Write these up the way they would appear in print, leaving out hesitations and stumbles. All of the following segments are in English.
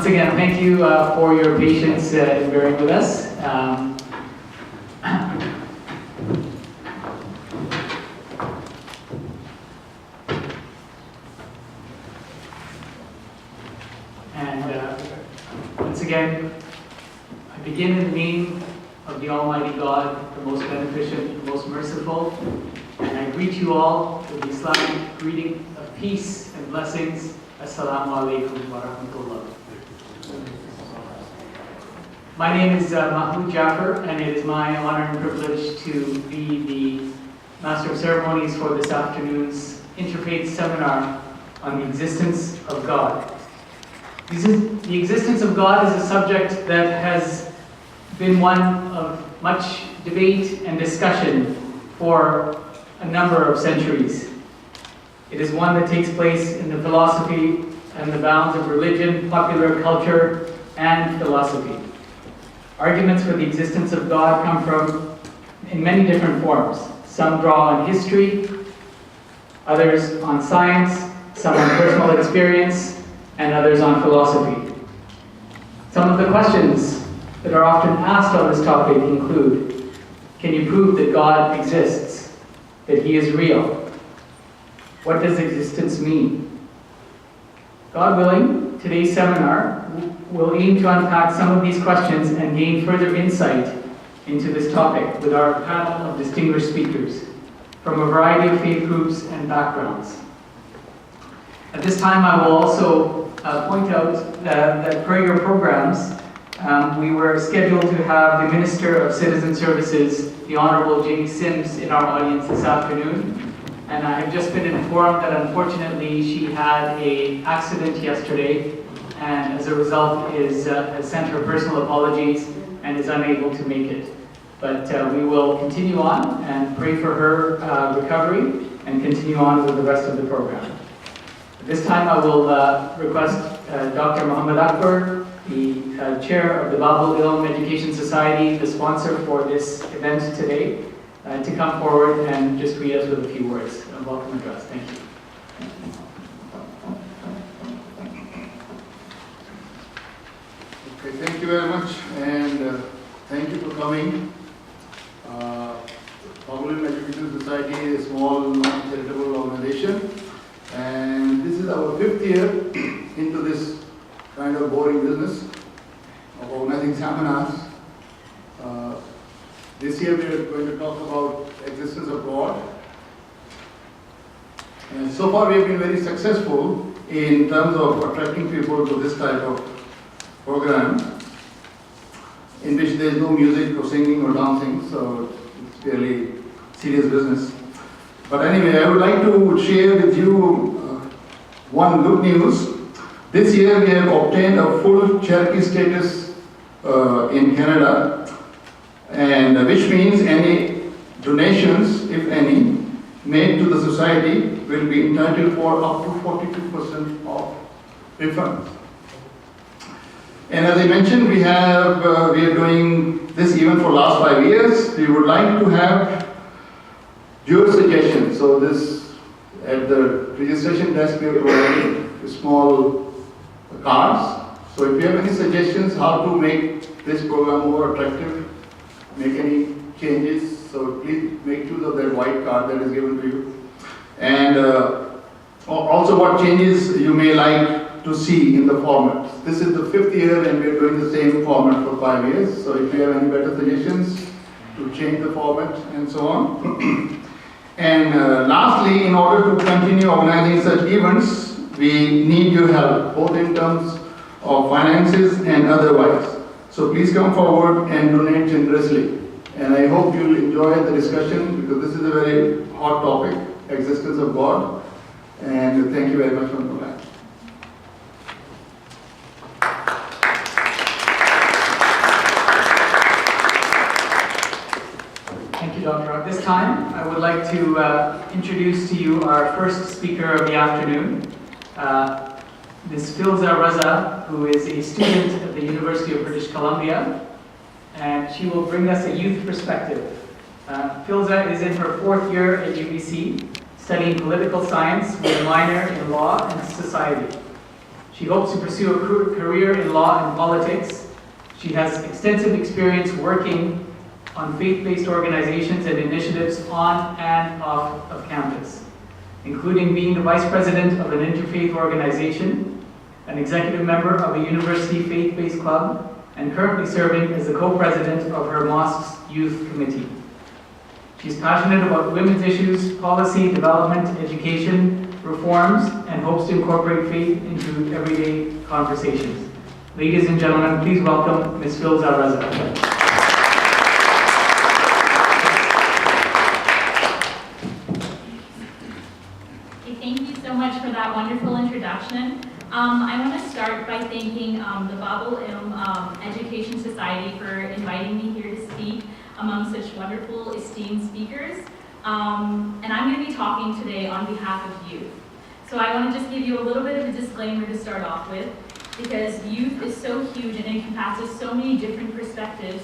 Once again, thank you for your patience in bearing with us. Once again, I begin in the name of the Almighty God, the most beneficent, the most merciful, and I greet you all with the Islamic greeting of peace and blessings. Assalamu alaikum wa rahmatullah. My name is Mahmoud Jaffer, and it is my honor and privilege to be the Master of Ceremonies for this afternoon's Interfaith Seminar on the existence of God. The existence of God is a subject that has been one of much debate and discussion for a number of centuries. It is one that takes place in the philosophy and the bounds of religion, popular culture, and philosophy. Arguments for the existence of God come from in many different forms. Some draw on history, others on science, some on personal experience, and others on philosophy. Some of the questions that are often asked on this topic include: can you prove that God exists, that He is real? What does existence mean? God willing, today's seminar will aim to unpack some of these questions and gain further insight into this topic with our panel of distinguished speakers from a variety of faith groups and backgrounds. At this time, I will also point out that per your programs, we were scheduled to have the Minister of Citizen Services, the Honorable Jenny Sims, in our audience this afternoon. And I have just been informed that unfortunately she had an accident yesterday, and as a result has sent her personal apologies and is unable to make it. But we will continue on and pray for her recovery and continue on with the rest of the program. At this time, I will request Dr. Muhammad Akbar, the chair of the Babul Ilm Education Society, the sponsor for this event today, to come forward and just greet us with a few words. A welcome address. Thank you. Okay, thank you very much, and thank you for coming. Babul Ilm Education Society is a small non-charitable organization, and this is our 5th year into this kind of boring business of organizing seminars. This year we are going to talk about existence of God. And so far we have been very successful in terms of attracting people to this type of program in which there is no music or singing or dancing, so it's really serious business. But anyway, I would like to share with you one good news. This year we have obtained a full charity status in Canada, and which means any donations, if any, made to the society will be entitled for up to 42% of refunds. And as I mentioned, we are doing this even for last 5 years. We would like to have your suggestions. So this, at the registration desk, we have provided small cards. So if you have any suggestions how to make this program more attractive, make any changes, so please make use of that white card that is given to you. And also what changes you may like to see in the format. This is the 5th year and we are doing the same format for 5 years. So if you have any better suggestions to change the format and so on. And lastly, in order to continue organizing such events, we need your help, both in terms of finances and otherwise. So please come forward and donate generously. And I hope you'll enjoy the discussion because this is a very hot topic, existence of God. And thank you very much for coming. Thank you, Doctor. At this time, I would like to introduce to you our first speaker of the afternoon, Ms. Filza Raza, who is a student at the University of British Columbia, and she will bring us a youth perspective. Filza is in her 4th year at UBC, studying political science with a minor in law and society. She hopes to pursue a career in law and politics. She has extensive experience working on faith-based organizations and initiatives on and off of campus, including being the vice president of an interfaith organization, an executive member of a university faith-based club, and currently serving as the co-president of her mosque's youth committee. She's passionate about women's issues, policy, development, education, reforms, and hopes to incorporate faith into everyday conversations. Ladies and gentlemen, please welcome Ms. Filza Raza. Thank you so much for that wonderful introduction. I want to start by thanking the Babel Ilm Education Society for inviting me here to speak among such wonderful, esteemed speakers. And I'm going to be talking today on behalf of youth. So I want to just give you a little bit of a disclaimer to start off with, because youth is so huge and encompasses so many different perspectives.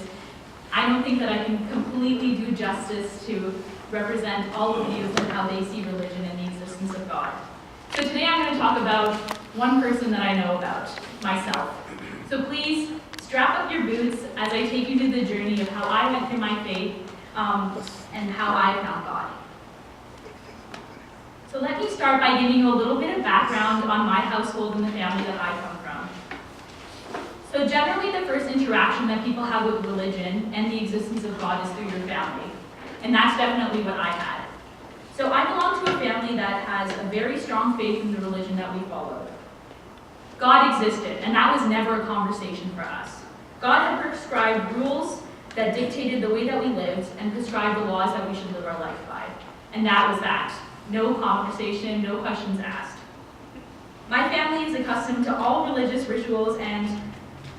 I don't think that I can completely do justice to represent all of youth and how they see religion and the existence of God. So today I'm going to talk about one person that I know about, myself. So please strap up your boots as I take you to the journey of how I went through my faith and how I found God. So let me start by giving you a little bit of background on my household and the family that I come from. So generally the first interaction that people have with religion and the existence of God is through your family. And that's definitely what I had. So I belong to a family that has a very strong faith in the religion that we follow. God existed, and that was never a conversation for us. God had prescribed rules that dictated the way that we lived and prescribed the laws that we should live our life by. And that was that. No conversation, no questions asked. My family is accustomed to all religious rituals, and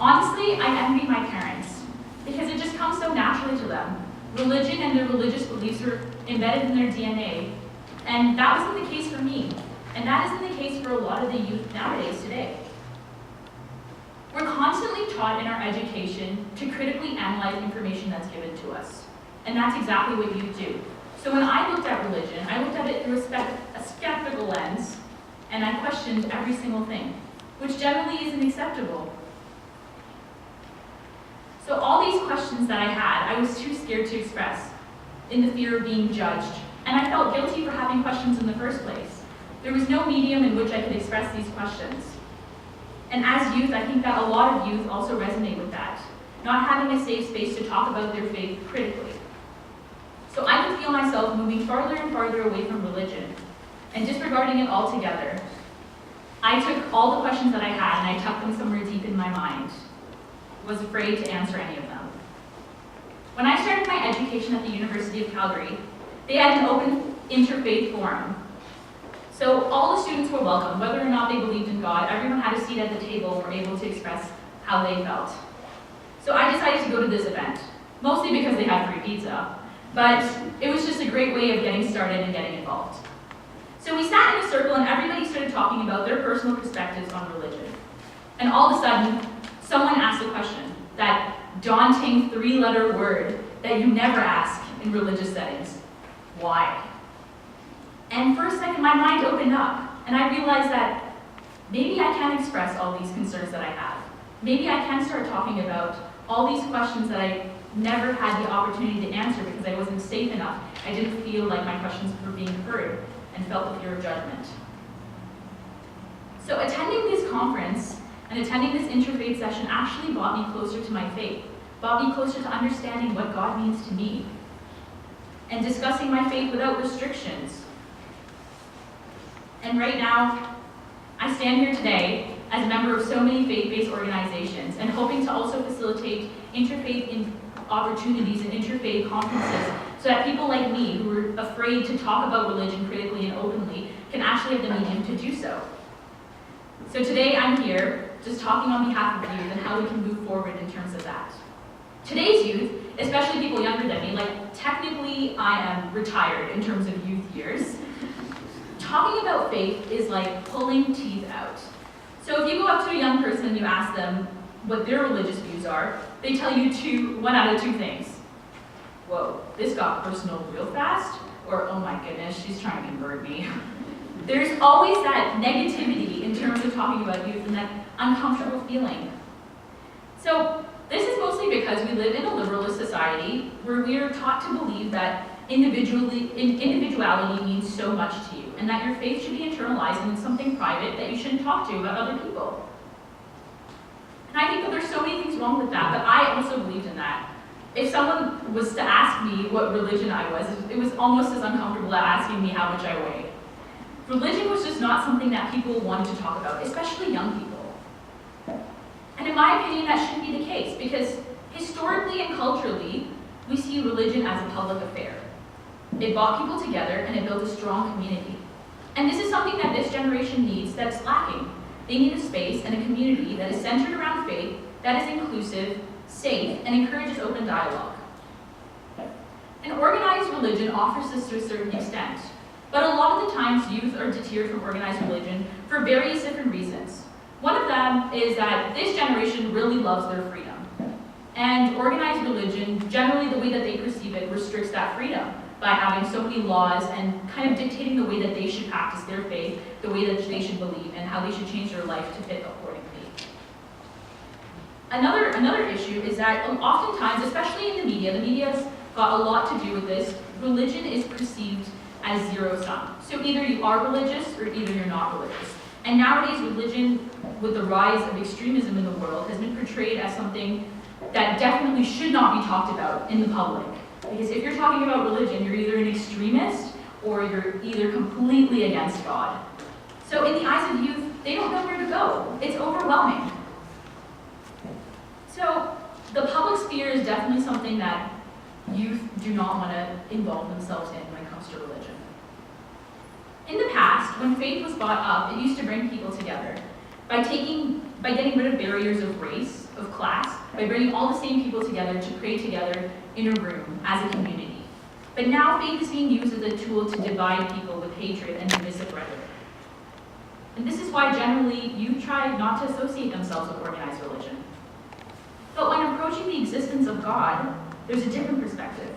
honestly, I envy my parents because it just comes so naturally to them. Religion and their religious beliefs are embedded in their DNA, and that wasn't the case for me. And that isn't the case for a lot of the youth nowadays today. We're constantly taught in our education to critically analyze information that's given to us. And that's exactly what youth do. So when I looked at religion, I looked at it through a skeptical lens, and I questioned every single thing, which generally isn't acceptable. So all these questions that I had, I was too scared to express, in the fear of being judged. And I felt guilty for having questions in the first place. There was no medium in which I could express these questions. And as youth, I think that a lot of youth also resonate with that, not having a safe space to talk about their faith critically. So I could feel myself moving farther and farther away from religion and disregarding it altogether. I took all the questions that I had and I tucked them somewhere deep in my mind. Was afraid to answer any of them. When I started my education at the University of Calgary, they had an open interfaith forum. So all the students were welcome, whether or not they believed in God. Everyone had a seat at the table and were able to express how they felt. So I decided to go to this event, mostly because they had free pizza, but it was just a great way of getting started and getting involved. So we sat in a circle and everybody started talking about their personal perspectives on religion. And all of a sudden, someone asked a question, that daunting three-letter word that you never ask in religious settings. Why? And for a second, my mind opened up, and I realized that maybe I can express all these concerns that I have. Maybe I can start talking about all these questions that I never had the opportunity to answer because I wasn't safe enough. I didn't feel like my questions were being heard and felt the fear of judgment. So attending this conference and attending this interfaith session actually brought me closer to my faith, brought me closer to understanding what God means to me, and discussing my faith without restrictions. And right now, I stand here today as a member of so many faith-based organizations and hoping to also facilitate interfaith opportunities and interfaith conferences so that people like me who are afraid to talk about religion critically and openly can actually have the medium to do so. So today I'm here just talking on behalf of youth and how we can move forward in terms of that. Today's youth, especially people younger than me, like technically I am retired in terms of youth years, talking about faith is like pulling teeth out. So if you go up to a young person and you ask them what their religious views are, they tell you one out of two things. Whoa, this got personal real fast, or oh my goodness, she's trying to convert me. There's always that negativity in terms of talking about youth and that uncomfortable feeling. So this is mostly because we live in a liberalist society where we are taught to believe that individuality means so much to you, and that your faith should be internalized and it's something private that you shouldn't talk to about other people. And I think that there's so many things wrong with that, but I also believed in that. If someone was to ask me what religion I was, it was almost as uncomfortable as asking me how much I weighed. Religion was just not something that people wanted to talk about, especially young people. And in my opinion, that shouldn't be the case, because historically and culturally, we see religion as a public affair. It brought people together and it built a strong community. And this is something that this generation needs that's lacking. They need a space and a community that is centered around faith, that is inclusive, safe, and encourages open dialogue. And organized religion offers this to a certain extent, but a lot of the times youth are deterred from organized religion for various different reasons. One of them is that this generation really loves their freedom. And organized religion, generally the way that they perceive it, restricts that freedom by having so many laws and kind of dictating the way that they should practice their faith, the way that they should believe, and how they should change their life to fit accordingly. Another issue is that oftentimes, especially in the media's got a lot to do with this, religion is perceived as zero-sum. So either you are religious or either you're not religious. And nowadays, religion, with the rise of extremism in the world, has been portrayed as something that definitely should not be talked about in the public. Because if you're talking about religion, you're either an extremist or you're either completely against God. So in the eyes of youth, they don't know where to go. It's overwhelming. So the public sphere is definitely something that youth do not want to involve themselves in when it comes to religion. In the past, when faith was brought up, it used to bring people together by getting rid of barriers of race, of class, by bringing all the same people together to pray together in a room as a community. But now faith is being used as a tool to divide people with hatred and divisive rhetoric. And this is why generally youth try not to associate themselves with organized religion. But when approaching the existence of God, there's a different perspective.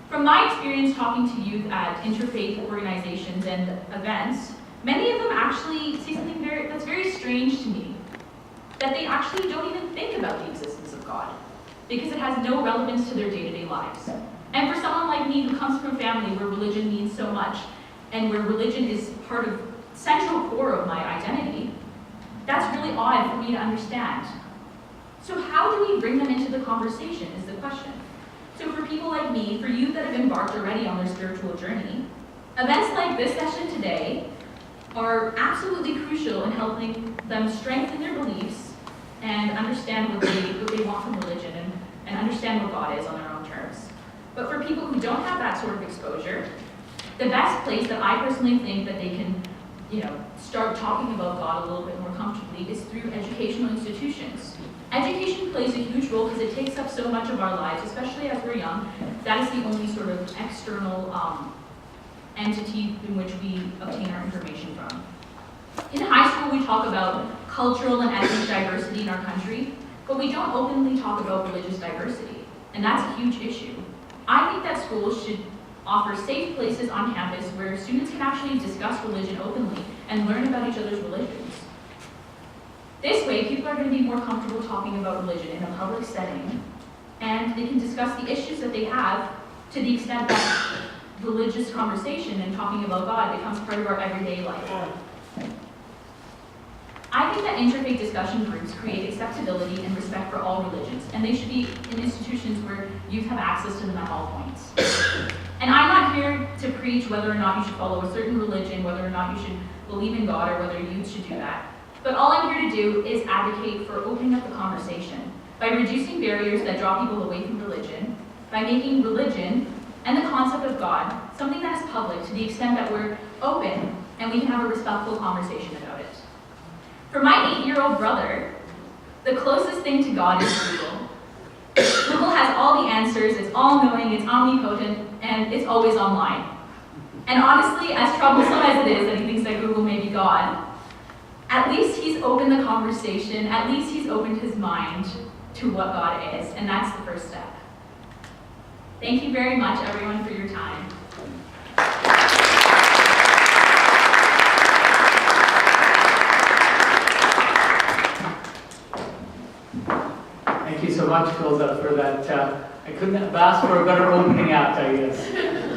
From my experience talking to youth at interfaith organizations and events, many of them actually see something that's very strange to me, that they actually don't even think about the existence of God, because it has no relevance to their day-to-day lives. And for someone like me who comes from a family where religion means so much, and where religion is part of central core of my identity, that's really odd for me to understand. So how do we bring them into the conversation is the question. So for people like me, for youth that have embarked already on their spiritual journey, events like this session today are absolutely crucial in helping them strengthen their beliefs and understand what they want from religion and understand what God is on their own terms. But for people who don't have that sort of exposure, the best place that I personally think that they can, start talking about God a little bit more comfortably is through educational institutions. Education plays a huge role because it takes up so much of our lives, especially as we're young. That is the only sort of external entity in which we obtain our information from. In high school, we talk about cultural and ethnic diversity in our country, but we don't openly talk about religious diversity, and that's a huge issue. I think that schools should offer safe places on campus where students can actually discuss religion openly and learn about each other's religions. This way, people are going to be more comfortable talking about religion in a public setting, and they can discuss the issues that they have to the extent that religious conversation and talking about God becomes part of our everyday life. I think that interfaith discussion groups create acceptability and respect for all religions, and they should be in institutions where youth have access to them at all points. And I'm not here to preach whether or not you should follow a certain religion, whether or not you should believe in God, or whether youth should do that. But all I'm here to do is advocate for opening up the conversation by reducing barriers that draw people away from religion, by making religion and the concept of God something that is public to the extent that we're open and we can have a respectful conversation about it. For my 8-year-old brother, the closest thing to God is Google. Google has all the answers, it's all-knowing, it's omnipotent, and it's always online. And honestly, as troublesome as it is that he thinks that Google may be God, at least he's opened the conversation, at least he's opened his mind to what God is, and that's the first step. Thank you very much, everyone, for your time. much, Phil, for that. I couldn't have asked for a better opening act, I guess.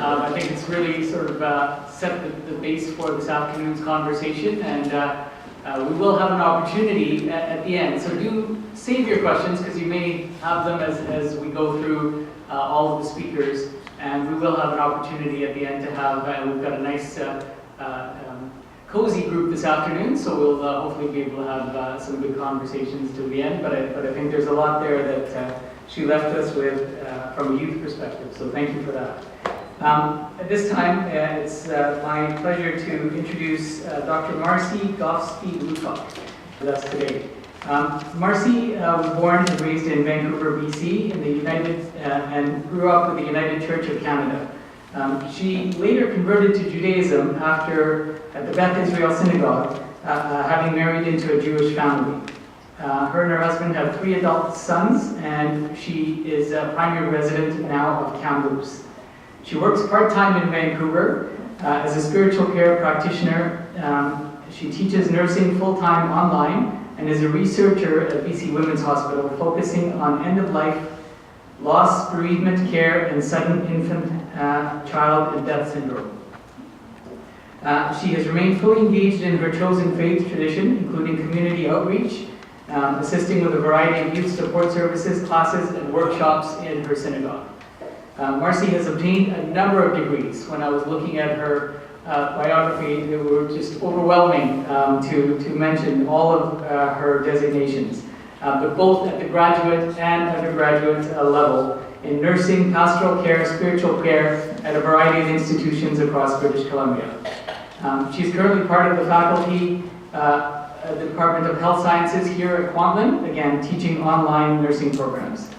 I think it's really sort of set the base for this afternoon's conversation, and we will have an opportunity at the end. So do save your questions, because you may have them as we go through all of the speakers, and we will have an opportunity at the end to have, we've got a nice cozy group this afternoon, so we'll hopefully be able to have some good conversations till the end, but I think there's a lot there that she left us with from a youth perspective, so thank you for that. At this time, it's my pleasure to introduce Dr. Marcy Gofsky-Lukoc with us today. Marcy was born and raised in Vancouver, BC, in the and grew up with the United Church of Canada. She later converted to Judaism at the Beth Israel Synagogue, having married into a Jewish family. Her and her husband have 3 adult sons, and she is a primary resident now of Kamloops. She works part-time in Vancouver as a spiritual care practitioner. She teaches nursing full-time online and is a researcher at BC Women's Hospital, focusing on end-of-life loss, bereavement care, and sudden infant, child, and death syndrome. She has remained fully engaged in her chosen faith tradition, including community outreach, assisting with a variety of youth support services, classes, and workshops in her synagogue. Marcy has obtained a number of degrees. When I was looking at her biography, they were just overwhelming to mention all of her designations, but both at the graduate and undergraduate level in nursing, pastoral care, spiritual care at a variety of institutions across British Columbia. She's currently part of the faculty the Department of Health Sciences here at Kwantlen, again, teaching online nursing programs.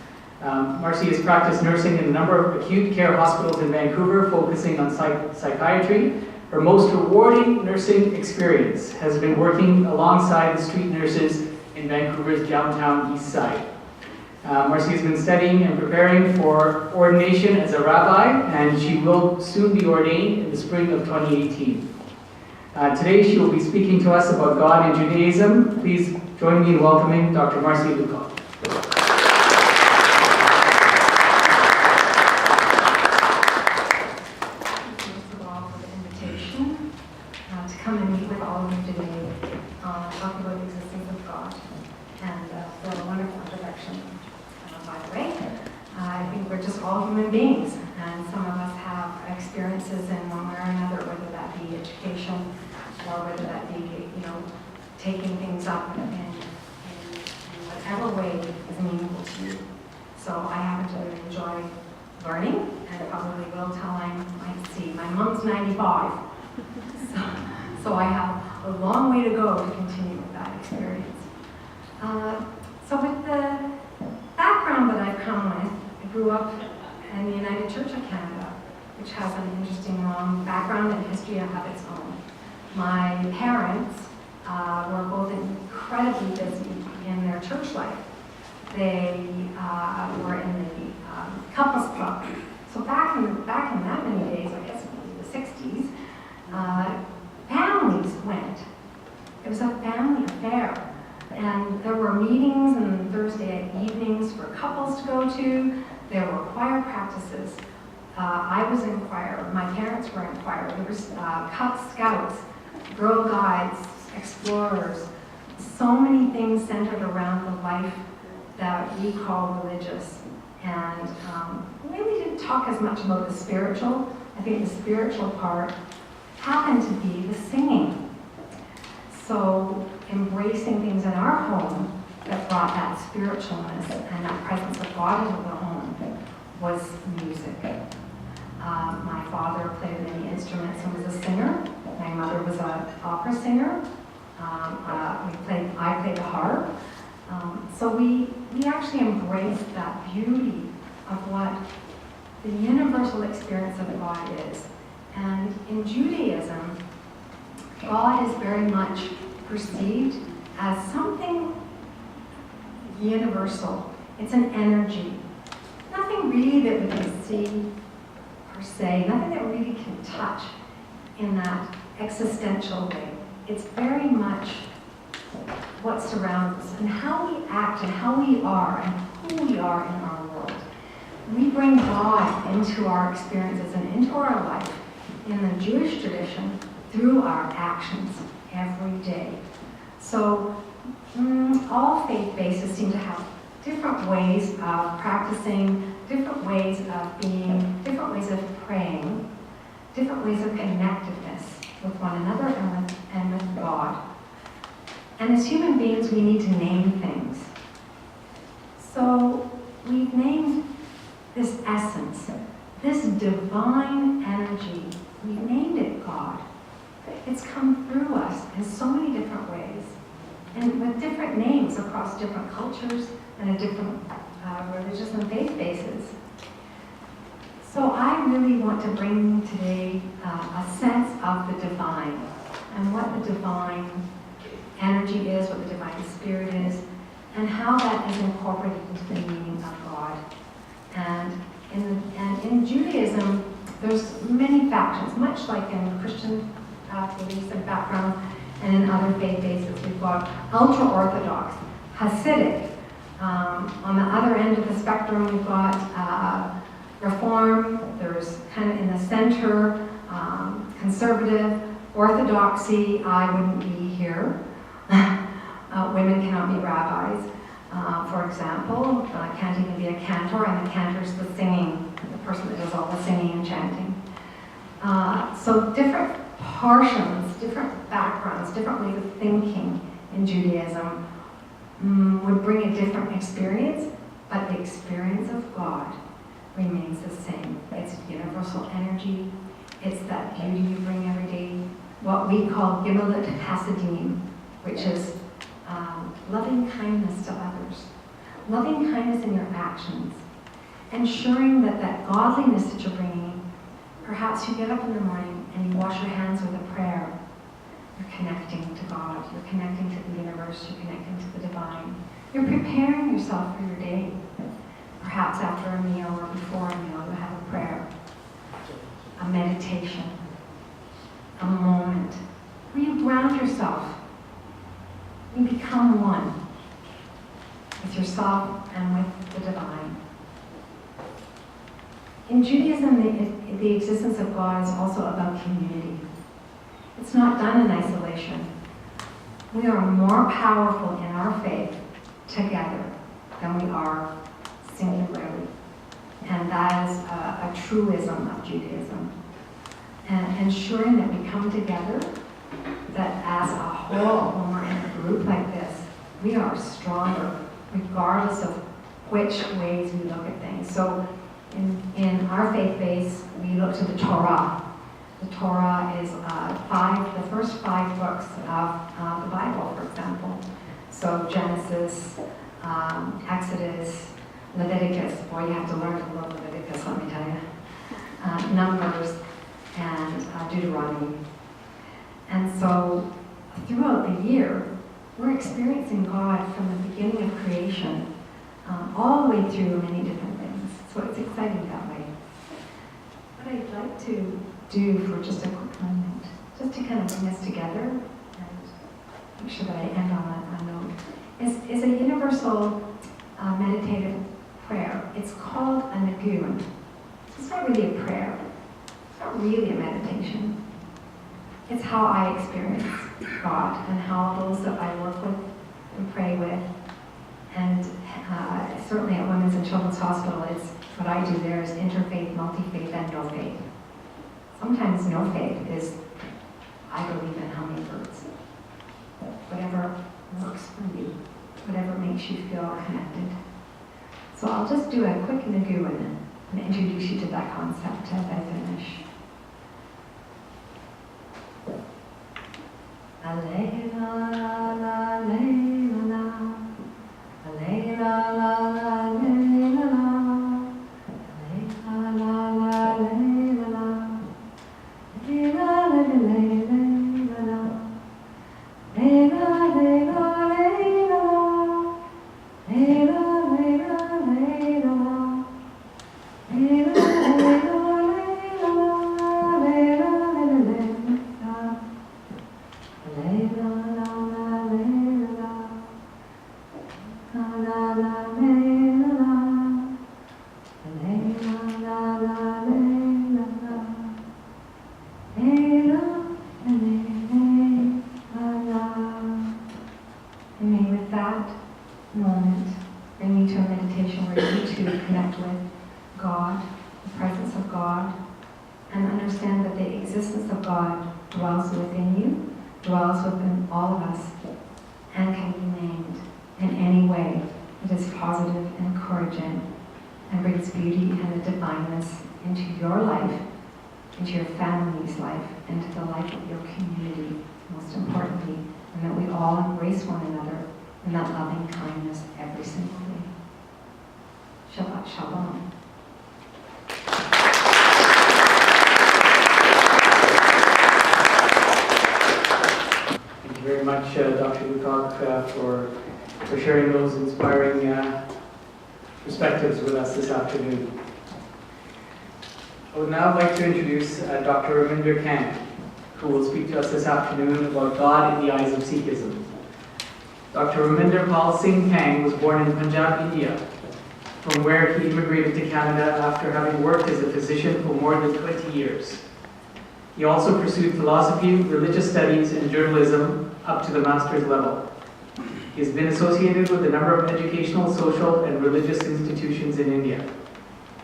Marcy has practiced nursing in a number of acute care hospitals in Vancouver, focusing on psychiatry. Her most rewarding nursing experience has been working alongside the street nurses in Vancouver's downtown east side. Marcy has been studying and preparing for ordination as a rabbi, and she will soon be ordained in the spring of 2018. Today she will be speaking to us about God and Judaism. Please join me in welcoming Dr. Marcy Lukoc. First of all, for the invitation to come and meet with all of you today, talk about the existence of God, and for a wonderful introduction. By the way, I think we're just all human beings, and some of us have experiences in one way or another, whether that be education or whether that be, taking things up in whatever way is meaningful to you. So I happen to really enjoy learning, and probably will till my mom's 95. So I have a long way to go to continue with that experience. So with the background that I've come with, I grew up in the United Church of Canada, which has an interesting long background and history of its own. My parents were both incredibly busy in their church life. They were in the couples club. So back in that many days, I guess the 60s, families went. It was a family affair. And there were meetings on Thursday evenings for couples to go to. There were choir practices. I was in choir. My parents were in choir. There was Scouts, Girl Guides, Explorers. So many things centered around the life that we call religious. And we really didn't talk as much about the spiritual. I think the spiritual part happened to be the singing. So embracing things in our home that brought that spiritualness and that presence of God into the home was music. My father played many instruments and was a singer. My mother was an opera singer. I played the harp. So we actually embraced that beauty of what the universal experience of God is. And in Judaism, God is very much perceived as something universal. It's an energy. Nothing really that we can see per se, nothing that we really can touch in that existential way. It's very much what surrounds us and how we act and how we are and who we are in our world. We bring God into our experiences and into our life in the Jewish tradition through our actions every day. So all faith bases seem to have different ways of practicing, different ways of being, different ways of praying, different ways of connectedness with one another and with God. And as human beings, we need to name things. So we've named this essence, this divine energy, we've named it God. It's come through us in so many different ways, and with different names across different cultures and at different religious and faith bases. So I really want to bring today a sense of the divine and what the divine energy is, what the divine spirit is, and how that is incorporated into the meaning of God. And in Judaism, there's many factions, much like in Christian beliefs and backgrounds, and in other faith bases. We've got ultra-Orthodox, Hasidic. On the other end of the spectrum, we've got Reform. There's kind of in the center, conservative, Orthodoxy. I wouldn't be here. Women cannot be rabbis, for example. Can't even be a cantor, and the cantor's the singing, the person that does all the singing and chanting. So different portions, different backgrounds, different ways of thinking in Judaism would bring a different experience, but the experience of God remains the same. It's universal energy. It's that beauty you bring every day. What we call Gemilut Hasidim, which is loving kindness to others, loving kindness in your actions, ensuring that that godliness that you're bringing, perhaps you get up in the morning and you wash your hands with a prayer. You're connecting to God, you're connecting to the universe, you're connecting to the divine. You're preparing yourself for your day. Perhaps after a meal or before a meal, you have a prayer, a meditation, a moment where you ground yourself. You become one with yourself and with the divine. In Judaism, the existence of God is also about community. It's not done in isolation. We are more powerful in our faith together than we are singularly. And that is a truism of Judaism. And ensuring that we come together, that as a whole, when we're in a group like this, we are stronger, regardless of which ways we look at things. So in our faith base, we look to the Torah. The Torah is the first 5 books of the Bible, for example. So Genesis, Exodus, Leviticus. Boy, you have to learn to love Leviticus, let me tell you. Numbers, and Deuteronomy. And so throughout the year, we're experiencing God from the beginning of creation all the way through many different things. So it's exciting that way. What I'd like to do for just a quick moment, just to kind of bring us together and make sure that I end on a note, is a universal meditative prayer. It's called a Nagun. It's not really a prayer. It's not really a meditation. It's how I experience God and how those that I work with and pray with. And certainly at Women's and Children's Hospital, what I do there is interfaith, multi-faith, and no faith. Sometimes no faith is, I believe in hummingbirds. Whatever works for you, whatever makes you feel connected. So I'll just do a quick Nagun and introduce you to that concept as I finish. Alayla la la layla la, alayla la la layla la, alayla la la layla la, layla layla layla la, layla layla layla la, layla layla layla la, layla layla layla la, layla layla layla la. that the existence of God dwells within you, dwells within all of us, and can be named in any way that is positive and encouraging and brings beauty and the divineness into your life, into your family's life, into the life of your community, most importantly, and that we all embrace one another in that loving kindness every single day. Shabbat Shalom. Thank you very much, Dr. Lukoc, for sharing those inspiring perspectives with us this afternoon. I would now like to introduce Dr. Raminder Kang, who will speak to us this afternoon about God in the eyes of Sikhism. Dr. Raminder Pal Singh Kang was born in Punjab, India, from where he immigrated to Canada after having worked as a physician for more than 20 years. He also pursued philosophy, religious studies, and journalism up to the master's level. He has been associated with a number of educational, social, and religious institutions in India.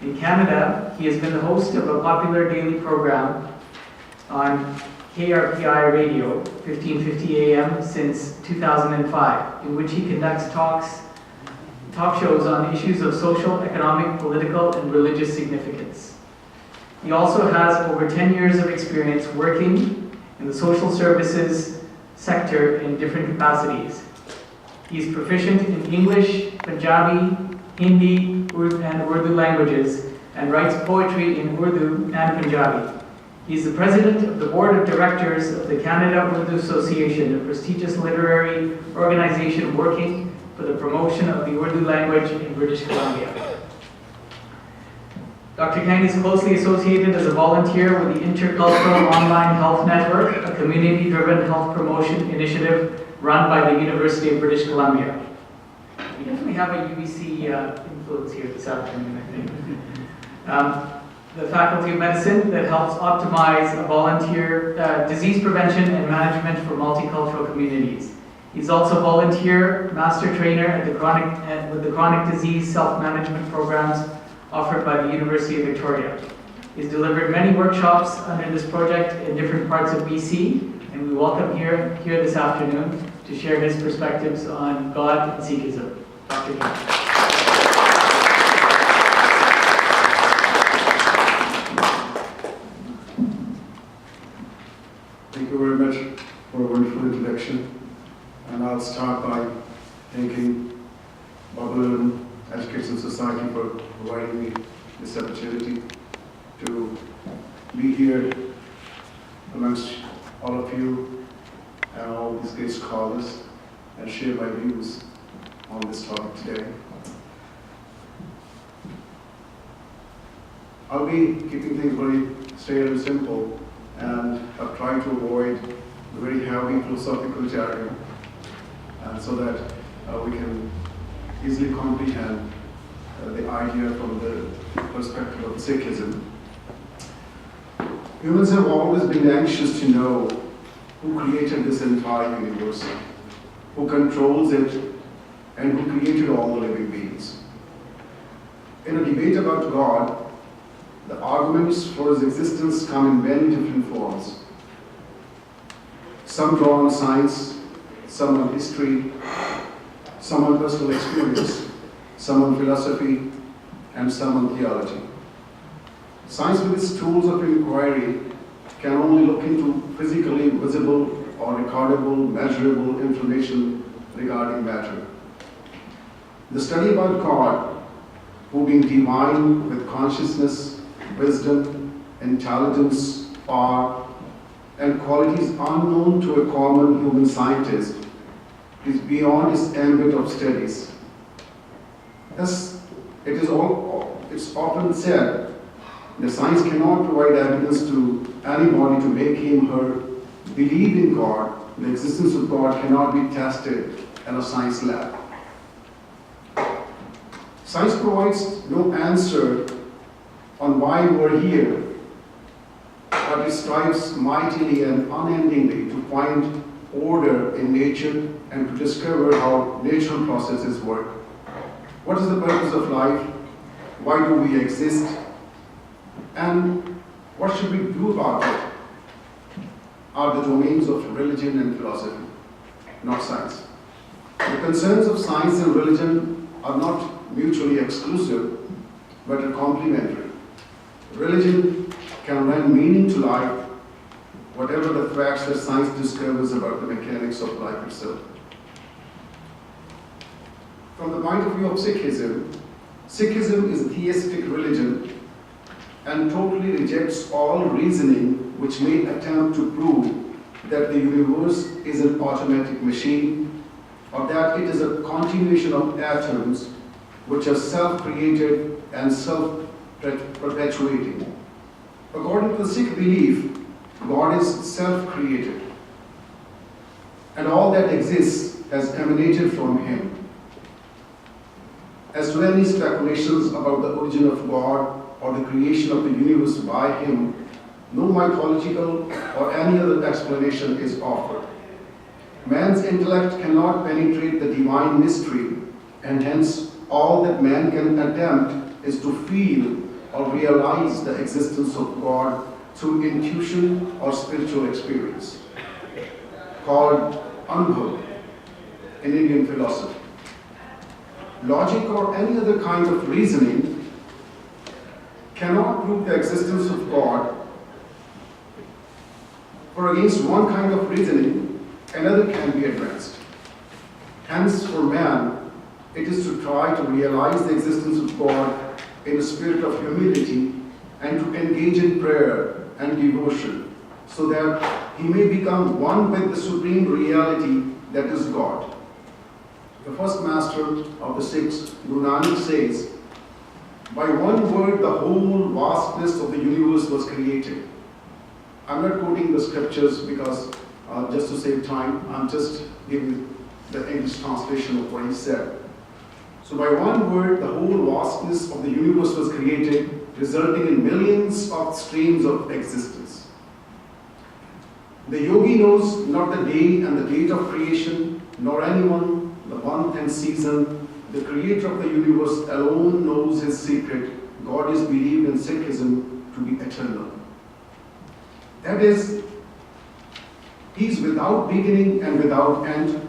In Canada, he has been the host of a popular daily program on KRPI Radio, 1550 AM, since 2005, in which he conducts talk shows on issues of social, economic, political, and religious significance. He also has over 10 years of experience working in the social services sector in different capacities. He is proficient in English, Punjabi, Hindi, and Urdu languages, and writes poetry in Urdu and Punjabi. He is the president of the board of directors of the Canada Urdu Association, a prestigious literary organization working for the promotion of the Urdu language in British Columbia. Dr. Kang is closely associated as a volunteer with the Intercultural Online Health Network, a community-driven health promotion initiative run by the University of British Columbia. We definitely have a UBC influence here this afternoon, I think. The Faculty of Medicine that helps optimize a volunteer disease prevention and management for multicultural communities. He's also volunteer master trainer at with the chronic disease self-management programs offered by the University of Victoria. He's delivered many workshops under this project in different parts of BC, and we welcome here this afternoon to share his perspectives on God and Sikhism. Dr. Kang. Thank you very much for a wonderful introduction. And I'll start by thanking Babylon Education Society for providing me this opportunity to be here amongst all of you and all these great scholars and share my views on this topic today. I'll be keeping things very straight and simple, and I've tried to avoid the very heavy philosophical jargon, and so that we can easily comprehend the idea from the perspective of Sikhism. Humans have always been anxious to know who created this entire universe, who controls it, and who created all the living beings. In a debate about God, the arguments for his existence come in many different forms. Some draw on science, some on history, some on personal experience, some on philosophy, and some on theology. Science with its tools of inquiry can only look into physically visible or recordable, measurable information regarding matter. The study about God, who being divine with consciousness, wisdom, intelligence, power, and qualities unknown to a common human scientist, is beyond his ambit of studies. Thus, it's often said that science cannot provide evidence to anybody to make him or her believe in God. The existence of God cannot be tested in a science lab. Science provides no answer on why we're here, but it strives mightily and unendingly to find order in nature and to discover how natural processes work. What is the purpose of life? Why do we exist? And what what should we do about it are the domains of religion and philosophy, not science. The concerns of science and religion are not mutually exclusive, but are complementary. Religion can lend meaning to life, whatever the facts that science discovers about the mechanics of life itself. From the point of view of Sikhism, Sikhism is a theistic religion and totally rejects all reasoning which may attempt to prove that the universe is an automatic machine or that it is a continuation of atoms which are self-created and self-perpetuating. According to the Sikh belief, God is self-created and all that exists has emanated from Him. As to any speculations about the origin of God or the creation of the universe by Him, no mythological or any other explanation is offered. Man's intellect cannot penetrate the divine mystery, and hence all that man can attempt is to feel or realize the existence of God through intuition or spiritual experience, called Anubhav in Indian philosophy. Logic or any other kind of reasoning cannot prove the existence of God, for against one kind of reasoning, another can be advanced. Hence, for man, it is to try to realize the existence of God in a spirit of humility and to engage in prayer and devotion so that he may become one with the supreme reality that is God. The first master of the Sikhs, Guru Nanak, says, by one word the whole vastness of the universe was created. I'm not quoting the scriptures because just to save time, I'm just giving the English translation of what he said. So by one word, the whole vastness of the universe was created, resulting in millions of streams of existence. The yogi knows not the day and the date of creation, nor anyone, the month and season. The creator of the universe alone knows his secret. God is believed in Sikhism to be eternal. That is, he is without beginning and without end.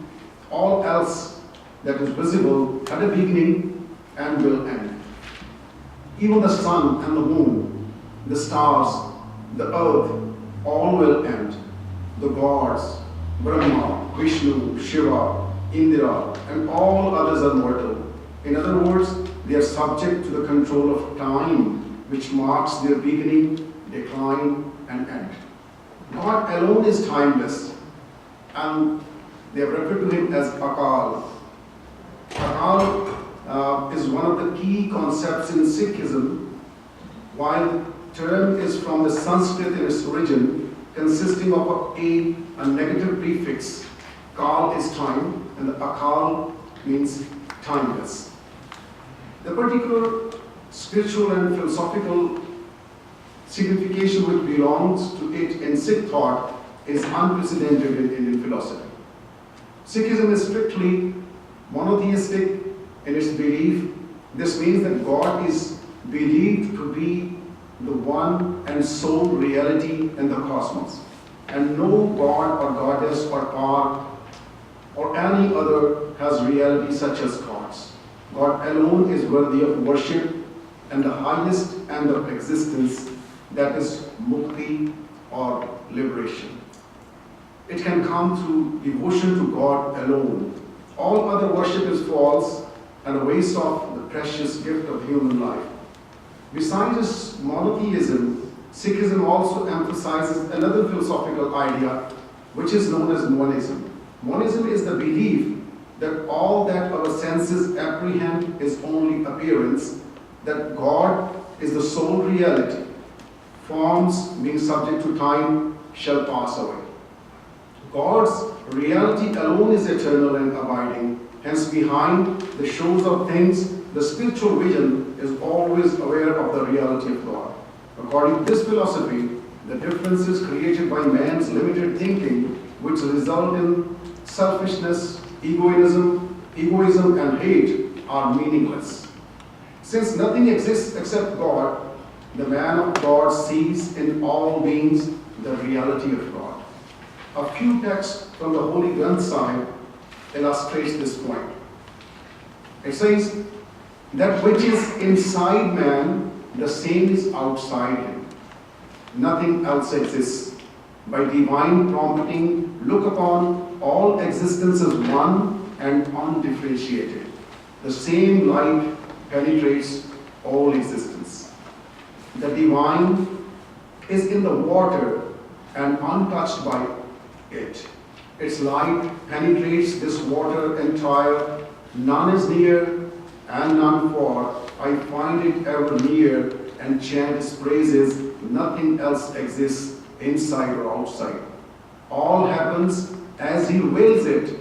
All else that is visible had a beginning and will end. Even the sun and the moon, the stars, the earth, all will end. The gods, Brahma, Vishnu, Shiva, Indra, and all others are mortal. In other words, they are subject to the control of time, which marks their beginning, decline, and end. God alone is timeless, and they have referred to him as Akal. Akal is one of the key concepts in Sikhism, while the term is from the Sanskrit in its origin, consisting of a negative prefix. Kal is time, and the Akal means timeless. The particular spiritual and philosophical signification which belongs to it in Sikh thought is unprecedented in Indian philosophy. Sikhism is strictly monotheistic in its belief. This means that God is believed to be the one and sole reality in the cosmos, and no god or goddess or power or any other has reality such as God's. God alone is worthy of worship, and the highest end of existence, that is mukti or liberation. It can come through devotion to God alone. All other worship is false and a waste of the precious gift of human life. Besides this monotheism, Sikhism also emphasizes another philosophical idea which is known as monism. Monism is the belief that all that our senses apprehend is only appearance, that God is the sole reality. Forms, being subject to time, shall pass away. God's reality alone is eternal and abiding. Hence, behind the shows of things, the spiritual vision is always aware of the reality of God. According to this philosophy, the differences created by man's limited thinking, which result in selfishness, egoism, and hate, are meaningless. Since nothing exists except God, the man of God sees in all beings the reality of God. A few texts from the Holy Granth Sahib illustrates this point. It says, that which is inside man, the same is outside him. Nothing else exists. By divine prompting, look upon all existence as one and undifferentiated. The same light penetrates all existence. The divine is in the water and untouched by it. Its light penetrates this water entire. None is near and none far. I find it ever near and chant its praises. Nothing else exists inside or outside. All happens as he wills it.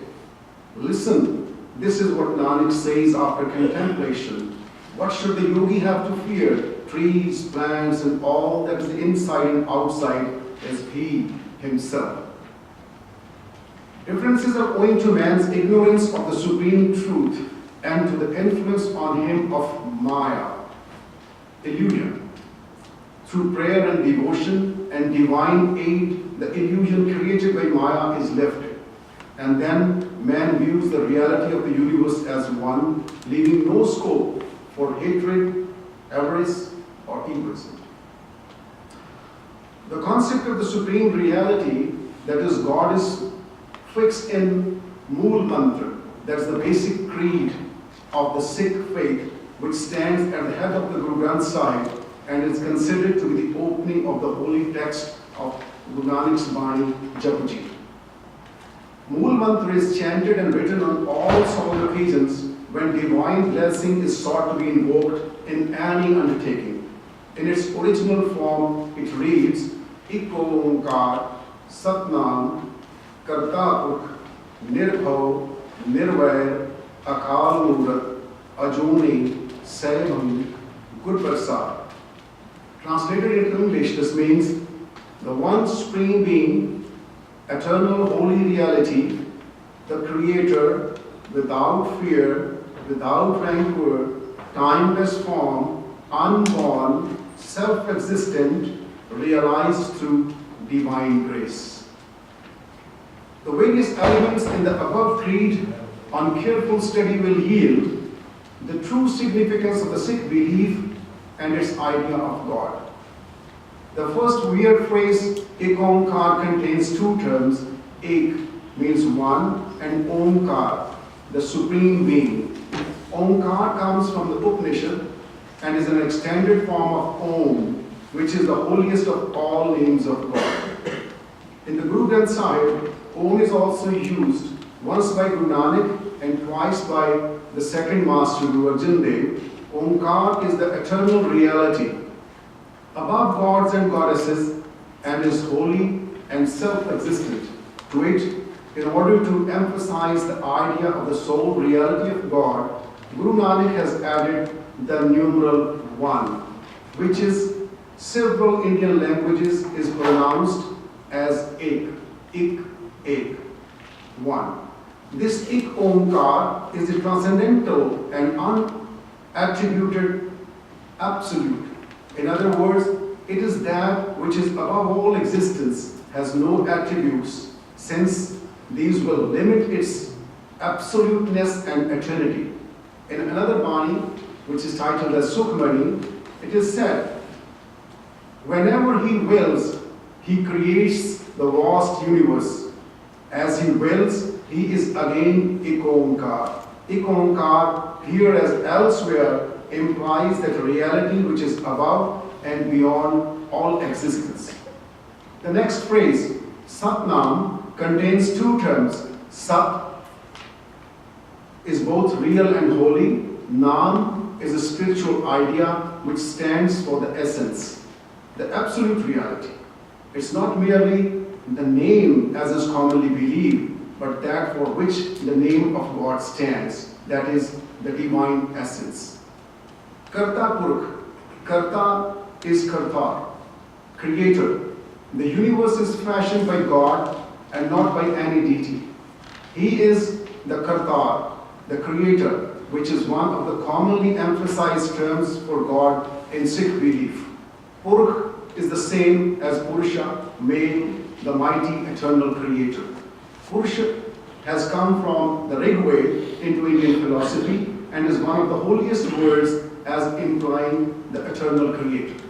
Listen, this is what Nanak says after contemplation. What should the yogi have to fear? Trees, plants, and all that is inside and outside is he himself. Differences are owing to man's ignorance of the supreme truth and to the influence on him of Maya, illusion. Through prayer and devotion and divine aid, the illusion created by Maya is lifted. And then man views the reality of the universe as one, leaving no scope for hatred, avarice, or egoism. The concept of the supreme reality, that is God, is fixed in Mool Mantra, that's the basic creed of the Sikh faith, which stands at the head of the Guru Granth Sahib and is considered to be the opening of the holy text of Guru Nanak's Bani Japji. Mool Mantra is chanted and written on all solemn occasions when divine blessing is sought to be invoked in any undertaking. In its original form, it reads, Ik Onkar Satnam Karta Purkh Nirbhav Nirvair Akal Murtat Ajuni Saibam Gur Prasad. Translated into English, this means the one supreme being, eternal holy reality, the creator, without fear, without rancor, timeless form, unborn, self-existent, realized through divine grace. The various elements in the above creed on careful study will yield the true significance of the Sikh belief and its idea of God. The first weird phrase, Ek Onkar, contains two terms. Ek means one and Onkar, the supreme being. Onkar comes from the Upanishad and is an extended form of Om, which is the holiest of all names of God. In the Guru Granth Sahib, Om is also used once by Guru Nanak and twice by the second master, Guru Arjan Dev. Omkar is the eternal reality, above gods and goddesses, and is holy and self-existent. To it, in order to emphasize the idea of the sole reality of God, Guru Nanak has added the numeral 1, which is several Indian languages is pronounced as ek, ek, 1. This Ik Omkar is the transcendental and unattributed absolute. In other words, it is that which is above all existence, has no attributes, since these will limit its absoluteness and eternity. In another Bani, which is titled as Sukhmani, it is said, whenever he wills, he creates the vast universe. As he wills, he is again Ik Omkar. Ik Omkar, here as elsewhere, implies that reality which is above and beyond all existence. The next phrase, Satnam, contains two terms. Sat is both real and holy. Nam is a spiritual idea which stands for the essence, the absolute reality. It's not merely the name as is commonly believed, but that for which the name of God stands, that is the divine essence. Karta Purkh, Karta is Karta, creator. The universe is fashioned by God and not by any deity. He is the Karta, the creator, which is one of the commonly emphasized terms for God in Sikh belief. Purukh is the same as Purusha, male, the mighty eternal creator. Purusha has come from the Rig Veda into Indian philosophy and is one of the holiest words as implying the eternal creator.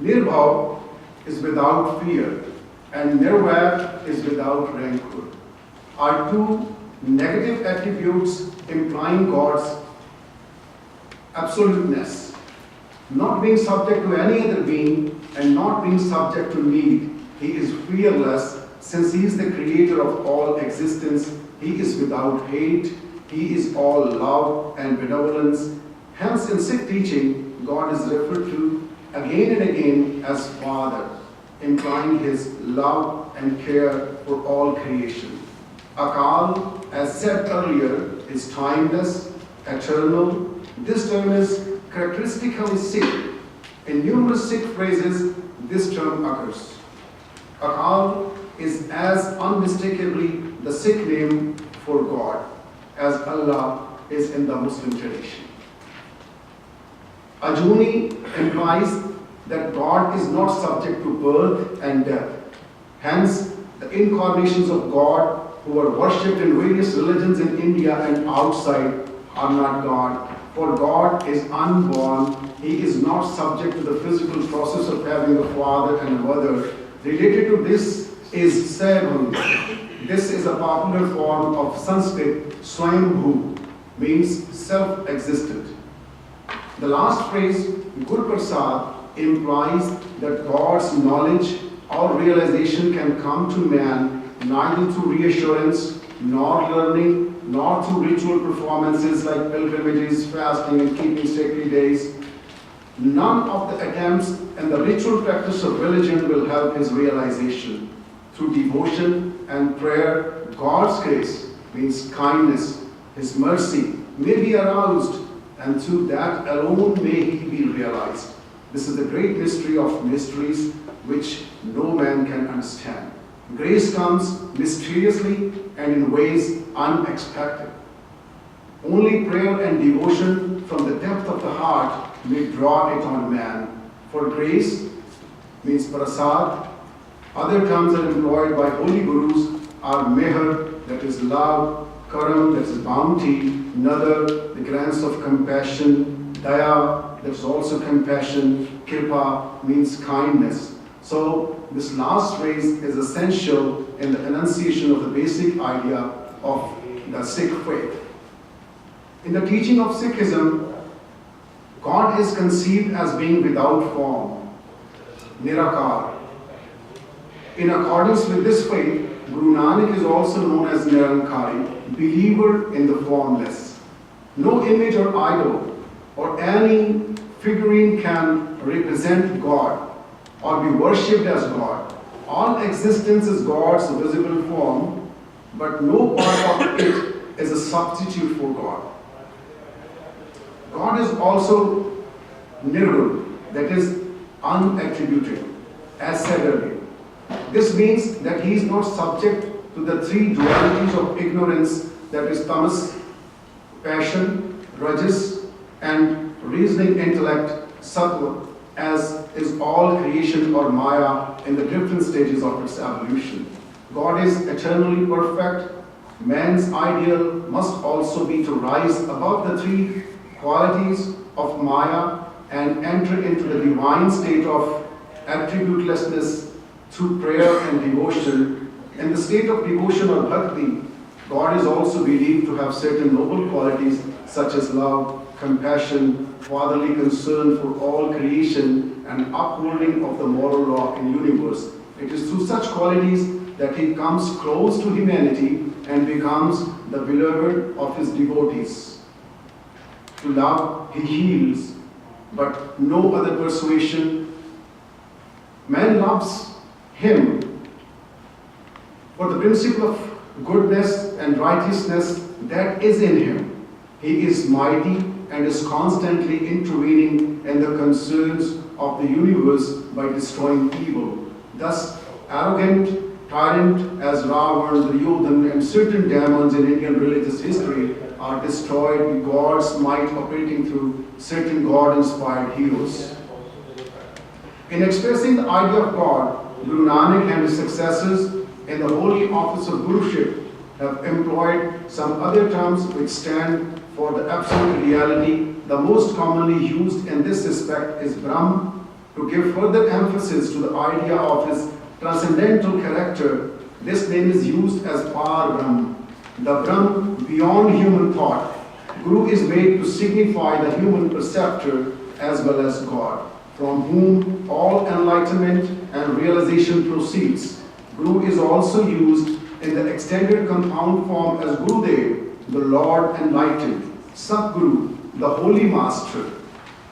Nirbhav is without fear and Nirvair is without rancor, are two negative attributes implying God's absoluteness, not being subject to any other being and not being subject to need. He is fearless since he is the creator of all existence. He is without hate. He is all love and benevolence. Hence, in Sikh teaching, God is referred to again and again as Father, implying his love and care for all creation. Akal, as said earlier, is timeless, eternal. This term is characteristically Sikh. In numerous Sikh phrases, this term occurs. Akal is as unmistakably the Sikh name for God as Allah is in the Muslim tradition. Ajuni implies that God is not subject to birth and death. Hence, the incarnations of God who are worshipped in various religions in India and outside are not God. For God is unborn. He is not subject to the physical process of having a father and a mother. Related to this is Saibham. This is a popular form of Sanskrit, Swayambhu, means self-existent. The last phrase, Gur Prasad, implies that God's knowledge or realization can come to man neither through reassurance, nor learning, nor through ritual performances like pilgrimages, fasting, and keeping sacred days. None of the attempts and the ritual practice of religion will help his realization. Through devotion and prayer, God's grace means kindness, his mercy may be aroused, and through that alone may he be realized. This is the great mystery of mysteries which no man can understand. Grace comes mysteriously and in ways unexpected. Only prayer and devotion from the depth of the heart may draw it on man. For grace means prasad. Other terms are employed by holy gurus are meher, that is love, karam, that is bounty, nadar, the grants of compassion, daya, that is also compassion, kripa means kindness. So this last phrase is essential in the enunciation of the basic idea of the Sikh faith. In the teaching of Sikhism, God is conceived as being without form, nirakar. In accordance with this faith, Guru Nanak is also known as Nirankari, believer in the formless. No image or idol or any figurine can represent God or be worshipped as God. All existence is God's visible form, but no part of it is a substitute for God. God is also nirgun, that is unattributed, as said earlier. This means that he is not subject to the three dualities of ignorance, that is tamas, passion, rajas, and reasoning intellect, sattva, as is all creation or maya in the different stages of its evolution. God is eternally perfect. Man's ideal must also be to rise above the three qualities of maya and enter into the divine state of attributelessness through prayer and devotion. In the state of devotion or bhakti, God is also believed to have certain noble qualities such as love, compassion, fatherly concern for all creation, and upholding of the moral law in the universe. It is through such qualities that he comes close to humanity and becomes the beloved of his devotees. To love, he heals, but no other persuasion. Man loves him for the principle of goodness and righteousness that is in him. He is mighty and is constantly intervening in the concerns of the universe by destroying evil. Thus, arrogant tyrant as Ravan, Duryodhan, and certain demons in Indian religious history are destroyed with God's might operating through certain God-inspired heroes. In expressing the idea of God, Guru Nanak and his successors in the holy office of Guruship have employed some other terms which stand for the absolute reality. The most commonly used in this respect is Brahm. To give further emphasis to the idea of his transcendental character, this name is used as Par Brahm, the Brahm beyond human thought. Guru is made to signify the human perceptor as well as God, from whom all enlightenment and realization proceeds. Guru is also used in the extended compound form as Gurudev, the Lord enlightened. Satguru, the Holy Master,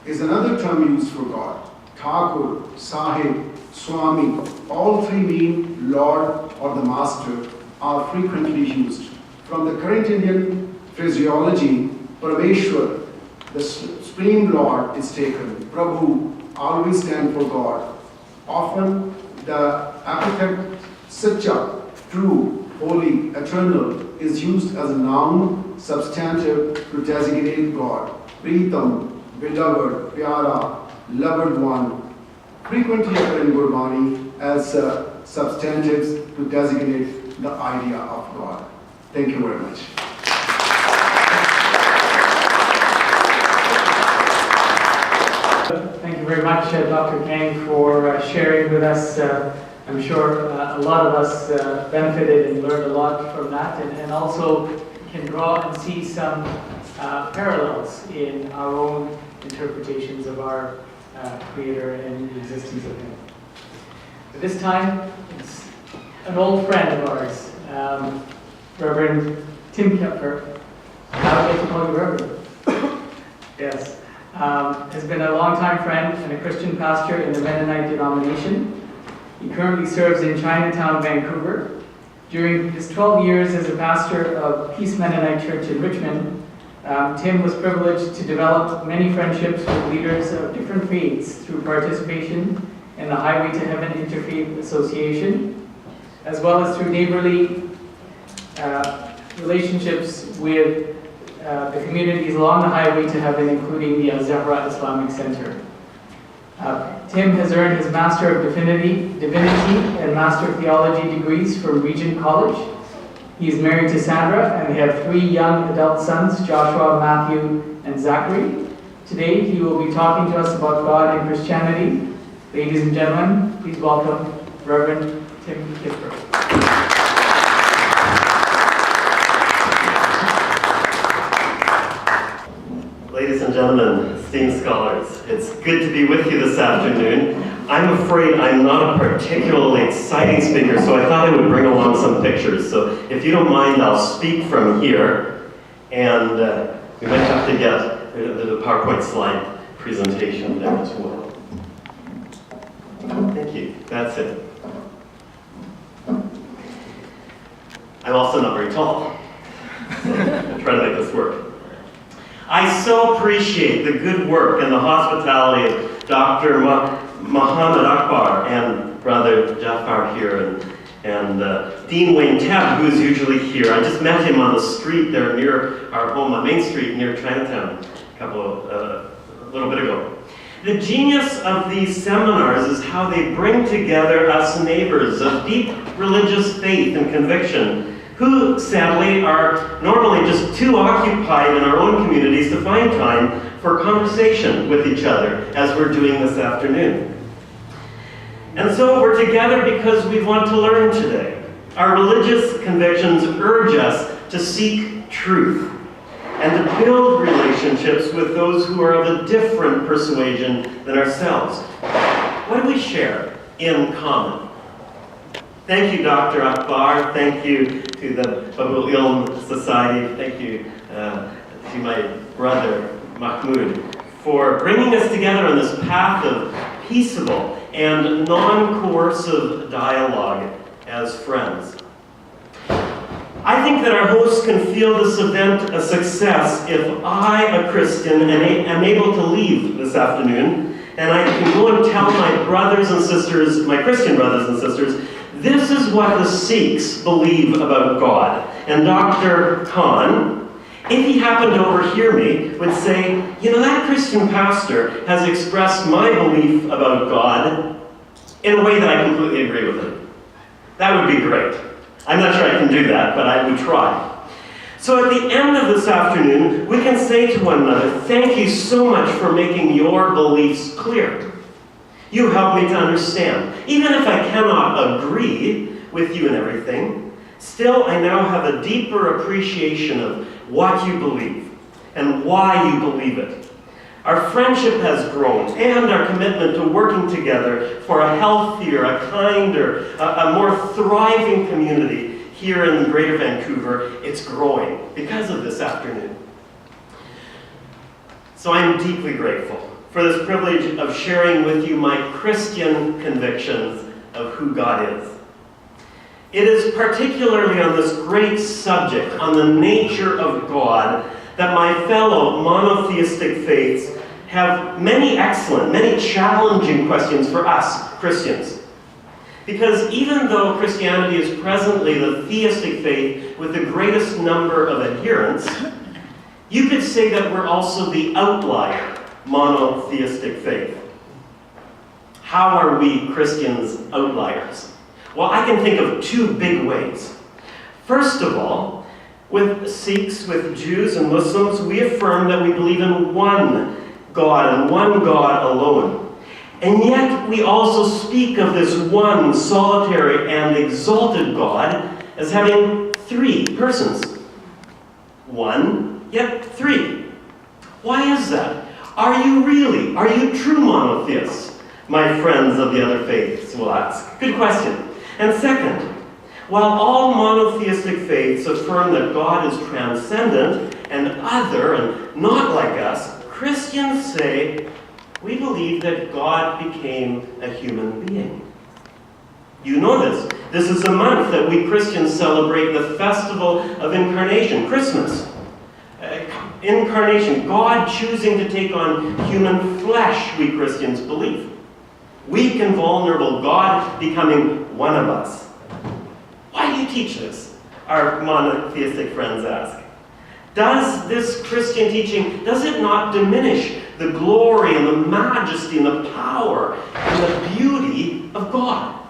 is another term used for God. Thakur, Sahib, Swami, all three mean Lord or the Master, are frequently used. From the current Indian phraseology, Parameshwar, the Supreme Lord, is taken. Prabhu always stand for God. Often the epithet Satya, true, holy, eternal, is used as a noun substantive to designate God. Pritam, beloved, pyara, loved one, frequently occur in Gurbani as substantives to designate the idea of God. Thank you very much. Thank you very much, Dr. Kang, for sharing with us. I'm sure a lot of us benefited and learned a lot from that, and also can draw and see some parallels in our own interpretations of our Creator and the existence of Him. But this time, it's an old friend of ours, Reverend Tim Kepfer. Now I get to call you Reverend. Yes. Has been a longtime friend and a Christian pastor in the Mennonite denomination. He currently serves in Chinatown, Vancouver. During his 12 years as a pastor of Peace Mennonite Church in Richmond, Tim was privileged to develop many friendships with leaders of different faiths through participation in the Highway to Heaven Interfaith Association, as well as through neighborly relationships with the communities along the Highway to Heaven, including the Al-Zahra Islamic Center. Tim has earned his Master of Divinity and Master of Theology degrees from Regent College. He is married to Sandra, and they have 3 young adult sons, Joshua, Matthew, and Zachary. Today, he will be talking to us about God and Christianity. Ladies and gentlemen, please welcome Reverend Tim Kepfer. Ladies and gentlemen, esteemed scholars, it's good to be with you this afternoon. I'm afraid I'm not a particularly exciting speaker, so I thought I would bring along some pictures. So if you don't mind, I'll speak from here, and we might have to get the PowerPoint slide presentation there as well. Thank you. That's it. I'm also not very tall, so I'll try to make this work. I so appreciate the good work and the hospitality of Dr. Muhammad Akbar and Brother Jafar here, and Dean Wayne Tebb, who's usually here. I just met him on the street there near our home on Main Street near Chinatown a little bit ago. The genius of these seminars is how they bring together us neighbors of deep religious faith and conviction, who sadly are normally just too occupied in our own communities to find time for conversation with each other, as we're doing this afternoon. And so we're together because we want to learn today. Our religious convictions urge us to seek truth and to build relationships with those who are of a different persuasion than ourselves. What do we share in common? Thank you, Dr. Akbar. Thank you to the Babul Ilm Society. Thank you to my brother, Mahmoud, for bringing us together on this path of peaceable and non-coercive dialogue as friends. I think that our hosts can feel this event a success if I, a Christian, am able to leave this afternoon, and I can go and tell my brothers and sisters, my Christian brothers and sisters, this is what the Sikhs believe about God. And Dr. Khan, if he happened to overhear me, would say, that Christian pastor has expressed my belief about God in a way that I completely agree with him. That would be great. I'm not sure I can do that, but I would try. So at the end of this afternoon, we can say to one another, thank you so much for making your beliefs clear. You helped me to understand. Even if I cannot agree with you in everything, still I now have a deeper appreciation of what you believe and why you believe it. Our friendship has grown, and our commitment to working together for a healthier, a kinder, a more thriving community here in Greater Vancouver, it's growing because of this afternoon. So I'm deeply grateful for this privilege of sharing with you my Christian convictions of who God is. It is particularly on this great subject, on the nature of God, that my fellow monotheistic faiths have many excellent, many challenging questions for us Christians. Because even though Christianity is presently the theistic faith with the greatest number of adherents, you could say that we're also the outlier monotheistic faith. How are we Christians outliers? Well, I can think of two big ways. First of all, with Sikhs, with Jews and Muslims, we affirm that we believe in one God and one God alone. And yet we also speak of this one solitary and exalted God as having three persons. One, yet three. Why is that? Are you true monotheists? My friends of the other faiths will ask. Good question. And second, while all monotheistic faiths affirm that God is transcendent and other and not like us, Christians say, we believe that God became a human being. You know this. This is a month that we Christians celebrate the festival of Incarnation, Christmas. Incarnation, God choosing to take on human flesh, we Christians believe. Weak and vulnerable, God becoming one of us. Why do you teach this? Our monotheistic friends ask. Does this Christian teaching, does it not diminish the glory and the majesty and the power and the beauty of God?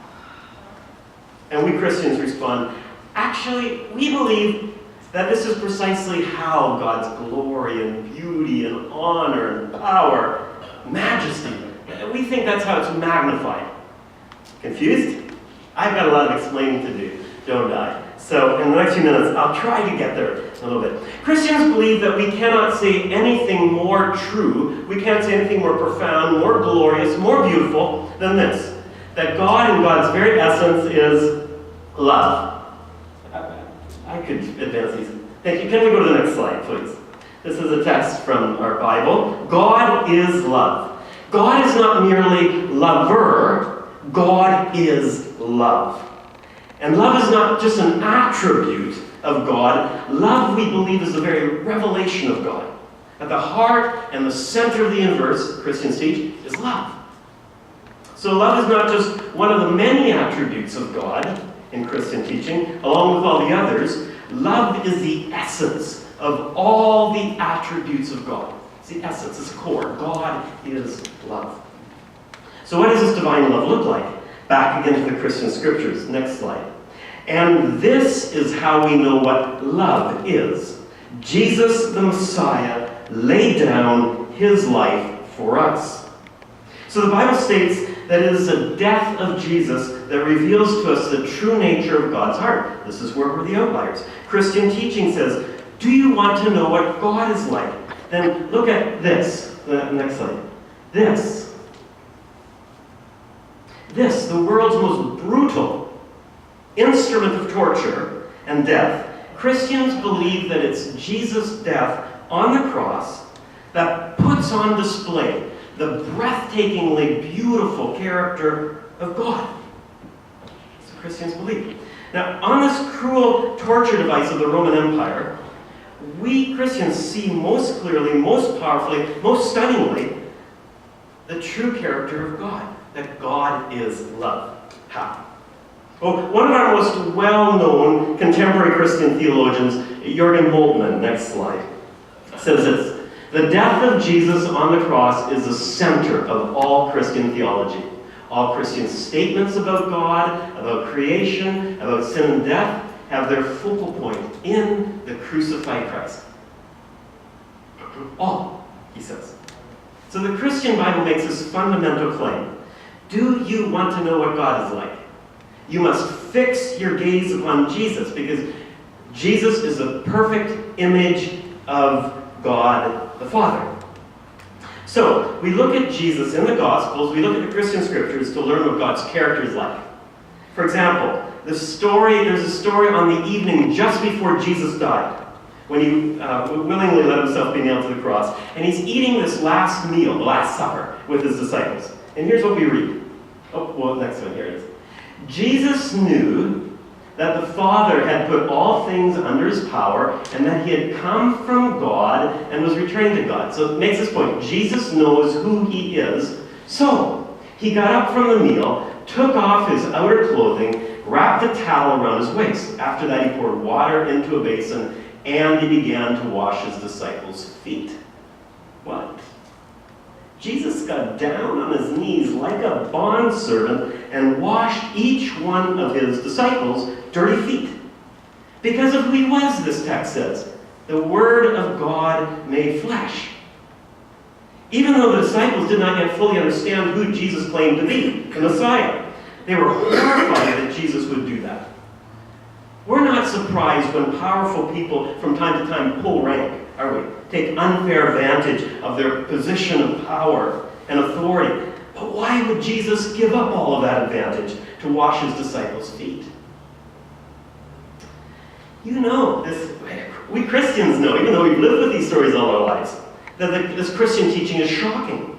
And we Christians respond, actually, we believe that this is precisely how God's glory and beauty and honor and power, majesty, we think that's how it's magnified. Confused? I've got a lot of explaining to do, don't I? So in the next few minutes, I'll try to get there a little bit. Christians believe that we cannot say anything more true, we can't say anything more profound, more glorious, more beautiful than this. That God in God's very essence is love. I could advance these. Thank you. Can we go to the next slide, please? This is a text from our Bible. God is love. God is not merely lover, God is love. And love is not just an attribute of God. Love, we believe, is the very revelation of God. At the heart and the center of the universe, Christians teach, is love. So love is not just one of the many attributes of God in Christian teaching, along with all the others. Love is the essence of all the attributes of God. It's the essence, it's the core. God is love. So what does this divine love look like? Back again to the Christian scriptures. Next slide. And this is how we know what love is. Jesus the Messiah laid down his life for us. So the Bible states that it is the death of Jesus that reveals to us the true nature of God's heart. This is where we're the outliers. Christian teaching says, do you want to know what God is like? Then look at this. The next slide. This, the world's most brutal instrument of torture and death. Christians believe that it's Jesus' death on the cross that puts on display the breathtakingly beautiful character of God. That's what Christians believe. Now, on this cruel torture device of the Roman Empire, we Christians see most clearly, most powerfully, most stunningly, the true character of God, that God is love. How? Well, one of our most well-known contemporary Christian theologians, Jürgen Moltmann, next slide, says this. The death of Jesus on the cross is the center of all Christian theology. All Christian statements about God, about creation, about sin and death have their focal point in the crucified Christ. All, he says. So the Christian Bible makes this fundamental claim. Do you want to know what God is like? You must fix your gaze upon Jesus, because Jesus is the perfect image of God the Father. So, we look at Jesus in the Gospels, we look at the Christian Scriptures to learn what God's character is like. For example, there's a story on the evening just before Jesus died, when he willingly let himself be nailed to the cross. And he's eating this last meal, the Last Supper, with his disciples. And here's what we read. Oh, well, next one, here it is. Jesus knew that the Father had put all things under his power, and that he had come from God and was returning to God. So it makes this point. Jesus knows who he is. So he got up from the meal, took off his outer clothing, wrapped a towel around his waist. After that, he poured water into a basin, and he began to wash his disciples' feet. What? Jesus got down on his knees like a bondservant and washed each one of his disciples' dirty feet. Because of who he was, this text says. The Word of God made flesh. Even though the disciples did not yet fully understand who Jesus claimed to be, the Messiah, they were horrified that Jesus would do that. We're not surprised when powerful people from time to time pull rank, are we? Take unfair advantage of their position of power and authority. But why would Jesus give up all of that advantage to wash his disciples' feet? You know, we Christians know, even though we've lived with these stories all our lives, that this Christian teaching is shocking.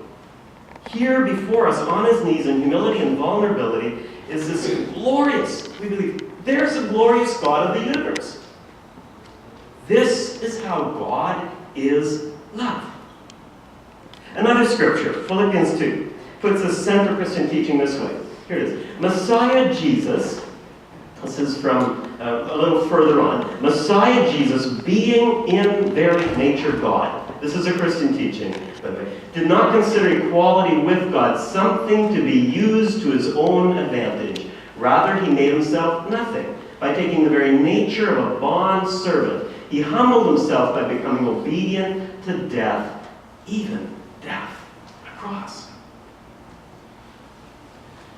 Here before us, on his knees in humility and vulnerability, is this glorious, we believe, there's a glorious God of the universe. This is how God is love. Another scripture, Philippians 2, puts the center Christian teaching this way. Here it is. Messiah Jesus, this is from a little further on. Messiah Jesus, being in very nature God. This is a Christian teaching, by the way. Did not consider equality with God something to be used to his own advantage. Rather, he made himself nothing by taking the very nature of a bond servant. He humbled himself by becoming obedient to death, even death on a cross.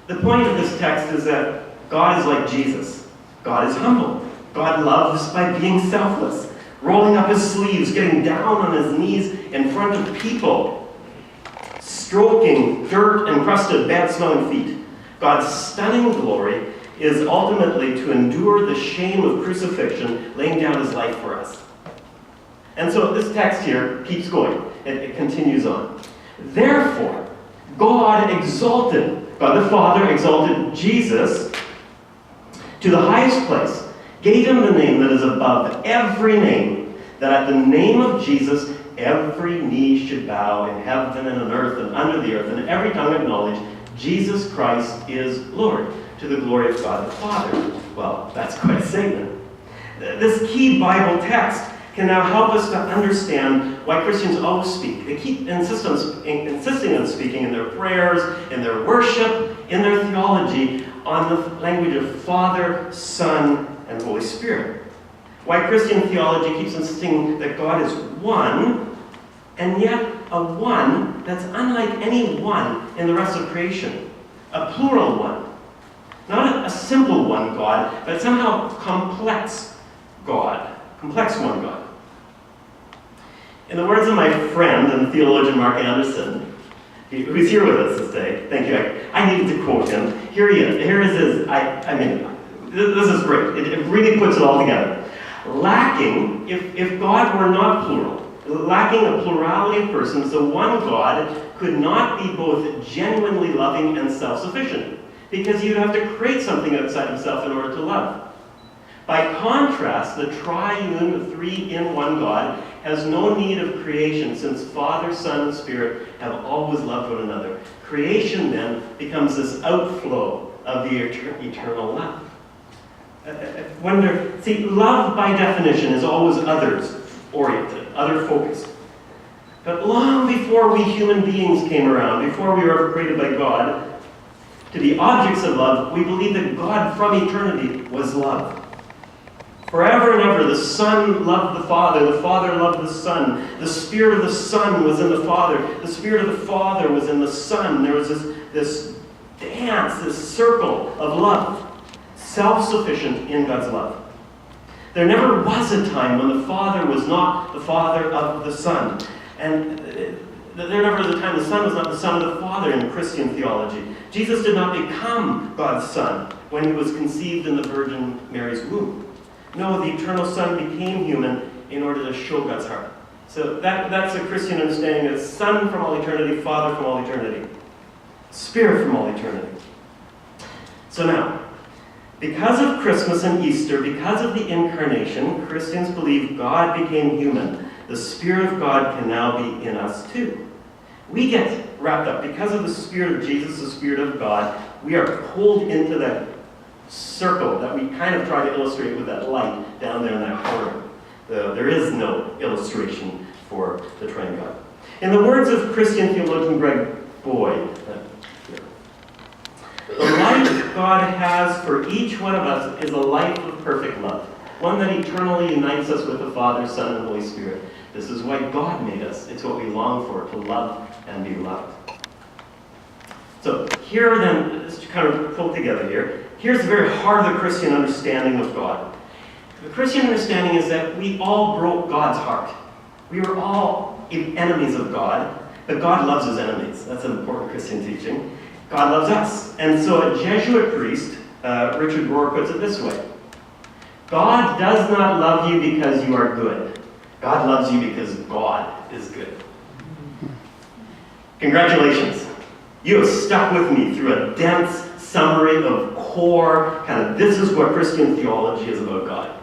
The point of this text is that God is like Jesus. God is humble. God loves by being selfless, rolling up his sleeves, getting down on his knees in front of people, stroking dirt-encrusted, bad-smelling feet. God's stunning glory is ultimately to endure the shame of crucifixion, laying down his life for us. And so this text here keeps going. It continues on. Therefore, God the Father exalted Jesus to the highest place, gave him the name that is above every name, that at the name of Jesus every knee should bow in heaven and on earth and under the earth, and every tongue acknowledge Jesus Christ is Lord, to the glory of God the Father. Well, that's quite a statement. This key Bible text can now help us to understand why Christians always speak. They keep insisting on speaking in their prayers, in their worship, in their theology, on the language of Father, Son, and Holy Spirit. Why Christian theology keeps insisting that God is one, and yet a one that's unlike any one in the rest of creation. A plural one. Not a simple one God, but somehow complex God. Complex one God. In the words of my friend and theologian Mark Anderson, who's here with us this day, thank you, I needed to quote him. Here he is. Here is his, this is great. It really puts it all together. Lacking, if God were not plural, lacking a plurality of persons, the one God could not be both genuinely loving and self-sufficient, because you'd have to create something outside himself in order to love. By contrast, the triune, three-in-one God has no need of creation, since Father, Son, and Spirit have always loved one another. Creation, then, becomes this outflow of the eternal love. See, love by definition is always others-oriented, other-focused. But long before we human beings came around, before we were ever created by God to be objects of love, we believe that God from eternity was love. Forever and ever, the Son loved the Father loved the Son, the Spirit of the Son was in the Father, the Spirit of the Father was in the Son. There was this dance, this circle of love, self-sufficient in God's love. There never was a time when the Father was not the Father of the Son. And there never was a time the Son was not the Son of the Father in Christian theology. Jesus did not become God's Son when he was conceived in the Virgin Mary's womb. No, the eternal Son became human in order to show God's heart. So that's a Christian understanding of Son from all eternity, Father from all eternity, Spirit from all eternity. So now, because of Christmas and Easter, because of the Incarnation, Christians believe God became human. The Spirit of God can now be in us too. We get wrapped up. Because of the Spirit of Jesus, the Spirit of God, we are pulled into that circle that we kind of try to illustrate with that light down there in that corner. There is no illustration for the triune God. In the words of Christian theologian Greg Boyd, the life God has for each one of us is a life of perfect love, one that eternally unites us with the Father, Son, and Holy Spirit. This is why God made us. It's what we long for, to love and be loved. So here then, just to kind of pull together here, here's the very heart of the Christian understanding of God. The Christian understanding is that we all broke God's heart. We were all enemies of God, but God loves his enemies. That's an important Christian teaching. God loves us. And so a Jesuit priest, Richard Rohr, puts it this way. God does not love you because you are good. God loves you because God is good. Congratulations. You have stuck with me through a dense summary of core, this is what Christian theology is about God.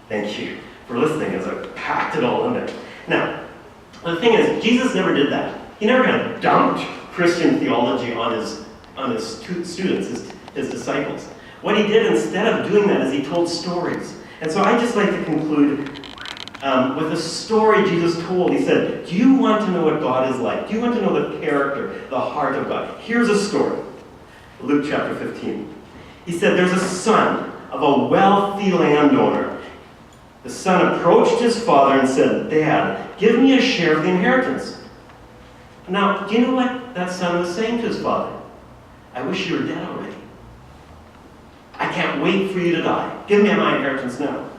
Thank you for listening as I packed it all in there. Now, the thing is, Jesus never did that. He never kind of dumped Christian theology on his students, his disciples. What he did instead of doing that is he told stories. And so I just like to conclude with a story Jesus told. He said, do you want to know what God is like? Do you want to know the character, the heart of God? Here's a story. Luke chapter 15. He said, there's a son of a wealthy landowner. The son approached his father and said, Dad, give me a share of the inheritance. Now, do you know what that son was saying to his father? I wish you were dead already. I can't wait for you to die. Give me my inheritance now.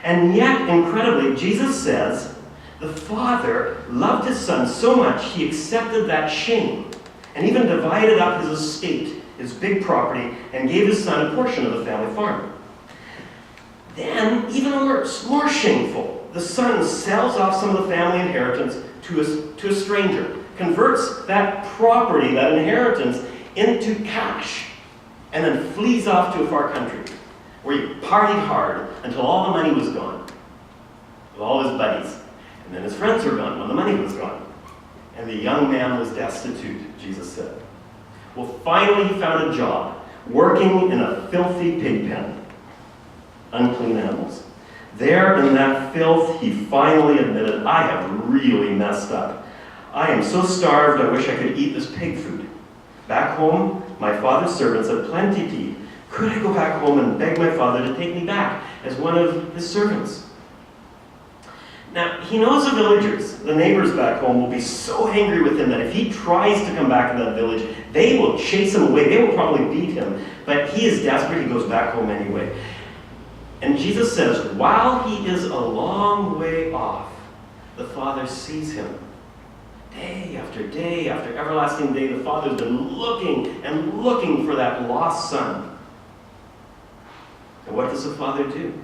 And yet, incredibly, Jesus says, the father loved his son so much he accepted that shame and even divided up his estate, his big property, and gave his son a portion of the family farm. Then, even worse, more shameful, the son sells off some of the family inheritance to a stranger, converts that property, that inheritance, into cash, and then flees off to a far country, where he partied hard until all the money was gone, with all his buddies. And then his friends were gone when the money was gone. And the young man was destitute, Jesus said. Well, finally he found a job, working in a filthy pig pen. Unclean animals. There in that filth, he finally admitted, I have really messed up. I am so starved, I wish I could eat this pig food. Back home, my father's servants had plenty to eat. Could I go back home and beg my father to take me back as one of his servants? Now, he knows the villagers, the neighbors back home, will be so angry with him that if he tries to come back to that village, they will chase him away. They will probably beat him. But he is desperate. He goes back home anyway. And Jesus says, while he is a long way off, the Father sees him. Day after everlasting day, the Father's been looking and looking for that lost son. And what does the Father do?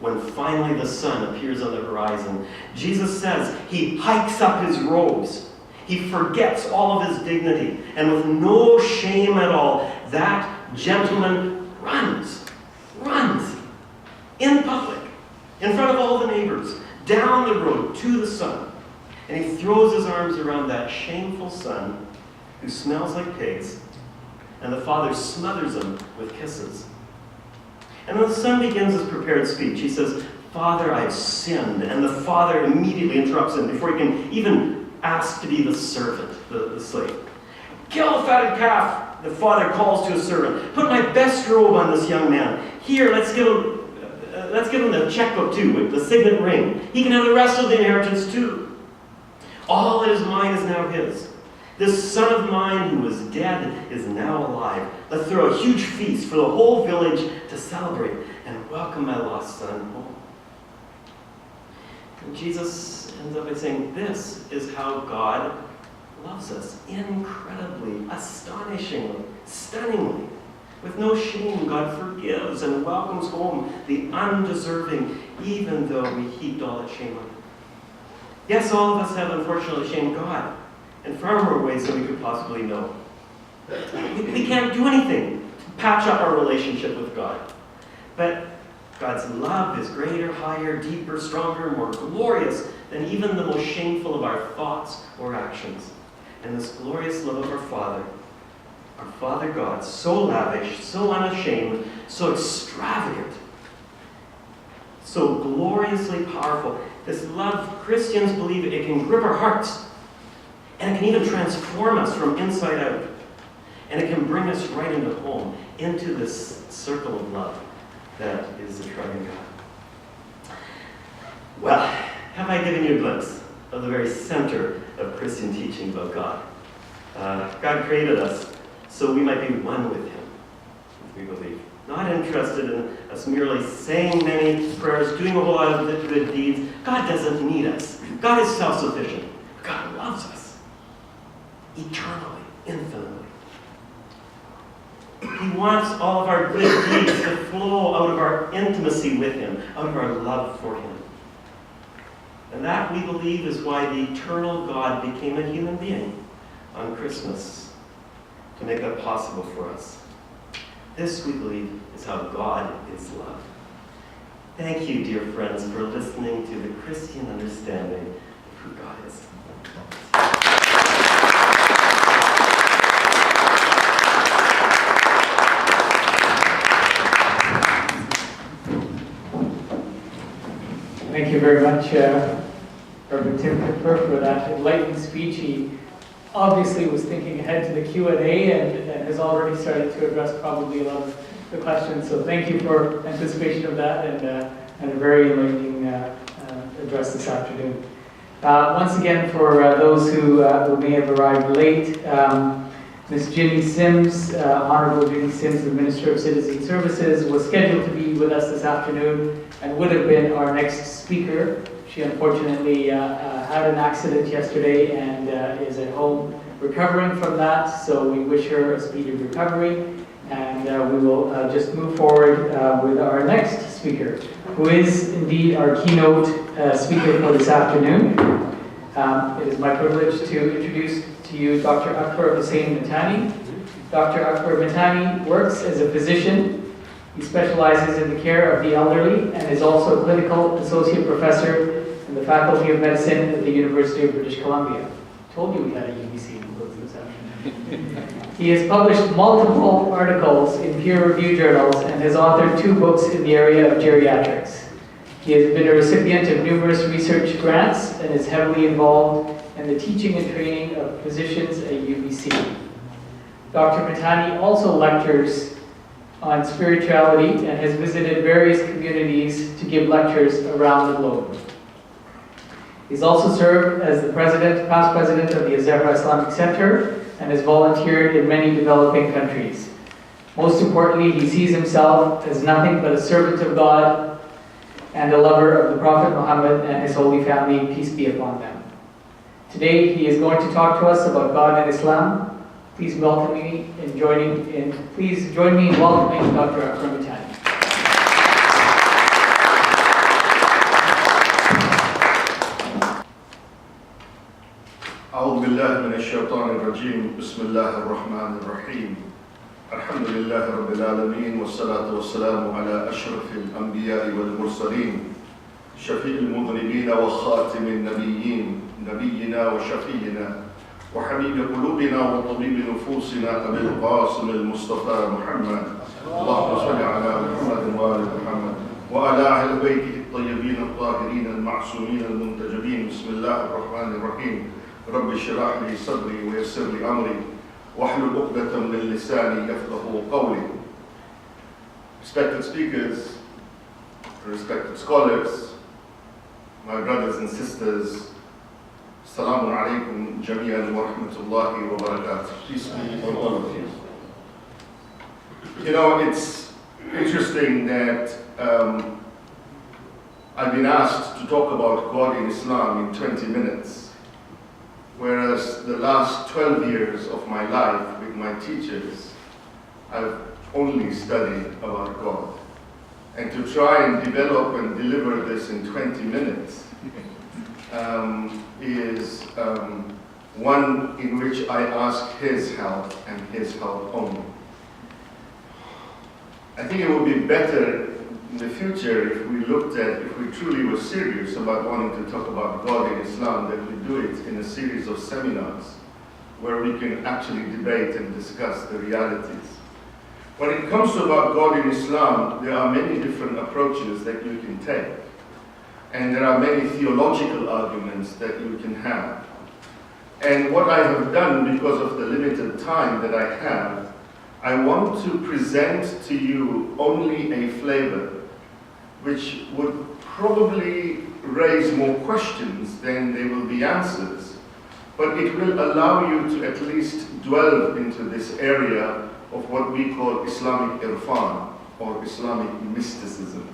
When finally the Son appears on the horizon, Jesus says he hikes up his robes. He forgets all of his dignity. And with no shame at all, that gentleman runs in public, in front of all the neighbors, down the road to the Son. And he throws his arms around that shameful son who smells like pigs, and the Father smothers him with kisses. And then the Son begins his prepared speech. He says, Father, I've sinned. And the father immediately interrupts him before he can even ask to be the servant, the slave. Kill the fatted calf, the father calls to his servant. Put my best robe on this young man. Here, let's give him the checkbook too, with the signet ring. He can have the rest of the inheritance too. All that is mine is now his. This son of mine who was dead is now alive. Let's throw a huge feast for the whole village to celebrate and welcome my lost son home. And Jesus ends up by saying, this is how God loves us. Incredibly, astonishingly, stunningly. With no shame, God forgives and welcomes home the undeserving, even though we heaped all that shame on him. Yes, all of us have unfortunately shamed God in far more ways than we could possibly know. We can't do anything to patch up our relationship with God. But God's love is greater, higher, deeper, stronger, more glorious than even the most shameful of our thoughts or actions. And this glorious love of our Father God, so lavish, so unashamed, so extravagant, so gloriously powerful. This love, Christians believe it can grip our hearts. And it can even transform us from inside out. And it can bring us right into home, into this circle of love that is the triune God. Well, have I given you a glimpse of the very center of Christian teaching about God? God created us so we might be one with him, we believe. Not interested in us merely saying many prayers, doing a whole lot of good deeds. God doesn't need us. God is self-sufficient. God loves us eternally, infinitely. He wants all of our good deeds to flow out of our intimacy with him, out of our love for him. And that, we believe, is why the eternal God became a human being on Christmas, to make that possible for us. This, we believe, is how God is love. Thank you, dear friends, for listening to the Christian understanding of who God is. Thank you very much, Reverend Tim Kipper, for that enlightening speech. He obviously was thinking ahead to the Q&A and has already started to address probably a lot of the questions. So thank you for anticipation of that and a very enlightening address this afternoon. Once again, for those who may have arrived late, Ms. Ginny Sims, Honorable Ginny Sims, the Minister of Citizen Services, was scheduled to be with us this afternoon and would have been our next speaker. She unfortunately had an accident yesterday and is at home recovering from that, so we wish her a speedy recovery. And we will just move forward with our next speaker, who is indeed our keynote speaker for this afternoon. It is my privilege to introduce to you Dr. Akbar Hussain Mitani. Dr. Akbar Mitani works as a physician. He specializes in the care of the elderly and is also a clinical associate professor in the Faculty of Medicine at the University of British Columbia. Told you we had a UBC this afternoon. He has published multiple articles in peer-reviewed journals and has authored 2 books in the area of geriatrics. He has been a recipient of numerous research grants and is heavily involved in the teaching and training of physicians at UBC. Dr. Mitani also lectures on spirituality and has visited various communities to give lectures around the globe. He's also served as the past president of the Azehra Islamic Center and has volunteered in many developing countries. Most importantly, he sees himself as nothing but a servant of God and a lover of the Prophet Muhammad and his holy family, peace be upon them. Today, he is going to talk to us about God and Islam. Please join me in welcoming Dr. Akbar Mitani. أعوذ بالله من الشيطان الرجيم بسم الله الرحمن الرحيم الحمد لله رب العالمين والصلاة والسلام على أشرف الأنبياء والمرسلين شفيع المذنبين وخاتم النبيين نبينا وشفينا وحبيب قلوبنا وطبيب نفوسنا أبي القاسم المصطفى محمد اللهم صل على محمد وآل محمد وعلى أهل بيته الطيبين الطاهرين المعصومين المنتجبين بسم الله الرحمن الرحيم رب اشرح لي صدري ويسر لي أمري واحلل عقدة من لساني يفقهوا قولي. Respected speakers, respected scholars, my brothers and sisters, Assalamu alaikum jami'an wa rahmatullahi wa barakatuh. Peace be on all of you. You know, it's interesting that I've been asked to talk about God in Islam in 20 minutes, whereas the last 12 years of my life with my teachers, I've only studied about God. And to try and develop and deliver this in 20 minutes is one in which I ask His help and His help only. I think it would be better in the future if we truly were serious about wanting to talk about God in Islam, that we do it in a series of seminars where we can actually debate and discuss the realities. When it comes to about God in Islam, there are many different approaches that you can take. And there are many theological arguments that you can have. And what I have done, because of the limited time that I have, I want to present to you only a flavor which would probably raise more questions than there will be answers. But it will allow you to at least dwell into this area of what we call Islamic irfan, or Islamic mysticism.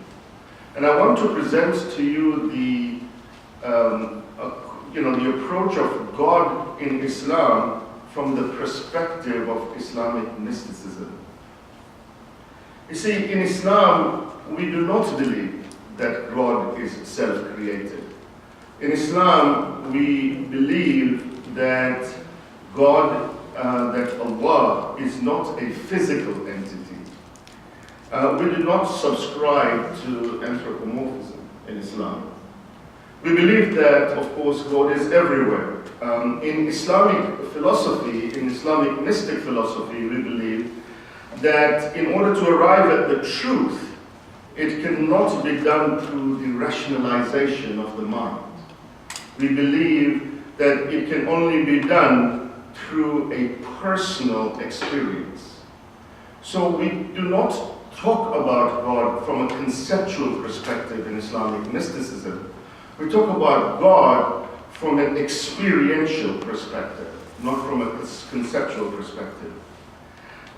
And I want to present to you the approach of God in Islam from the perspective of Islamic mysticism. You see, in Islam, we do not believe that God is self-created. In Islam, we believe that God, that Allah is not a physical entity. We do not subscribe to anthropomorphism in Islam. We believe that, of course, God is everywhere. In Islamic philosophy, in Islamic mystic philosophy, we believe that in order to arrive at the truth, it cannot be done through the rationalization of the mind. We believe that it can only be done through a personal experience. So we do not talk about God from a conceptual perspective in Islamic mysticism. We talk about God from an experiential perspective, not from a conceptual perspective.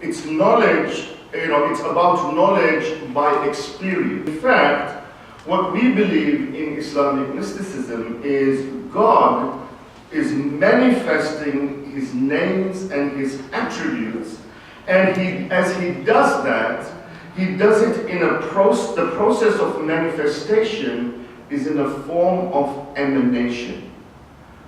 It's knowledge, it's about knowledge by experience. In fact, what we believe in Islamic mysticism is God is manifesting His names and His attributes, and as He does that, He does it in the process of manifestation is in a form of emanation.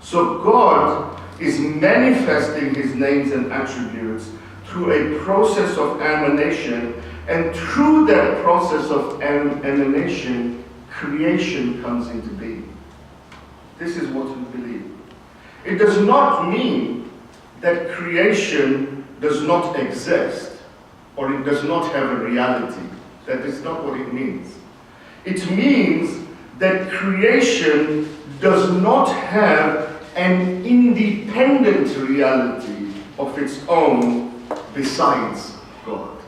So God is manifesting His names and attributes through a process of emanation, and through that process of emanation, creation comes into being. This is what we believe. It does not mean that creation does not exist, or it does not have a reality. That is not what it means. It means that creation does not have an independent reality of its own besides God.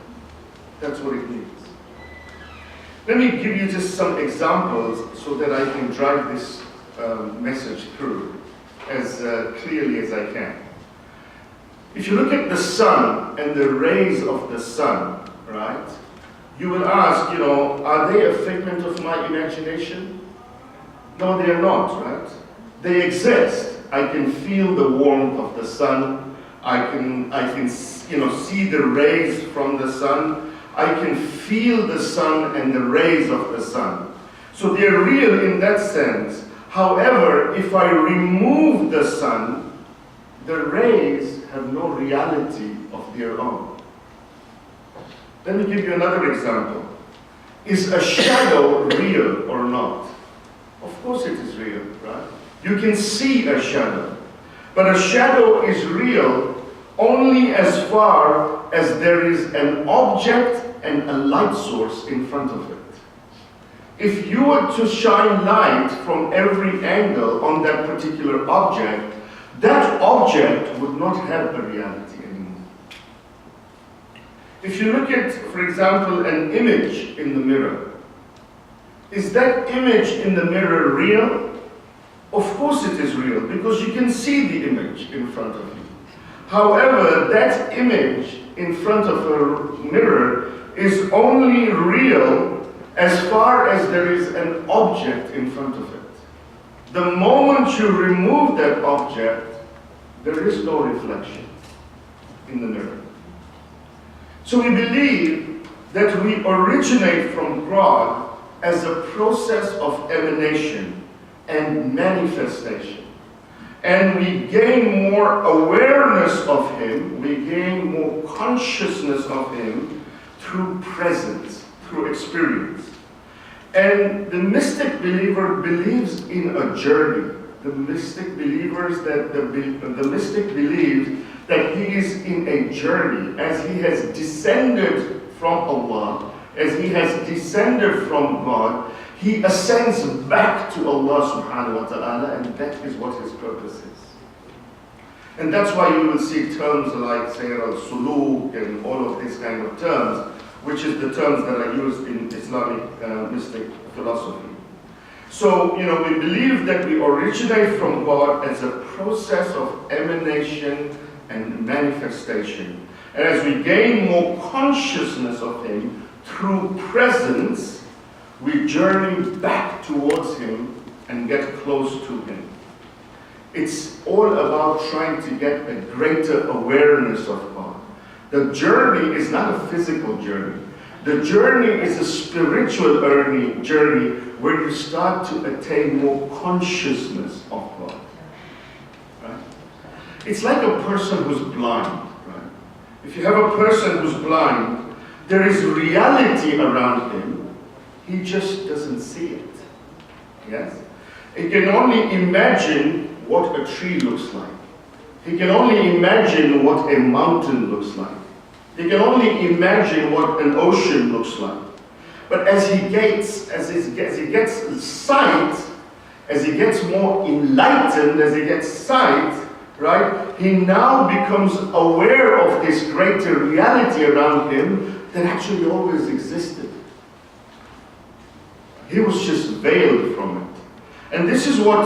That's what it means. Let me give you just some examples so that I can drive this message through as clearly as I can. If you look at the sun and the rays of the sun, right, you will ask, are they a figment of my imagination? No, they are not, right? They exist. I can feel the warmth of the sun. I can see the rays from the sun. I can feel the sun and the rays of the sun. So they're real in that sense. However, if I remove the sun, the rays have no reality of their own. Let me give you another example. Is a shadow real or not? Of course it is real, right? You can see a shadow. But a shadow is real only as far as there is an object and a light source in front of it. if you were to shine light from every angle on that particular object, that object would not have a reality anymore. If you look at, for example, an image in the mirror, is that image in the mirror real? Of course it is real, because you can see the image in front of you. However, that image in front of a mirror is only real as far as there is an object in front of it. The moment you remove that object, there is no reflection in the mirror. So we believe that we originate from God as a process of emanation and manifestation. And we gain more awareness of Him, we gain more consciousness of Him through presence, through experience. And the mystic believer believes in a journey. The mystic believes that he is in a journey as he has descended from Allah, as he has descended from God. He ascends back to Allah subhanahu wa ta'ala, and that is what his purpose is. And that's why you will see terms like Sayr al-Suluk and all of these kind of terms, which is the terms that are used in Islamic mystic philosophy. So, we believe that we originate from God as a process of emanation and manifestation. And as we gain more consciousness of Him through presence, we journey back towards Him and get close to Him. It's all about trying to get a greater awareness of God. The journey is not a physical journey. The journey is a spiritual journey where you start to attain more consciousness of God. Right? It's like a person who's blind. Right? If you have a person who's blind, there is reality around him. He just doesn't see it. Yes? He can only imagine what a tree looks like. He can only imagine what a mountain looks like. He can only imagine what an ocean looks like. But as he gets sight, as he gets more enlightened, as he gets sight, right, he now becomes aware of this greater reality around him that actually always existed. He was just veiled from it. And this is what,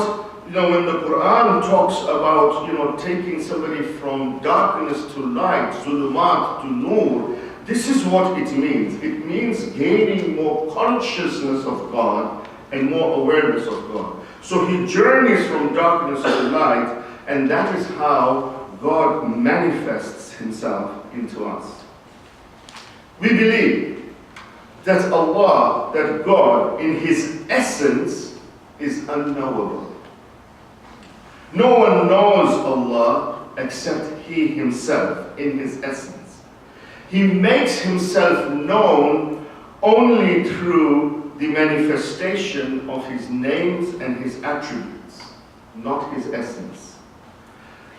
when the Quran talks about, taking somebody from darkness to light, zulumat to nur, this is what it means. It means gaining more consciousness of God and more awareness of God. So he journeys from darkness to light, and that is how God manifests Himself into us. We believe that Allah, that God, in His essence, is unknowable. No one knows Allah except He Himself in His essence. He makes Himself known only through the manifestation of His names and His attributes, not His essence.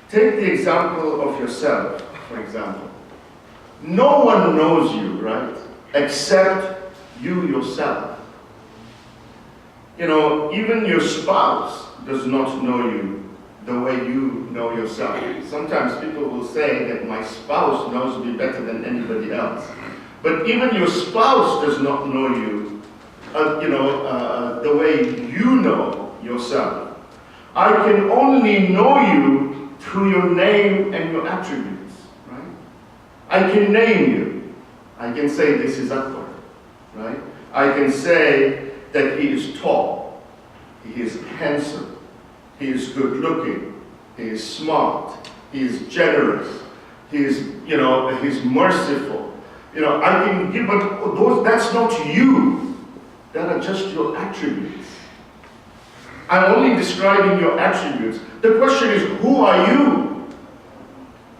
Take the example of yourself, for example. No one knows you, right, except you yourself. Even your spouse does not know you the way you know yourself. Sometimes people will say that my spouse knows me better than anybody else. But even your spouse does not know you, the way you know yourself. I can only know you through your name and your attributes, right? I can name you. I can say this is Akbar, right? I can say that he is tall, he is handsome, he is good looking, he is smart, he is generous, he is, he's merciful. I can give, but that's not you. That are just your attributes. I'm only describing your attributes. The question is, who are you?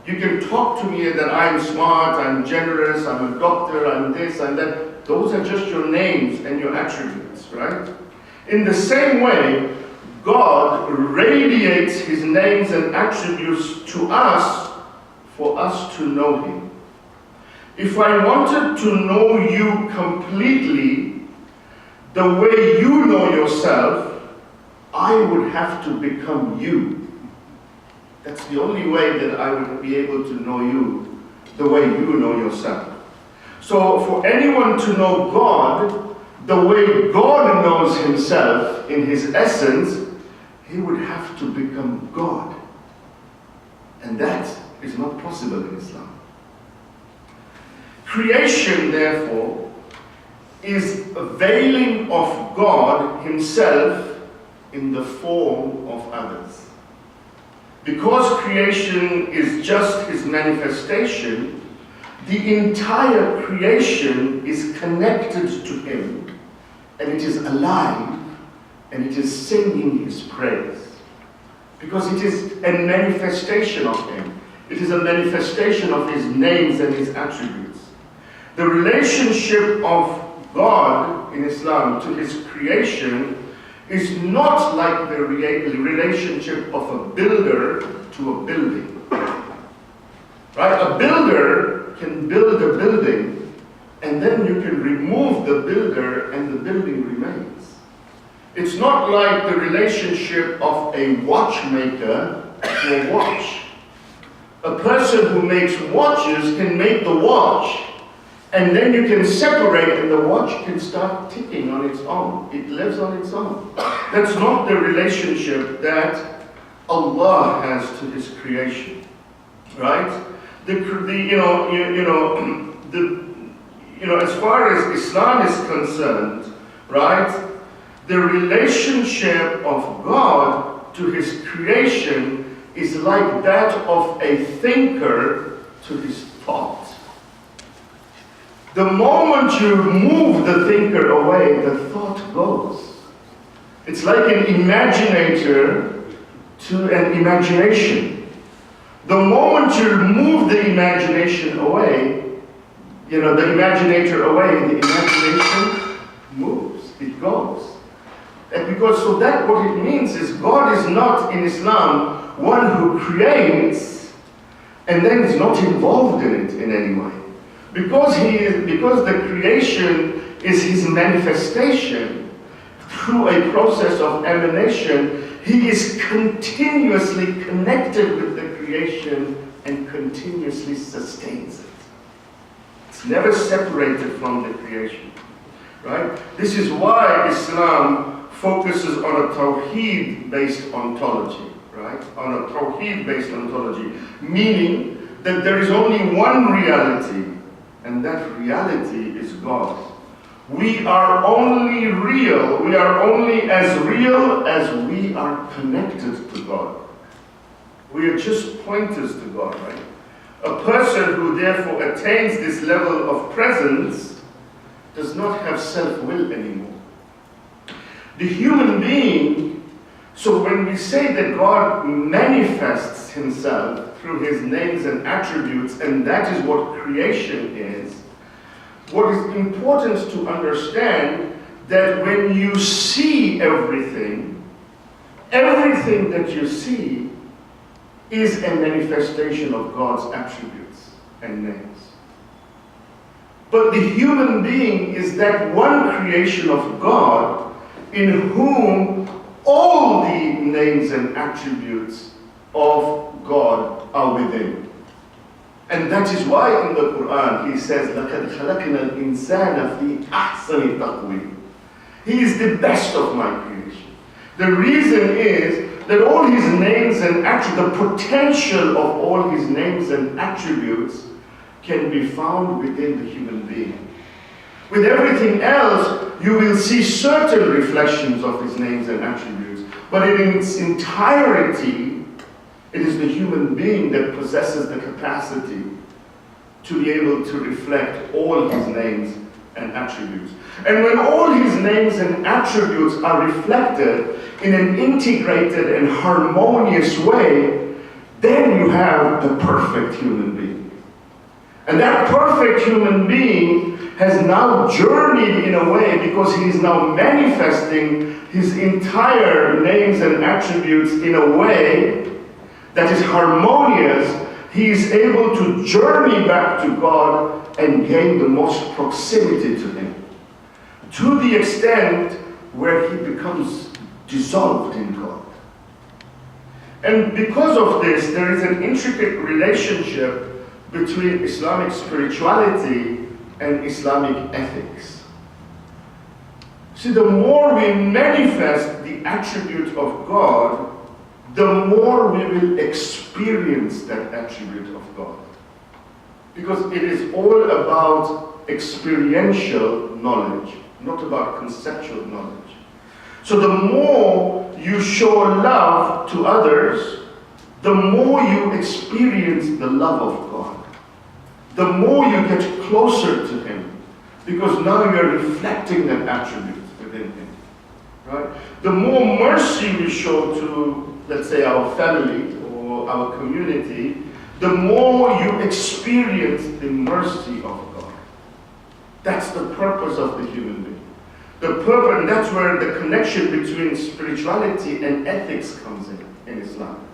You can talk to me that I'm smart, I'm generous, I'm a doctor, I'm this, I'm that. Those are just your names and your attributes, right? In the same way, God radiates His names and attributes to us for us to know Him. If I wanted to know you completely, the way you know yourself, I would have to become you. That's the only way that I would be able to know you the way you know yourself. So for anyone to know God the way God knows himself in his essence, he would have to become God. And that is not possible in Islam. Creation, therefore, is a veiling of God himself in the form of others. Because creation is just his manifestation, the entire creation is connected to him, and it is alive, and it is singing his praise. Because it is a manifestation of him. It is a manifestation of his names and his attributes. The relationship of God in Islam to his creation is not like the relationship of a builder to a building. Right? A builder can build a building, and then you can remove the builder and the building remains. It's not like the relationship of a watchmaker to a watch. A person who makes watches can make the watch, and then you can separate and the watch can start ticking on its own. It lives on its own. That's not the relationship that Allah has to his creation. Right? As far as Islam is concerned, right, the relationship of God to his creation is like that of a thinker to his thought. The moment you move the thinker away, the thought goes. It's like an imaginator to an imagination. The moment you move the imagination away, the imaginator away, the imagination moves, it goes. And what it means is God is not in Islam one who creates and then is not involved in it in any way. Because the creation is his manifestation through a process of emanation, he is continuously connected with the creation and continuously sustains it. It's never separated from the creation. Right? This is why Islam focuses on a Tawheed-based ontology, right? On a Tawheed-based ontology, meaning that there is only one reality, and that reality is God. We are only real, we are only as real as we are connected to God. We are just pointers to God, right? A person who therefore attains this level of presence does not have self-will anymore. The human being, so when we say that God manifests himself through his names and attributes, and that is what creation is, what is important to understand that when you see everything that you see is a manifestation of God's attributes and names. But the human being is that one creation of God in whom all the names and attributes of God are within. And that is why in the Quran he says, لَقَدْ خَلَقْنَا الْإِنسَانَ فِي أَحْسَنِ تَقْوِيمٍ. He is the best of my creation. The reason is that all his names and attributes, the potential of all his names and attributes can be found within the human being. With everything else, you will see certain reflections of his names and attributes, but in its entirety, it is the human being that possesses the capacity to be able to reflect all his names and attributes. And when all his names and attributes are reflected in an integrated and harmonious way, then you have the perfect human being. And that perfect human being has now journeyed in a way because he is now manifesting his entire names and attributes in a way that is harmonious. He is able to journey back to God and gain the most proximity to him. to the extent where he becomes dissolved in God. And because of this, there is an intricate relationship between Islamic spirituality and Islamic ethics. See, the more we manifest the attribute of God, the more we will experience that attribute of God. Because it is all about experiential knowledge, not about conceptual knowledge. So the more you show love to others, the more you experience the love of God. The more you get closer to Him, because now you're reflecting that attribute within Him. Right? The more mercy we show to, let's say, our family or our community, the more you experience the mercy of God. That's the purpose of the human being. The purpose, and that's where the connection between spirituality and ethics comes in Islam.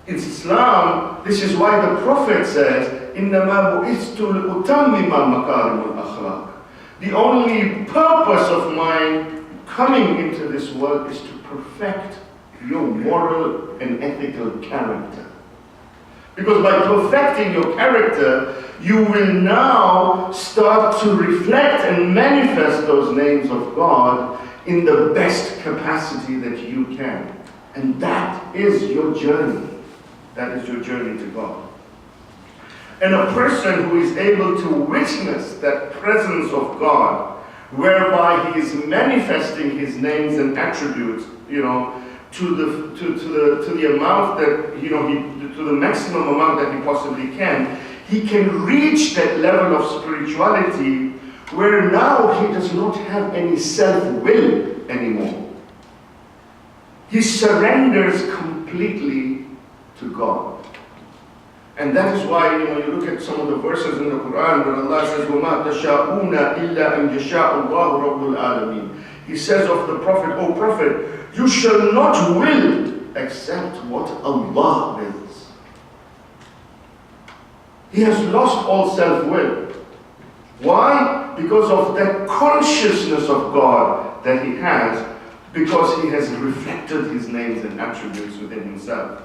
In Islam, this is why the Prophet says, إِنَّمَا بُئِثْتُ لِأُتَمِّمَ مَكَارِمُ الْأَخْلَاقِ. The only purpose of my coming into this world is to perfect your moral and ethical character. Because by perfecting your character, you will now start to reflect and manifest those names of God in the best capacity that you can. And that is your journey. That is your journey to God. And a person who is able to witness that presence of God, whereby he is manifesting his names and attributes, to the amount that, to the maximum amount that he possibly can, he can reach that level of spirituality where now he does not have any self-will anymore. He surrenders completely to God. And that is why, you look at some of the verses in the Quran where Allah says, وَمَا تَشَاءُونَ إِلَّا أَن يَشَاءَ اللَّهُ رَبُّ الْعَالَمِينَ. He says of the Prophet, O Prophet, you shall not will except what Allah wills. He has lost all self-will. Why? Because of that consciousness of God that he has, because he has reflected his names and attributes within himself.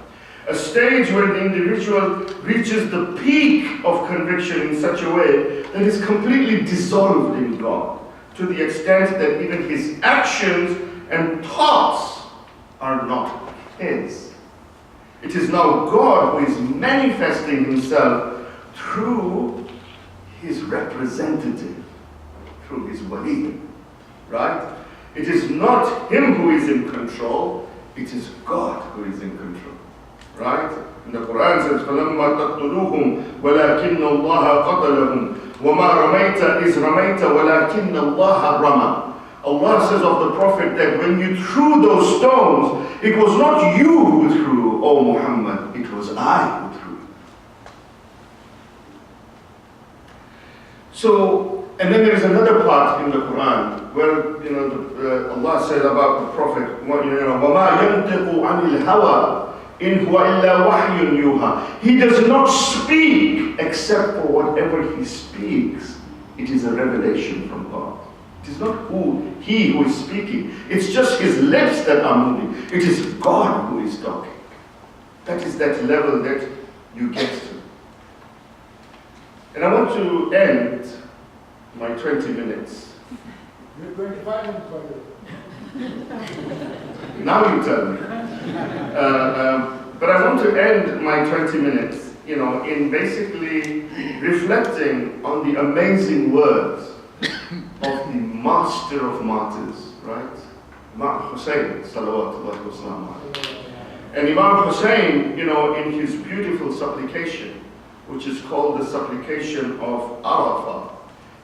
A stage where the individual reaches the peak of conviction in such a way that is completely dissolved in God, to the extent that even his actions and thoughts are not his. It is now God who is manifesting himself through his representative, through his wali, right? It is not him who is in control, it is God who is in control, right? And the Quran says, فَلَمَّا تَقْتُلُوهُمْ وَلَكِنَّ اللَّهَ قَتَلَهُمْ وَمَا رَمَيْتَ إِذْ رَمَيْتَ وَلَكِنَّ اللَّهَ رَمَى. Allah says of the Prophet that when you threw those stones, it was not you who threw, O Muhammad, it was I who threw. So, and then there is another part in the Quran where Allah said about the Prophet, وَمَا يَنْتِقُ عَنِ الْهَوَىٰ إِنْ هُوَ إِلَّا وَحْيٌ يُوحَىٰ. He does not speak except for whatever he speaks. It is a revelation from God. It is not he who is speaking. It's just his lips that are moving. It is God who is talking. That is that level that you get to. And I want to end my 20 minutes. You're 25 minutes, by the way. Now you tell me. But I want to end my 20 minutes, in basically reflecting on the amazing words of the master of martyrs, right? Imam Hussein, salawatullahi wa salam alayhi. And Imam Hussein, in his beautiful supplication, which is called the supplication of Arafah,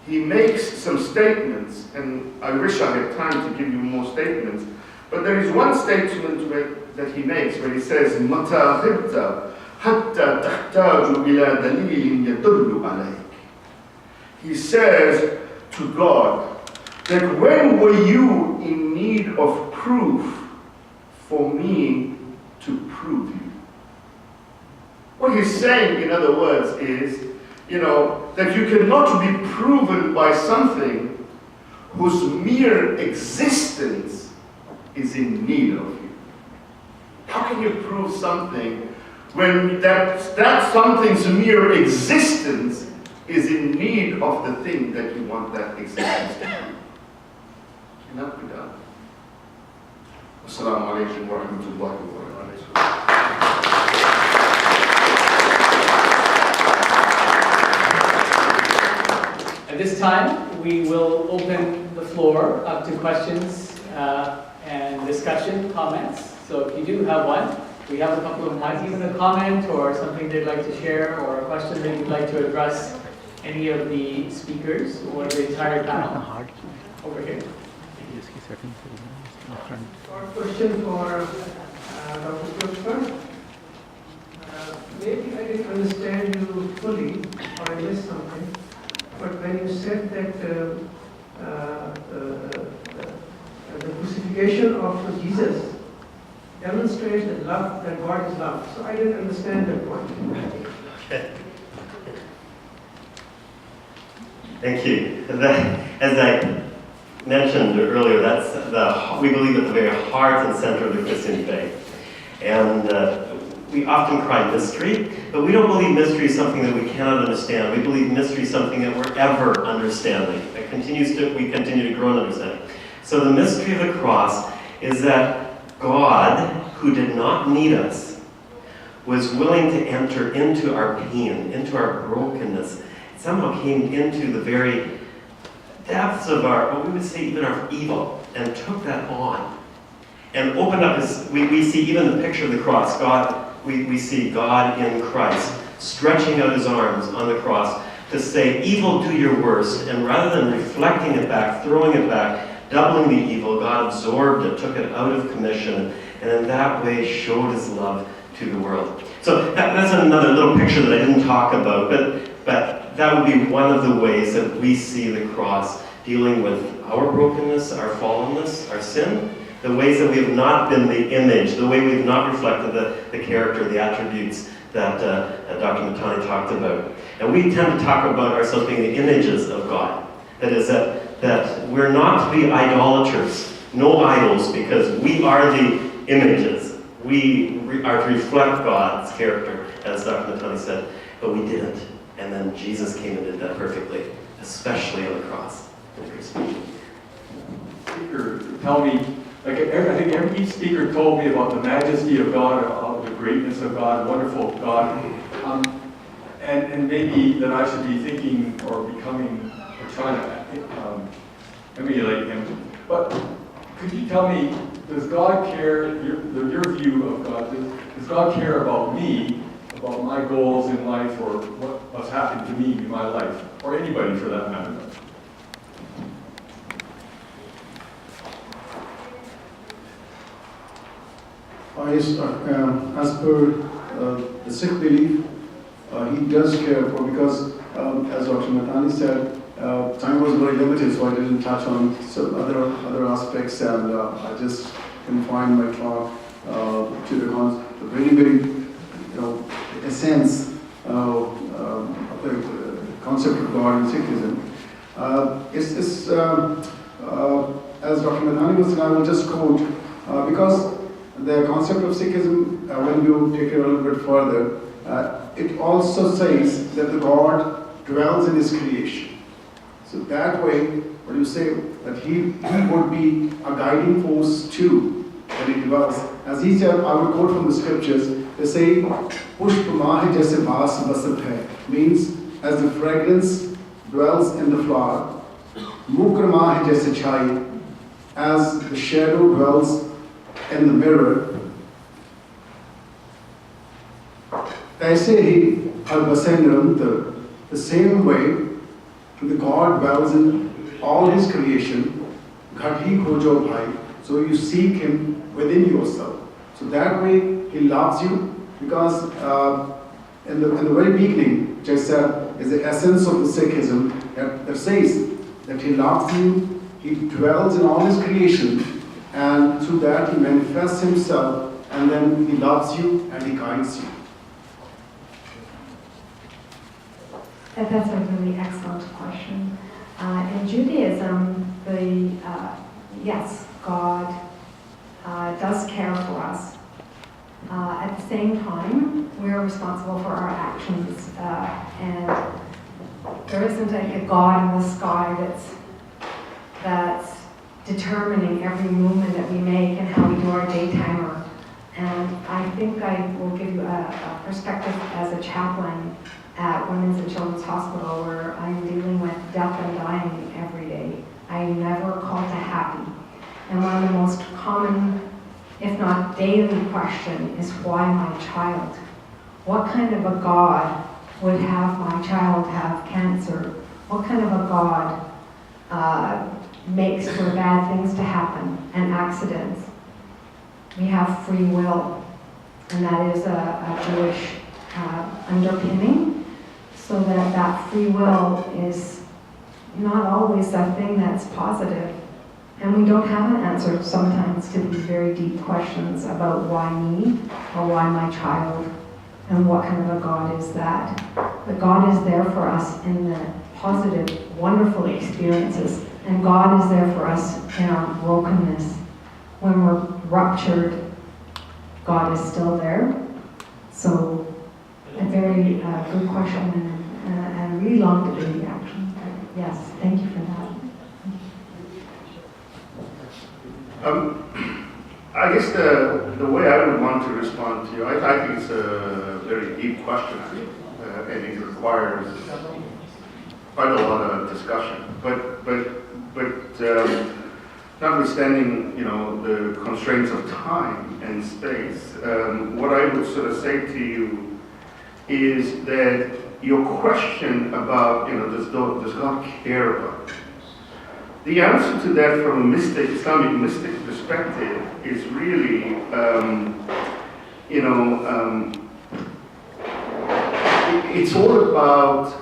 he makes some statements, and I wish I had time to give you more statements, but there is one statement that he makes where he says, مَتَى غِبْتَ حَتَّى تَحْتَاجُ إِلَى دَلِيلٍ يَدُلُّ عَلَيْكَ. He says to God, that when were you in need of proof for me to prove you? What he's saying, in other words, is, that you cannot be proven by something whose mere existence is in need of you. How can you prove something when that something's mere existence is in need of the thing that you want that existence to be? Cannot be done. Assalamu alaikum wa rahmatullahi wa barakatuh. At this time, we will open the floor up to questions and discussion, comments. So if you do have one, we have a couple of mics, even a comment or something they'd like to share or a question that you'd like to address any of the speakers or the entire panel. Over here. Short question for Dr. Pushkar. Maybe I didn't understand you fully, or I missed something. But when you said that the crucifixion of Jesus demonstrates that love, that God is love. So I didn't understand that point. Thank you. As I mentioned earlier, we believe at the very heart and center of the Christian faith. And we often cry mystery, but we don't believe mystery is something that we cannot understand. We believe mystery is something that we're ever understanding. We continue to grow in understanding. So the mystery of the cross is that God, who did not need us, was willing to enter into our pain, into our brokenness. Somehow came into the very depths of what we would say even our evil, and took that on. And opened up we see even the picture of the cross, we see God in Christ, stretching out his arms on the cross to say, evil, do your worst. And rather than reflecting it back, throwing it back, doubling the evil, God absorbed it, took it out of commission, and in that way showed his love to the world. So that's another little picture that I didn't talk about, but that would be one of the ways that we see the cross dealing with our brokenness, our fallenness, our sin, the ways that we have not been the image, the way we have not reflected the character, the attributes that Dr. Matani talked about. And we tend to talk about ourselves being the images of God. That is, that we're not to be idolaters, no idols, because we are the images. We are to reflect God's character, as Dr. Matani said, but we didn't. And then Jesus came and did that perfectly, especially on the cross. Speaker, tell me, I think each speaker told me about the majesty of God, about the greatness of God, wonderful God, and maybe that I should be thinking or becoming or trying to emulate him. But could you tell me, does God care, your view of God, does God care about me, about my goals in life, or what's happened to me in my life, or anybody for that matter? Yes, as per the Sikh belief, he does care for, because as Dr. Matani said, time was very limited, so I didn't touch on some other aspects, and I just confined my talk to the very essence of the concept of God in Sikhism. As Dr. Matani was saying, I will just quote, because the concept of Sikhism, when you take it a little bit further, it also says that the God dwells in his creation. So that way, when you say that he would be a guiding force too, that he dwells. As he said, I will quote from the scriptures, they say, Pushp mahe jaise baas basat hai, means as the fragrance dwells in the flower, Mukr mahe jaise chai, as the shadow dwells in the mirror, ऐसे ही हर निरंतर, the same way the God dwells in all his creation, Ghat hi khojo bhai, so you seek him within yourself. So that way he loves you, because in the very beginning, which I said, is the essence of the Sikhism that says that he loves you, he dwells in all his creation, and through that he manifests himself, and then he loves you and he guides you. That's a really excellent question. In Judaism, yes, God does care for us. At the same time, we're responsible for our actions, and there isn't a God in the sky that's determining every movement that we make and how we do our day timer. And I think I will give you a perspective as a chaplain at Women's and Children's Hospital, where I'm dealing with death and dying every day. I never call to happy. And one of the most common, if not daily, question is, why my child? What kind of a God would have my child have cancer? What kind of a God makes for bad things to happen and accidents? We have free will, and that is a Jewish underpinning, so that free will is not always a thing that's positive. And we don't have an answer sometimes to these very deep questions about why me, or why my child, and what kind of a God is that. But God is there for us in the positive, wonderful experiences, and God is there for us in our brokenness. When we're ruptured, God is still there. So, a very good question, and a really long debate, actually. Yes, thank you for that. I guess the way I would want to respond to you, I think it's a very deep question, and it requires quite a lot of discussion. But notwithstanding, the constraints of time and space, what I would sort of say to you is that your question about, does God care about you? The answer to that from a Islamic mystic perspective is really, it's all about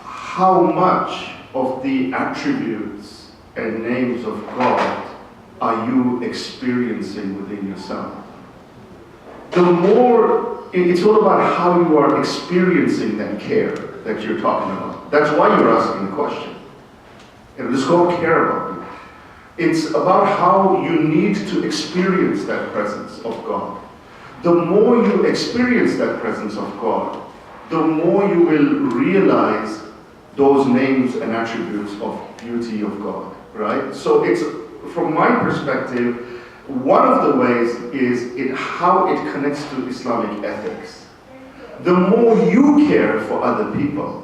how much of the attributes and names of God are you experiencing within yourself. The more, it's all about how you are experiencing that care that you're talking about. That's why you're asking the question. Does God care about you? It's about how you need to experience that presence of God. The more you experience that presence of God, the more you will realize those names and attributes of beauty of God, right? So it's, from my perspective, one of the ways is how it connects to Islamic ethics. The more you care for other people,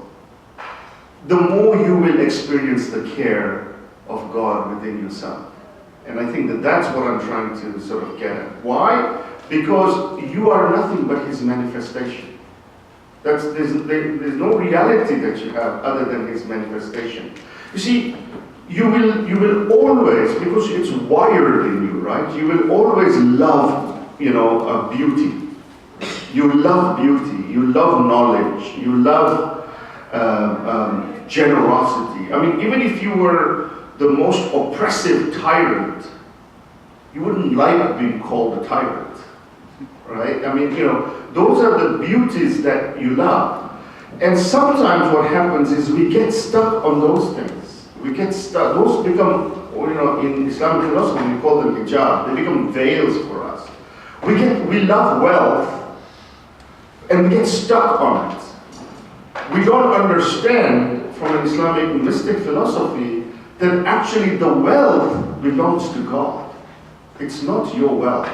the more you will experience the care of God within yourself. And I think that that's what I'm trying to sort of get at. Why? Because you are nothing but His manifestation. There's no reality that you have other than His manifestation. You see, you will always, because it's wired in you, right? You will always love, beauty. You love beauty. You love knowledge. You love generosity. I mean, even if you were the most oppressive tyrant, you wouldn't like being called a tyrant, right? I mean, those are the beauties that you love. And sometimes what happens is we get stuck on those things. We get stuck. Those become, in Islamic philosophy, we call them hijab. They become veils for us. We love wealth, and we get stuck on it. We don't understand from an Islamic mystic philosophy that actually the wealth belongs to God. It's not your wealth.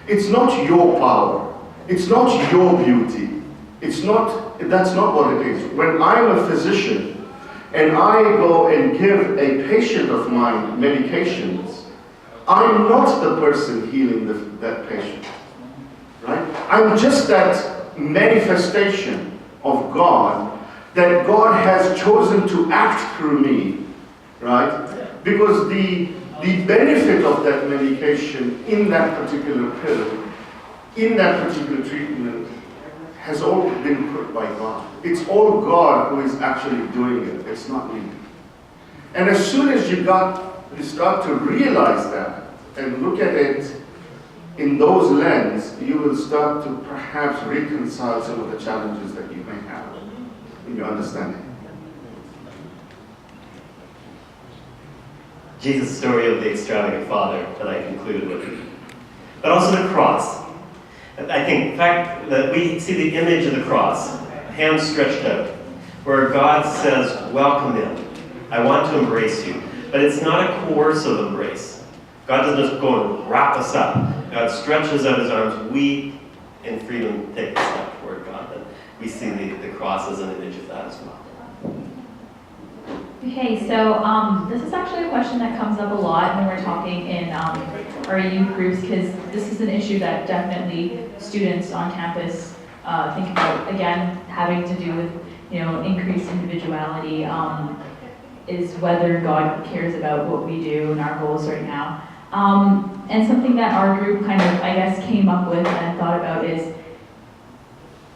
It's not your power. It's not your beauty. That's not what it is. When I'm a physician and I go and give a patient of mine medications, I'm not the person healing that patient, right? I'm just that manifestation of God, that God has chosen to act through me, right? Because the benefit of that medication in that particular pill, in that particular treatment, has all been put by God. It's all God who is actually doing it. It's not me. And as soon as you start to realize that and look at it in those lenses, you will start to perhaps reconcile some of the challenges that you may have in your understanding. Jesus' story of the extravagant father that I concluded with. But also the cross. I think the fact that we see the image of the cross, hands stretched out, where God says, welcome in. I want to embrace you. But it's not a coercive embrace. God doesn't just go and wrap us up. God stretches out his arms. We, in freedom, take a step toward God. And we see the cross as an image of that as well. Okay, so this is actually a question that comes up a lot when we're talking in our youth groups, because this is an issue that definitely students on campus think about. Again, having to do with increased individuality, is whether God cares about what we do and our goals right now. And something that our group kind of, I guess, came up with and thought about is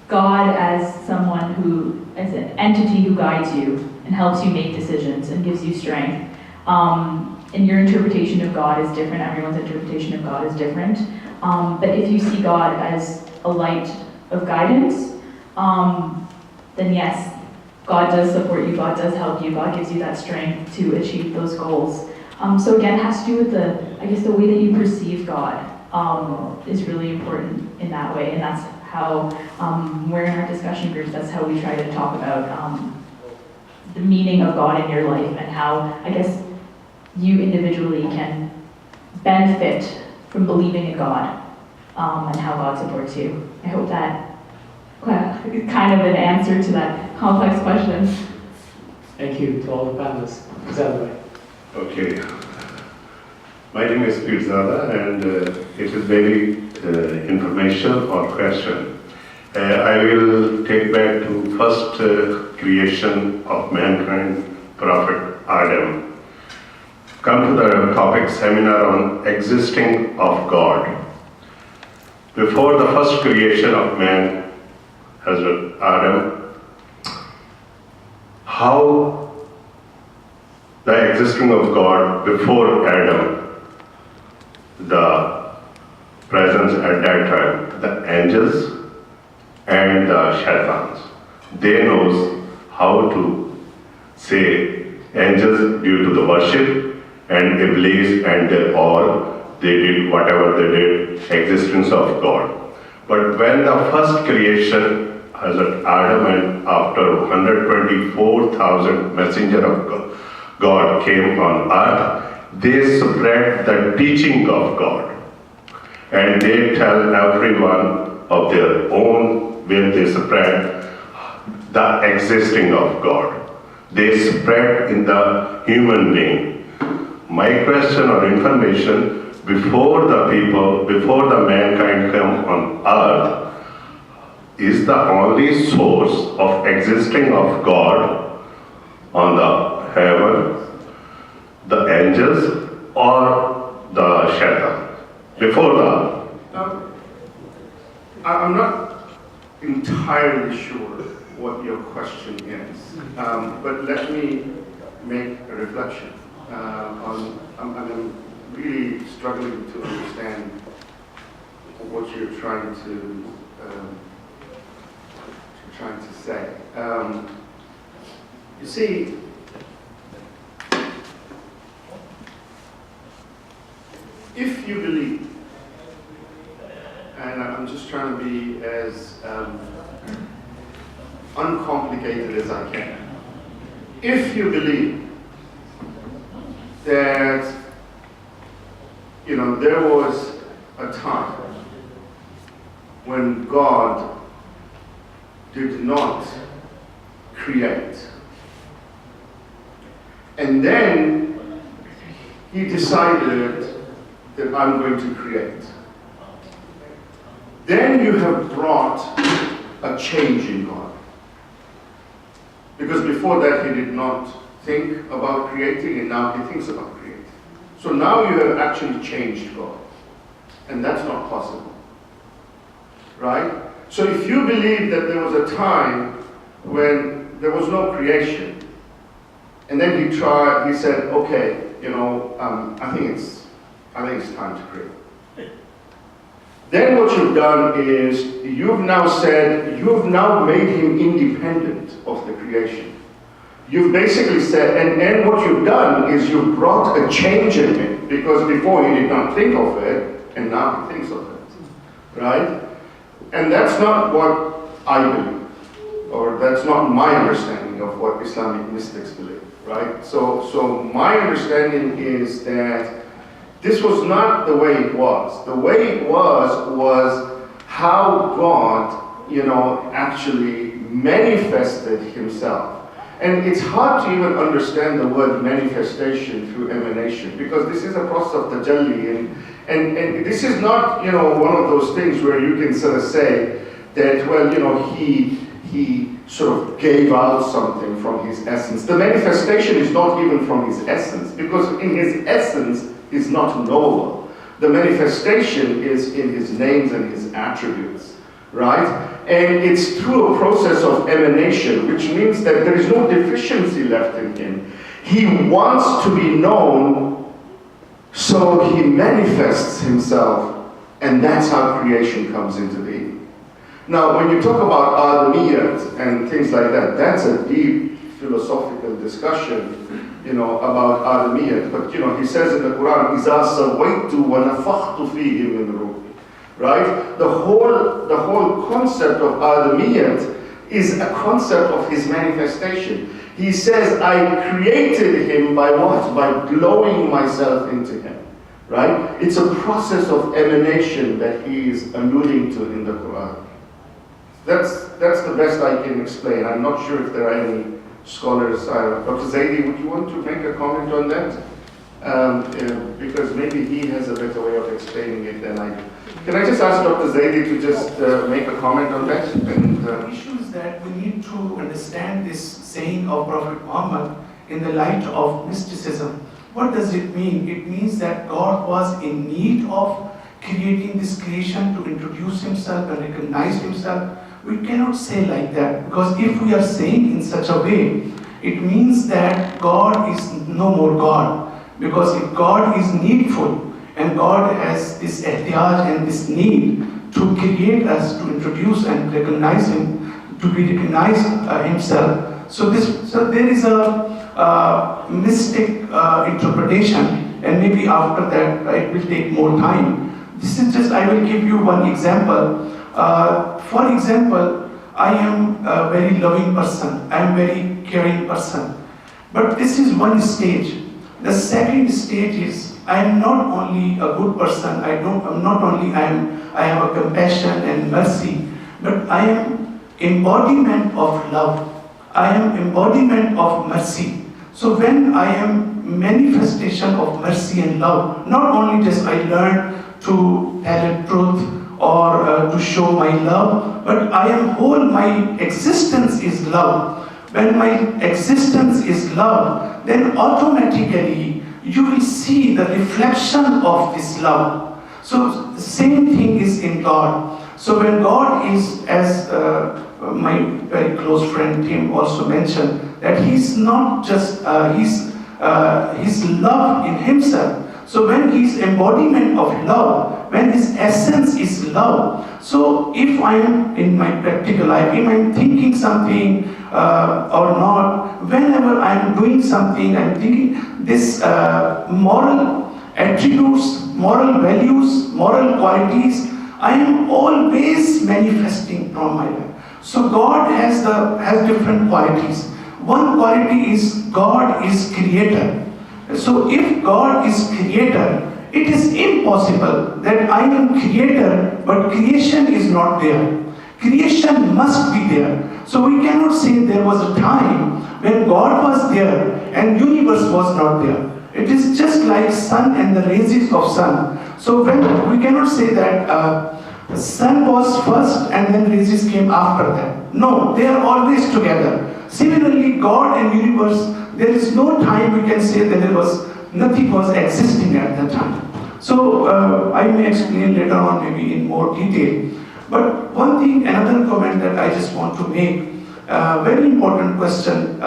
God as someone who, as an entity who guides you and helps you make decisions and gives you strength. And your interpretation of God is different. Everyone's interpretation of God is different. But if you see God as a light of guidance, then yes, God does support you, God does help you, God gives you that strength to achieve those goals. So again, it has to do with the way that you perceive God is really important in that way. And that's how we're in our discussion groups, that's how we try to talk about the meaning of God in your life and how, I guess, you individually can benefit from believing in God and how God supports you. I hope that is kind of an answer to that complex question. Thank you to all the panelists. Zalway. Okay. My name is Pirzada, and it is very informational or question. I will take back to first creation of mankind, Prophet Adam. Come to the topic seminar on existing of God. Before the first creation of man, Hazrat Adam, how the existing of God before Adam, the presence at that time, the angels and the shaitans, they knows how to say angels due to the worship and Iblis and they did whatever they did, existence of God. But when the first creation, Hazrat Adam and after 124,000 messenger of God came on earth, they spread the teaching of God. And they tell everyone of their own way they spread the existing of God. They spread in the human being. My question or information, before the people, before the mankind come on earth, is the only source of existing of God on the heaven, the angels or the shaitan? Before the... I'm not entirely sure what your question is, but let me make a reflection. I'm really struggling to understand what you're trying to say. You see, if you believe, and I'm just trying to be as uncomplicated as I can, if you believe that there was a time when God did not create, and then he decided that I'm going to create. Then you have brought a change in God. Because before that he did not think about creating, and now he thinks about creating. So now you have actually changed God. And that's not possible. Right? So if you believe that there was a time when there was no creation, and then he said, okay, I think it's time to create. Then what you've done is, you've now made him independent of the creation. You've basically said, and what you've done is you've brought a change in him, because before he did not think of it, and now he thinks of it, right? And that's not what I believe, or that's not my understanding of what Islamic mystics believe, right? So my understanding is that this was not the way it was. The way it was how God, actually manifested himself. And it's hard to even understand the word manifestation through emanation, because this is a process of tajalli, and this is not, one of those things where you can sort of say that, well, he sort of gave out something from his essence. The manifestation is not even from his essence, because in his essence is not knowable. The manifestation is in his names and his attributes, right? And it's through a process of emanation, which means that there is no deficiency left in him. He wants to be known, so he manifests himself, and that's how creation comes into being. Now, when you talk about Adamiyat and things like that, that's a deep philosophical discussion, about Adamiyat. But, he says in the Quran, إِذَا سَوَيْتُ وَنَفَخْتُ فِيهِ مِنْ رُوحِي. Right? The whole concept of Adamiyat is a concept of his manifestation. He says, I created him by what? By blowing myself into him. Right? It's a process of emanation that he is alluding to in the Quran. That's the best I can explain. I'm not sure if there are any scholars. Dr. Zaidi, would you want to make a comment on that? Because maybe he has a better way of explaining it than I do. Can I just ask Dr. Zaidi to just make a comment on that? The issue is that we need to understand this saying of Prophet Muhammad in the light of mysticism. What does it mean? It means that God was in need of creating this creation to introduce himself and recognize himself. We cannot say like that, because if we are saying in such a way, it means that God is no more God. Because if God is needful, and God has this ihtiyaj and this need to create us, to introduce and recognize him, to be recognized himself. So there is a mystic interpretation, and maybe after that it will take more time. This is just, I will give you one example. For example, I am a very loving person, I am a very caring person. But this is one stage. The second stage is, I am not only a good person, I have a compassion and mercy, but I am embodiment of love. I am embodiment of mercy. So when I am manifestation of mercy and love, not only just I learn to tell the truth or to show my love, but I am whole, my existence is love. When my existence is love, then automatically you will see the reflection of this love. So the same thing is in God. So when God is, as my very close friend Tim also mentioned, that he's not just, he's love in himself. So when his embodiment of love, when his essence is love, so if I am in my practical life, if I am thinking something or not, whenever I am doing something, I am thinking this moral attributes, moral values, moral qualities, I am always manifesting from my life. So God has different qualities. One quality is God is creator. So if God is creator, it is impossible that I am creator, but creation is not there. Creation must be there. So we cannot say there was a time when God was there and universe was not there. It is just like sun and the rays of sun. So when we cannot say that sun was first and then rays came after that. No, they are always together. Similarly, God and universe, there is no time we can say that nothing was existing at that time. So I may explain later on maybe in more detail. But one thing, another comment that I just want to make, very important question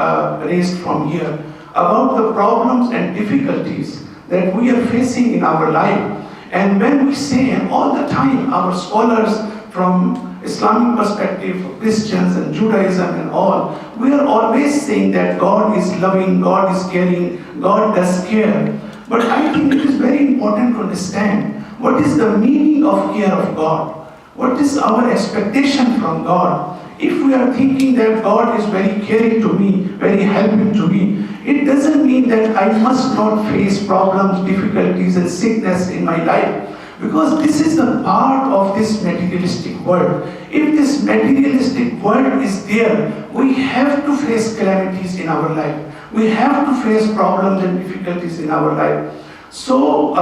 raised from here about the problems and difficulties that we are facing in our life. And when we say, and all the time our scholars from Islamic perspective, Christians and Judaism and all, we are always saying that God is loving, God is caring, God does care. But I think it is very important to understand what is the meaning of care of God. What is our expectation from God? If we are thinking that God is very caring to me, very helping to me, it doesn't mean that I must not face problems, difficulties and sickness in my life. Because this is the part of this materialistic world. If this materialistic world is there, we have to face calamities in our life. We have to face problems and difficulties in our life. So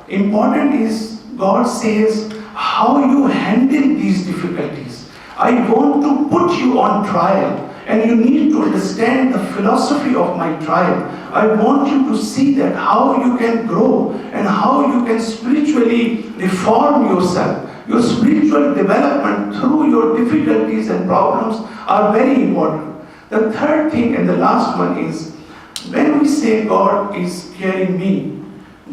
important is, God says, how you handle these difficulties. I want to put you on trial, and you need to understand the philosophy of my trial. I want you to see that how you can grow and how you can spiritually reform yourself. Your spiritual development through your difficulties and problems are very important. The third thing and the last one is, when we say God is caring me,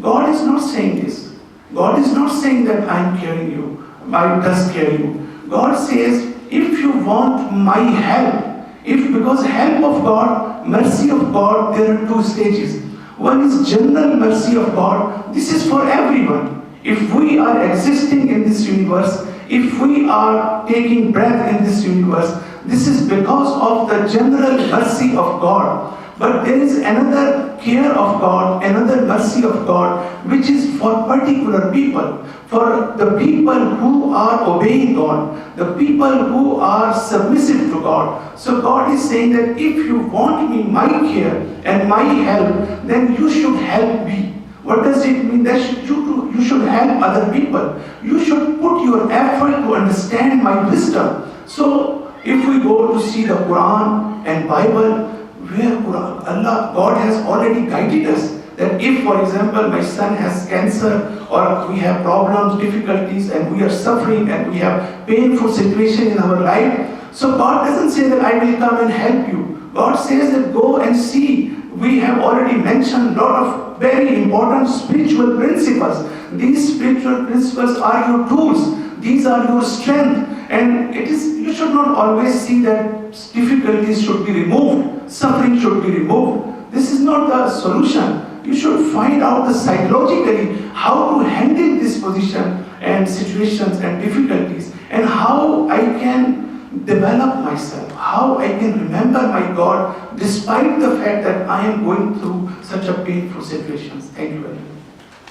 God is not saying this. God is not saying that I am caring you, I does care you. God says, if you want my help, because help of God, mercy of God, there are two stages. One is general mercy of God. This is for everyone. If we are existing in this universe, if we are taking breath in this universe, this is because of the general mercy of God. But there is another care of God, another mercy of God, which is for particular people. For the people who are obeying God, the people who are submissive to God. So God is saying that if you want me, my care and my help, then you should help me. What does it mean? That you should help other people. You should put your effort to understand my wisdom. So if we go to see the Quran and Bible, where God has already guided us, that if, for example, my son has cancer, or we have problems, difficulties, and we are suffering, and we have painful situation in our life, so God doesn't say that I will come and help you. God says that go and see. We have already mentioned a lot of very important spiritual principles. These spiritual principles are your tools. These are your strength. And you should not always see that difficulties should be removed, suffering should be removed. This is not the solution. You should find out psychologically how to handle this position and situations and difficulties, and how I can develop myself, how I can remember my God despite the fact that I am going through such a painful situations. Thank you very much.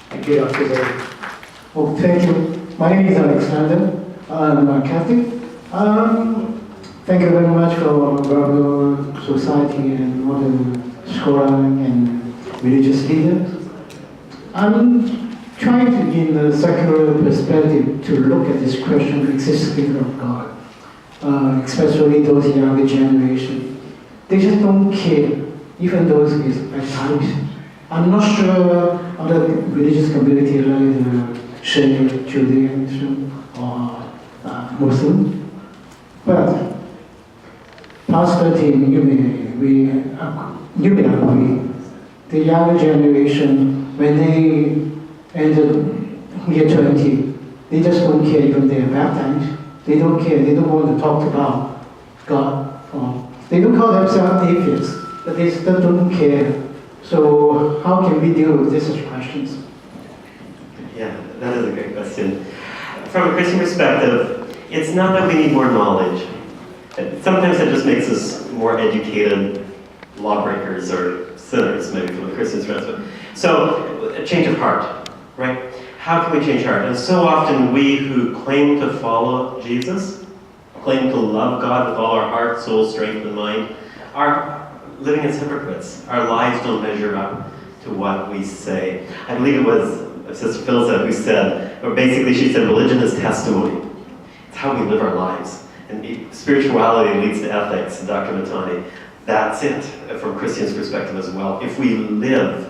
Thank you, Dr. Zaid. Well, thank you. My name is Alexander. I'm a Catholic. Thank you very much for Bravo Society and all the scholars and religious leaders. I'm trying to, in a secular perspective, to look at this question of existence of God, especially those younger generation. They just don't care, even those at times. I'm not sure other religious communities like the Shia, Judaism, or Muslim, but Pastor Tim, you may agree. The younger generation, when they enter year 20, they just don't care even they are baptized. They don't care, they don't want to talk about God. They don't call themselves atheists, but they still don't care. So how can we deal with these questions? Yeah, that is a great question. From a Christian perspective, it's not that we need more knowledge. Sometimes it just makes us more educated lawbreakers or sinners, maybe from the Christian's perspective. So, a change of heart, right? How can we change heart? And so often we who claim to follow Jesus, claim to love God with all our heart, soul, strength, and mind, are living as hypocrites. Our lives don't measure up to what we say. I believe it was Sister Philza who said, or basically she said, religion is testimony. It's how we live our lives. And spirituality leads to ethics, Dr. Matani. That's it, from Christian's perspective as well. If we live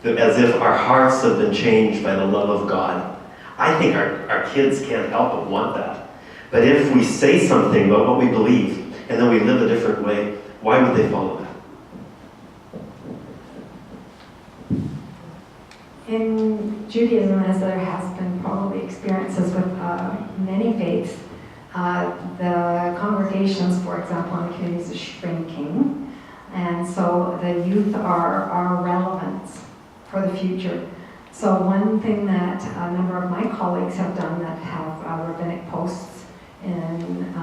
as if our hearts have been changed by the love of God, I think our kids can't help but want that. But if we say something about what we believe, and then we live a different way, why would they follow that? In Judaism, as there has been probably experiences with many faiths, the congregations, for example, in communities are shrinking, and so the youth are relevant for the future. So one thing that a number of my colleagues have done that have rabbinic posts in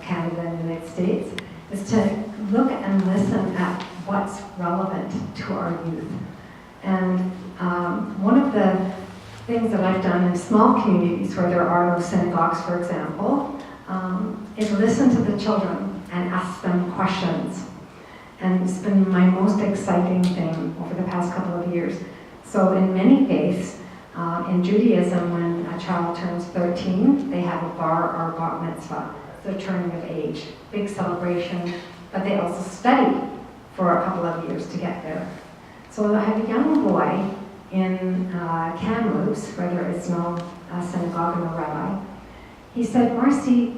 Canada and the United States is to look and listen at what's relevant to our youth. And one of the things that I've done in small communities where there are no synagogues, for example, is listen to the children and ask them questions. And it's been my most exciting thing over the past couple of years. So in many faiths, in Judaism, when a child turns 13, they have a bar or bar mitzvah, the turning of age, big celebration, but they also study for a couple of years to get there. So I have a young boy in Kamloops, where there is no synagogue and no rabbi. He said, Marcy,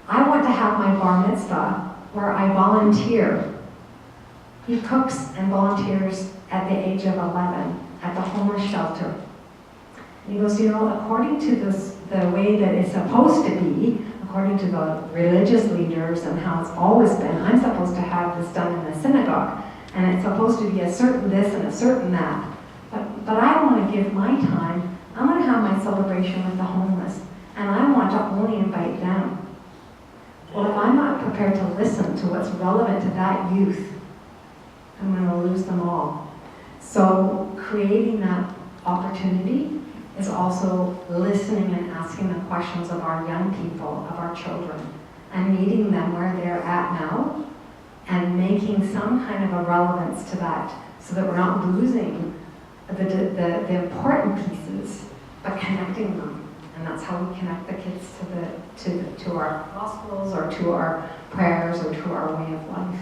I want to have my bar mitzvah where I volunteer. He cooks and volunteers at the age of 11 at the homeless shelter. And he goes, according to the way that it's supposed to be, according to the religious leaders and how it's always been, I'm supposed to have this done in a synagogue, and it's supposed to be a certain this and a certain that. But I want to give my time. I want to have my celebration with the homeless, and I want to only invite them. Well, if I'm not prepared to listen to what's relevant to that youth, I'm going to lose them all. So creating that opportunity is also listening and asking the questions of our young people, of our children, and meeting them where they're at now, and making some kind of a relevance to that, so that we're not losing the important pieces, but connecting them. And that's how we connect the kids to our gospels, or to our prayers, or to our way of life.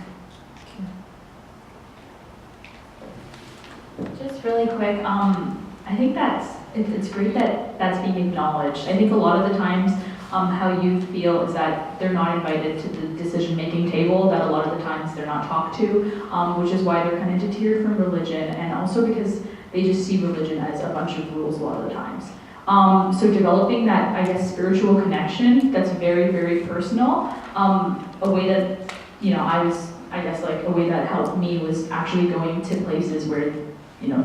Just really quick, I think it's great that that's being acknowledged. I think a lot of the times how youth feel is that they're not invited to the decision-making table, that a lot of the times they're not talked to, which is why they're kind of deterred from religion, and also because they just see religion as a bunch of rules a lot of the times. So developing that, I guess, spiritual connection that's very, very personal, a way that, a way that helped me was actually going to places where,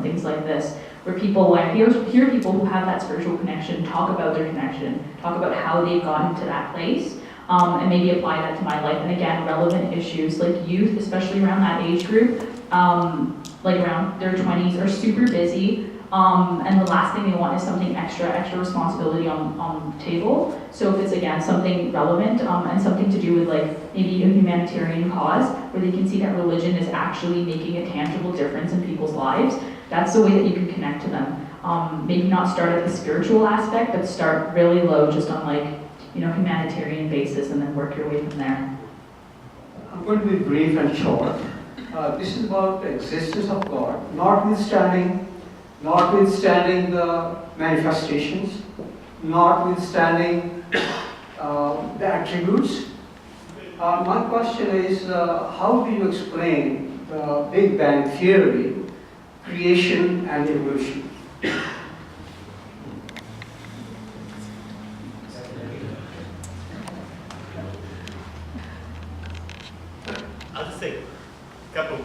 things like this, where people, I hear people who have that spiritual connection talk about their connection, talk about how they've gotten to that place, and maybe apply that to my life. And again, relevant issues like youth, especially around that age group, like around their 20s, are super busy. And the last thing they want is something extra responsibility on the table. So if it's, again, something relevant and something to do with like maybe a humanitarian cause where they can see that religion is actually making a tangible difference in people's lives, that's the way that you can connect to them. Maybe not start at the spiritual aspect, but start really low just on like, humanitarian basis, and then work your way from there. I'm going to be brief and short. This is about the existence of God, notwithstanding the manifestations, notwithstanding the attributes. My question is, how do you explain the Big Bang Theory, creation and evolution? I'll just say a couple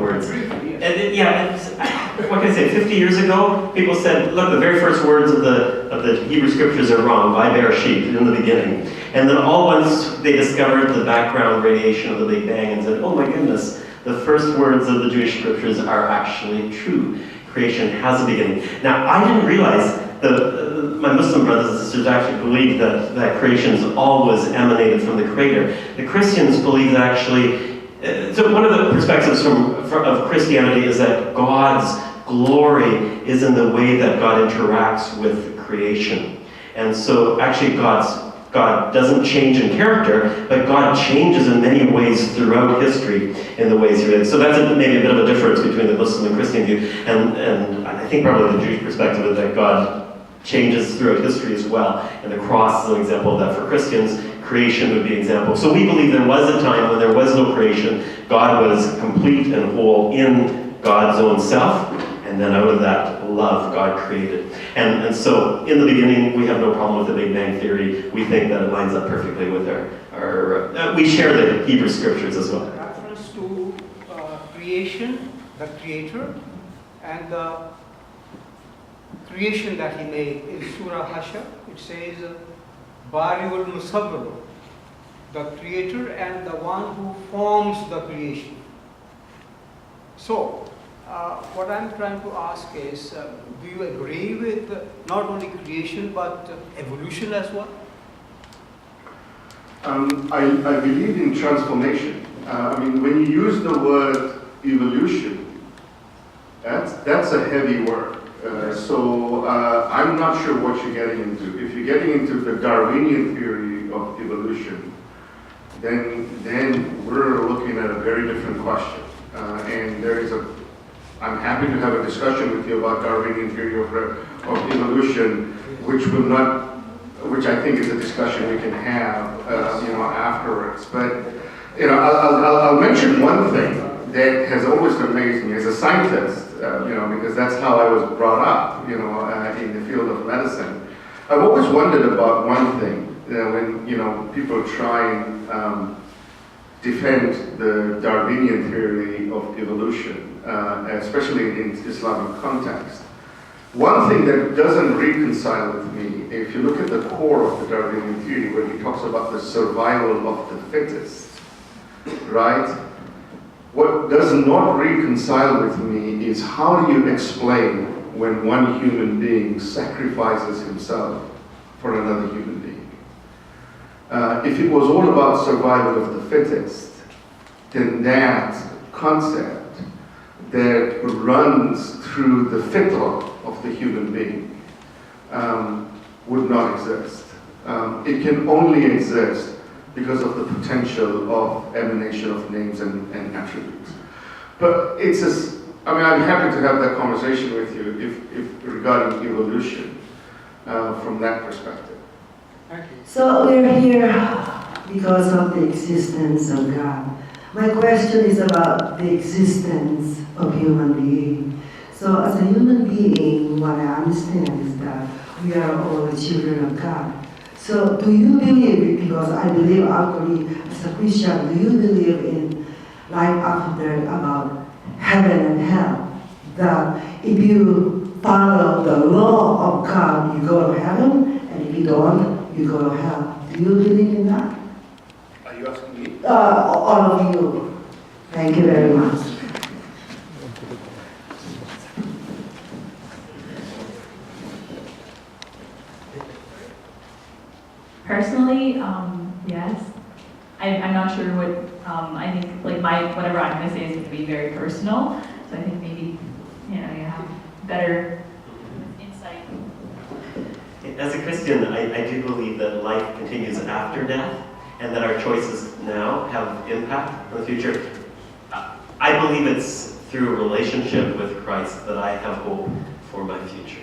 words. What can I say? 50 years ago, people said, look, the very first words of the Hebrew scriptures are wrong. By Bereshit, in the beginning. And then all once they discovered the background radiation of the Big Bang and said, oh my goodness, the first words of the Jewish scriptures are actually true. Creation has a beginning. Now, I didn't realize my Muslim brothers and sisters actually believe that creation's always emanated from the Creator. The Christians believe that actually. So one of the perspectives of Christianity is that God's glory is in the way that God interacts with creation. And so actually God doesn't change in character, but God changes in many ways throughout history in the ways he did. So that's maybe a bit of a difference between the Muslim and Christian view. And I think probably the Jewish perspective is that God changes throughout history as well. And the cross is an example of that for Christians. Creation would be an example. So we believe there was a time when there was no creation. God was complete and whole in God's own self. And And then out of that love, God created. And so in the beginning, we have no problem with the Big Bang Theory. We think that it lines up perfectly with we share the Hebrew scriptures as well. Reference to creation, the creator, and the creation that he made. In Surah Hashar, it says, Bariul Musawwir, the creator and the one who forms the creation. So, what I'm trying to ask is, do you agree with not only creation but evolution as well? I believe in transformation. When you use the word evolution, that's a heavy word. So I'm not sure what you're getting into. If you're getting into the Darwinian theory of evolution, then we're looking at a very different question. I'm happy to have a discussion with you about Darwinian theory of evolution, which I think is a discussion we can have, afterwards. But I'll mention one thing that has always amazed me as a scientist, because that's how I was brought up, in the field of medicine. I've always wondered about one thing, when people try and defend the Darwinian theory of evolution, especially in Islamic context. One thing that doesn't reconcile with me, if you look at the core of the Darwinian theory, where he talks about the survival of the fittest, right? What does not reconcile with me is how do you explain when one human being sacrifices himself for another human being? If it was all about survival of the fittest, then that concept that runs through the fitrah of the human being would not exist. It can only exist because of the potential of emanation of names and attributes. But I'm happy to have that conversation with you if regarding evolution from that perspective. So we're here because of the existence of God. My question is about the existence of human being. So as a human being, what I understand is that we are all the children of God. So do you believe, because I believe actually as a Christian, do you believe in life after death, about heaven and hell? That if you follow the law of God, you go to heaven, and if you don't, you go to hell. Do you believe in that? Are you asking me? All of you. Thank you very much. Personally, yes. I'm not sure what, I think like whatever I'm going to say is going to be very personal. So I think maybe, you have better insight. As a Christian, I do believe that life continues after death and that our choices now have impact on the future. I believe it's through a relationship with Christ that I have hope for my future.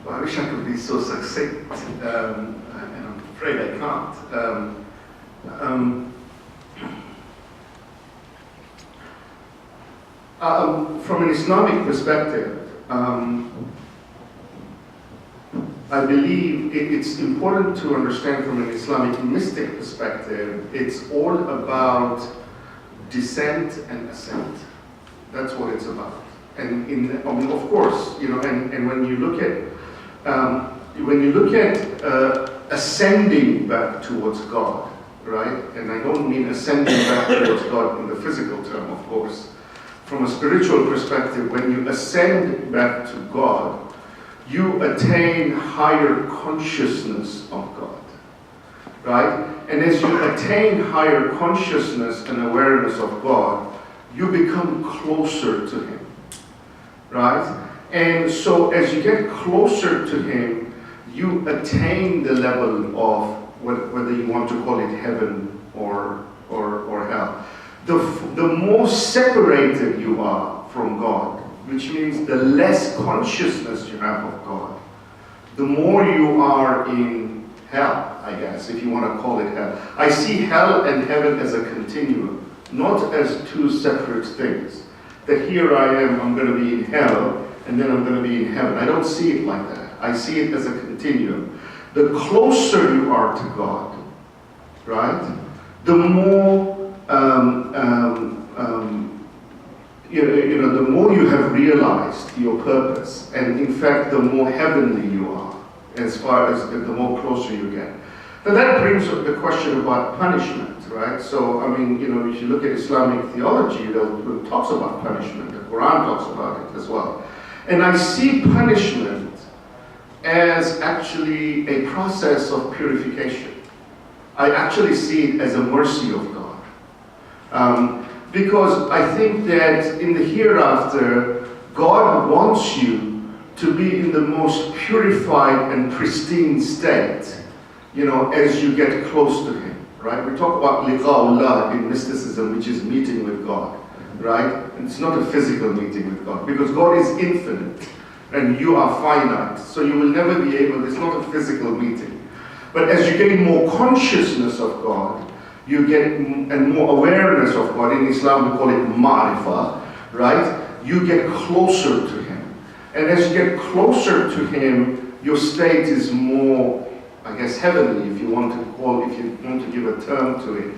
Well, I wish I could be so succinct, and I'm afraid I can't. From an Islamic perspective, I believe it's important to understand from an Islamic mystic perspective, it's all about descent and ascent. That's what it's about. And of course, and when you look at ascending back towards God, right? And I don't mean ascending back towards God in the physical term, of course. From a spiritual perspective, when you ascend back to God, you attain higher consciousness of God, right? And as you attain higher consciousness and awareness of God, you become closer to Him, right? And so as you get closer to Him, you attain the level of whether you want to call it heaven or hell. The more separated you are from God, which means the less consciousness you have of God, the more you are in hell, I guess, if you want to call it hell. I see hell and heaven as a continuum, not as two separate things. that here I am, I'm going to be in hell, and then I'm going to be in heaven. I don't see it like that. I see it as a continuum. The closer you are to God, right, the more the more you have realized your purpose, and in fact, the more heavenly you are, as far as the more closer you get. Now that brings up the question about punishment, right? So, I mean, if you look at Islamic theology, it talks about punishment. The Quran talks about it as well. And I see punishment as actually a process of purification. I actually see it as a mercy of God. Because I think that in the hereafter, God wants you to be in the most purified and pristine state, as you get close to Him, right? We talk about liqa'ullah in mysticism, which is meeting with God, right? And it's not a physical meeting with God, because God is infinite, and you are finite, so you will never be able, it's not a physical meeting. But as you gain more consciousness of God, you get and more awareness of God. In Islam we call it ma'rifah, right? You get closer to Him. And as you get closer to Him, your state is more, I guess, heavenly, if you want to give a term to it.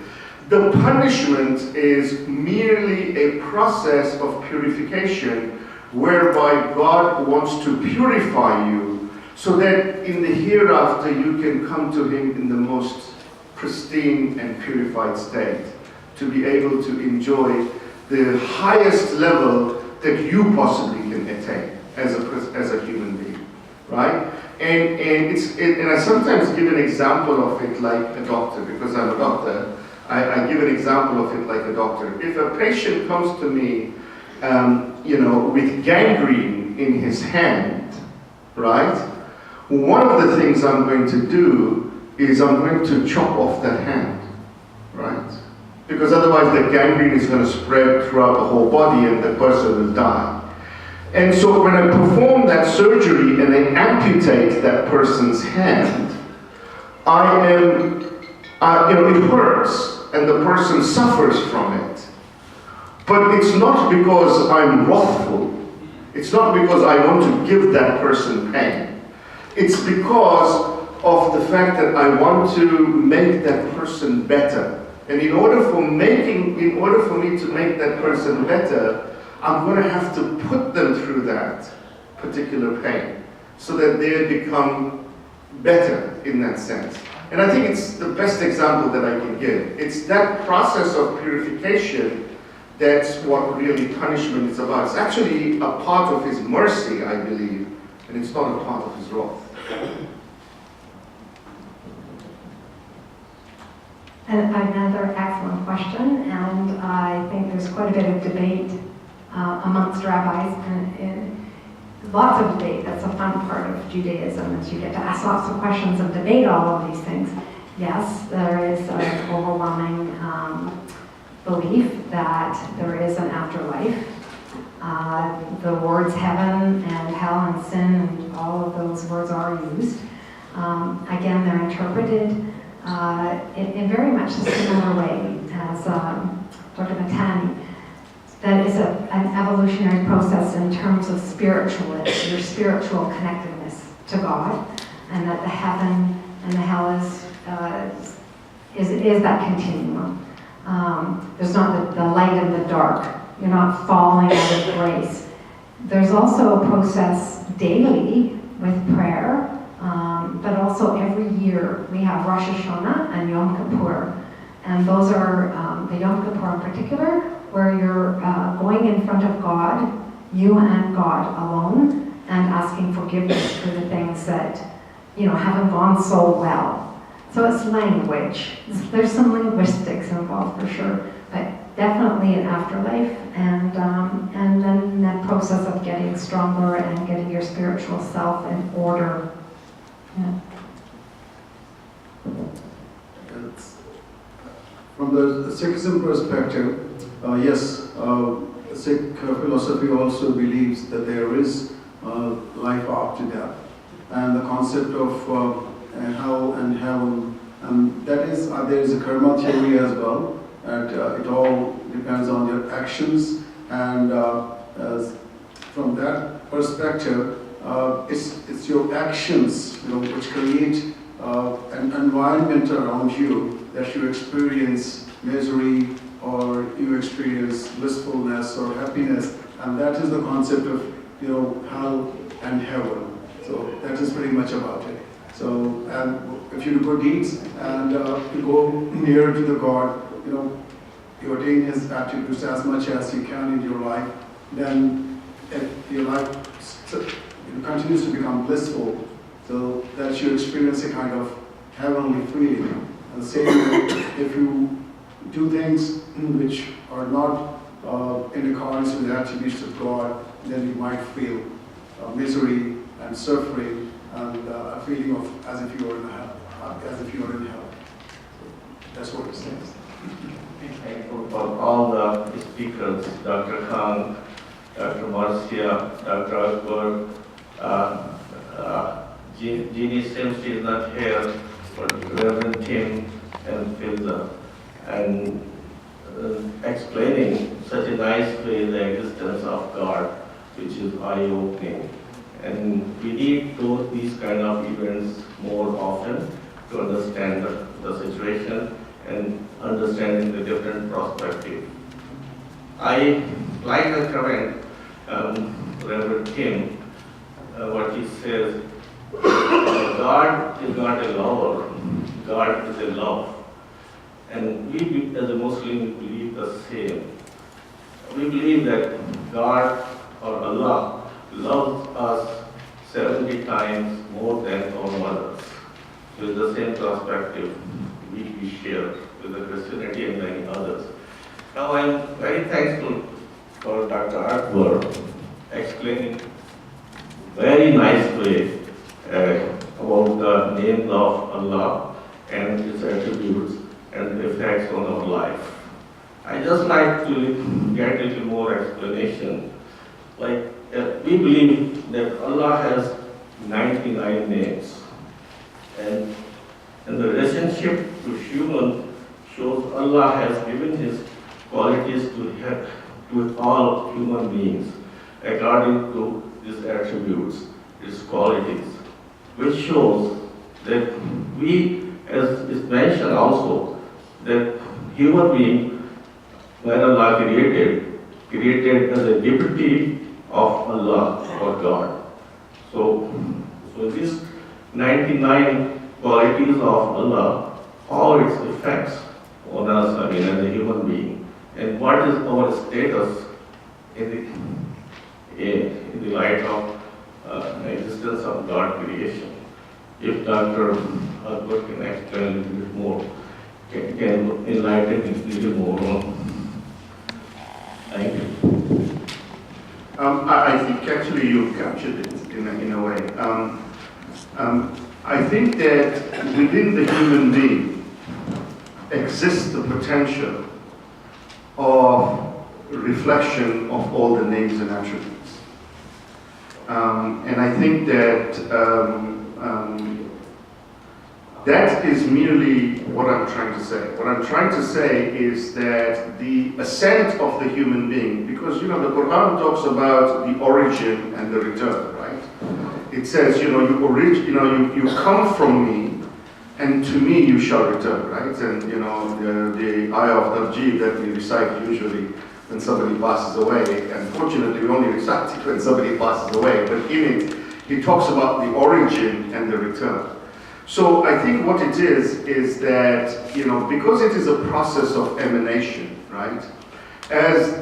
The punishment is merely a process of purification whereby God wants to purify you so that in the hereafter you can come to Him in the most pristine and purified state, to be able to enjoy the highest level that you possibly can attain as a human being, right? And I sometimes give an example of it like a doctor, because I'm a doctor. I give an example of it like a doctor. If a patient comes to me, with gangrene in his hand, right? One of the things I'm going to do is I'm going to chop off that hand, right? Because otherwise the gangrene is going to spread throughout the whole body and the person will die. And so when I perform that surgery and I amputate that person's hand, it hurts and the person suffers from it. But it's not because I'm wrathful. It's not because I want to give that person pain. It's because of the fact that I want to make that person better. And in order for me to make that person better, I'm going to have to put them through that particular pain so that they become better in that sense. And I think it's the best example that I can give. It's that process of purification that's what really punishment is about. It's actually a part of His mercy, I believe, and it's not a part of His wrath. And another excellent question, and I think there's quite a bit of debate amongst rabbis, and lots of debate. That's a fun part of Judaism, is you get to ask lots of questions and debate all of these things. Yes, there is an overwhelming belief that there is an afterlife. The words heaven and hell and sin and all of those words are used. Again, they're interpreted in very much a similar way as Dr. Matani. That is an evolutionary process in terms of your spiritual connectedness to God, and that the heaven and the hell is that continuum. There's not the light and the dark. You're not falling out of grace. There's also a process daily with prayer, but also every year we have Rosh Hashanah and Yom Kippur. And those are, the Yom Kippur in particular, where you're going in front of God, you and God alone, and asking forgiveness for the things that, haven't gone so well. So it's language. There's some linguistics involved for sure, but definitely an afterlife, and then that process of getting stronger and getting your spiritual self in order. Yeah. From the Sikhism perspective, yes, Sikh philosophy also believes that there is life after death, and the concept of hell and heaven, and that is there is a karma theory as well, and it all depends on your actions And from that perspective, it's your actions, which create an environment around you that you experience misery or you experience blissfulness or happiness, and that is the concept of hell and heaven. So that is pretty much about it. So, and if you do good deeds and you go near to the God, you attain His attributes as much as you can in your life, then your life continues to become blissful, so that you experience a kind of heavenly feeling. And same way, if you do things which are not in accordance with the attributes of God, then you might feel misery and suffering and a feeling of as if you are in hell. That's what it says. Thankful for all the speakers, Dr. Khan, Dr. Marcia, Dr. Akbar, Jeannie Sims is not here, but Reverend Tim and Filza, and explaining such a nice way the existence of God, which is eye-opening. And we need these kind of events more often to understand the situation and understanding the different perspective. I like the current Reverend Tim, what he says, God is not a lover, God is a love. And we as a Muslim believe the same. We believe that God or Allah loves us 70 times more than our mothers. With the same perspective we share with the Christianity and many others. Now I am very thankful for Dr. Akbar explaining very nice way about the names of Allah and His attributes and the effects on our life. I just like to get a little more explanation. Like we believe that Allah has 99 names, and the relationship to human shows Allah has given His qualities to all human beings according to His attributes, His qualities, which shows that we, as is mentioned also, that human being, when Allah created as a deputy of Allah or God. So these 99 qualities of Allah, how it affects on us, as a human being, and what is our status in the light of the existence of God creation. If Dr. Akbar can explain a little bit more, can enlighten a little more. Thank you. I think actually you captured it in a way. I think that within the human being exists the potential of reflection of all the names and attributes. And I think that that is merely what I'm trying to say. What I'm trying to say is that the ascent of the human being, because the Quran talks about the origin and the return, right? It says, you come from me, and to me you shall return, right? And the ayah of Tarjib that we recite usually when somebody passes away, and fortunately we only recite it when somebody passes away, but in it, he talks about the origin and the return. So I think what it is that, because it is a process of emanation, right? As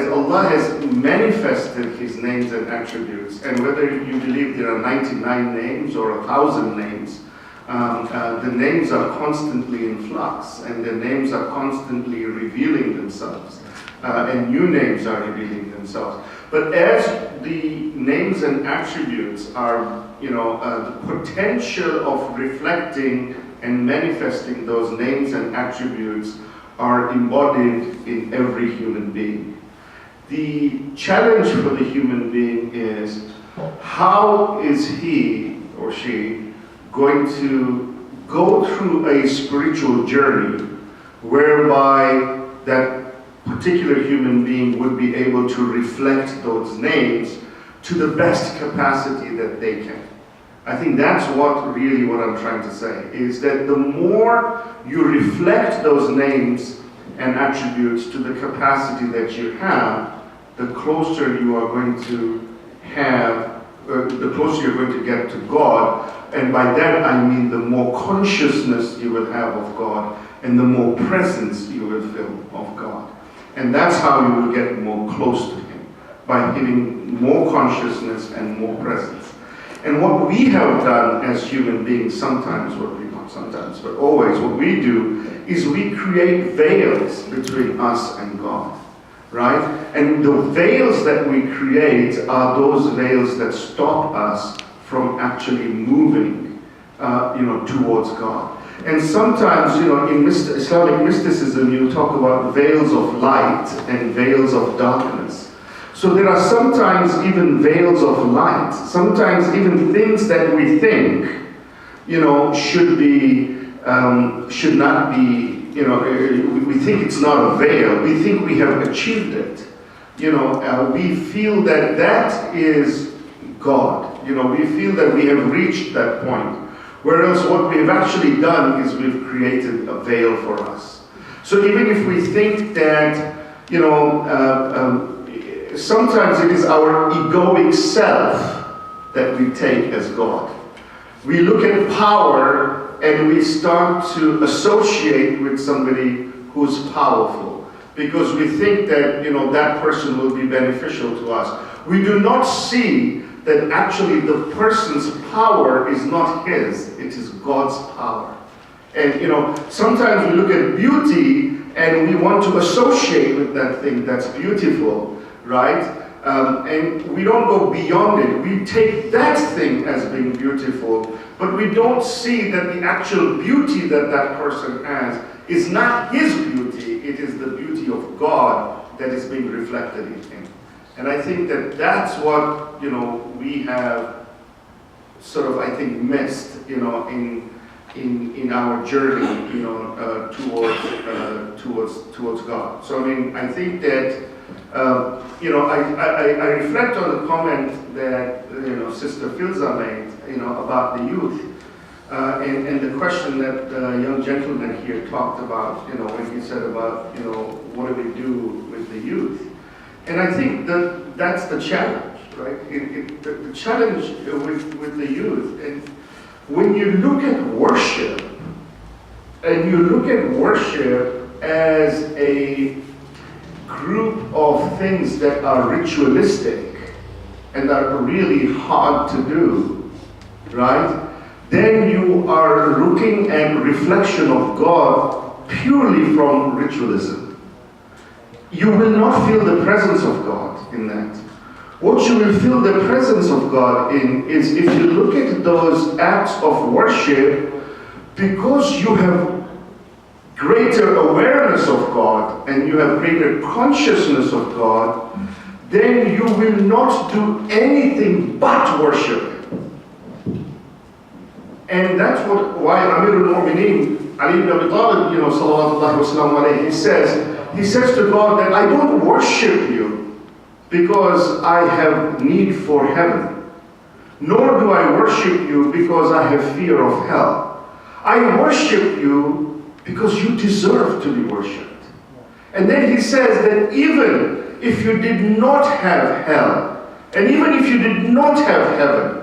Allah has manifested His names and attributes, and whether you believe there are 99 names or 1,000 names, the names are constantly in flux, and the names are constantly revealing themselves, and new names are revealing themselves. But as the names and attributes are, the potential of reflecting and manifesting those names and attributes are embodied in every human being. The challenge for the human being is, how is he or she going to go through a spiritual journey whereby that particular human being would be able to reflect those names to the best capacity that they can. I think that's what I'm trying to say, is that the more you reflect those names and attributes to the capacity that you have, the closer you are going to have, the closer you're going to get to God. And by that I mean the more consciousness you will have of God and the more presence you will feel of God. And that's how you will get more close to Him, by having more consciousness and more presence. And what we have done as human beings, sometimes, not sometimes, but always, what we do is we create veils between us and God, right? And the veils that we create are those veils that stop us from actually moving, towards God. And sometimes, in Islamic mysticism, you talk about veils of light and veils of darkness. So there are sometimes even veils of light, sometimes even things that we think, should not be, we think it's not a veil, we think we have achieved it. We feel that that is God. We feel that we have reached that point. Whereas what we've actually done is we've created a veil for us. So even if we think that, sometimes it is our egoic self that we take as God. We look at power and we start to associate with somebody who's powerful because we think that, that person will be beneficial to us. We do not see that actually the person's power is not his, it is God's power. And sometimes we look at beauty and we want to associate with that thing that's beautiful, right? And we don't go beyond it. We take that thing as being beautiful, but we don't see that the actual beauty that that person has is not his beauty, it is the beauty of God that is being reflected in him. And I think that that's what, we have sort of, I think, missed, in our journey, towards God. So, I think that, I reflect on the comment that, Sister Filza made, about the youth. And the question that the young gentleman here talked about, when he said about, what do we do with the youth? And I think that that's the challenge, right? The challenge with the youth. And when you look at worship, and you look at worship as a group of things that are ritualistic and are really hard to do, right? Then you are looking at reflection of God purely from ritualism. You will not feel the presence of God in that. What you will feel the presence of God in is if you look at those acts of worship, because you have greater awareness of God and you have greater consciousness of God, then you will not do anything but worship. And that's why Amirul Mu'mineen, Ali ibn Abi Talib, sallallahu alayhi wa sallam, he says to God that I don't worship you because I have need for heaven, nor do I worship you because I have fear of hell. I worship you because you deserve to be worshipped. And then he says that even if you did not have hell, and even if you did not have heaven,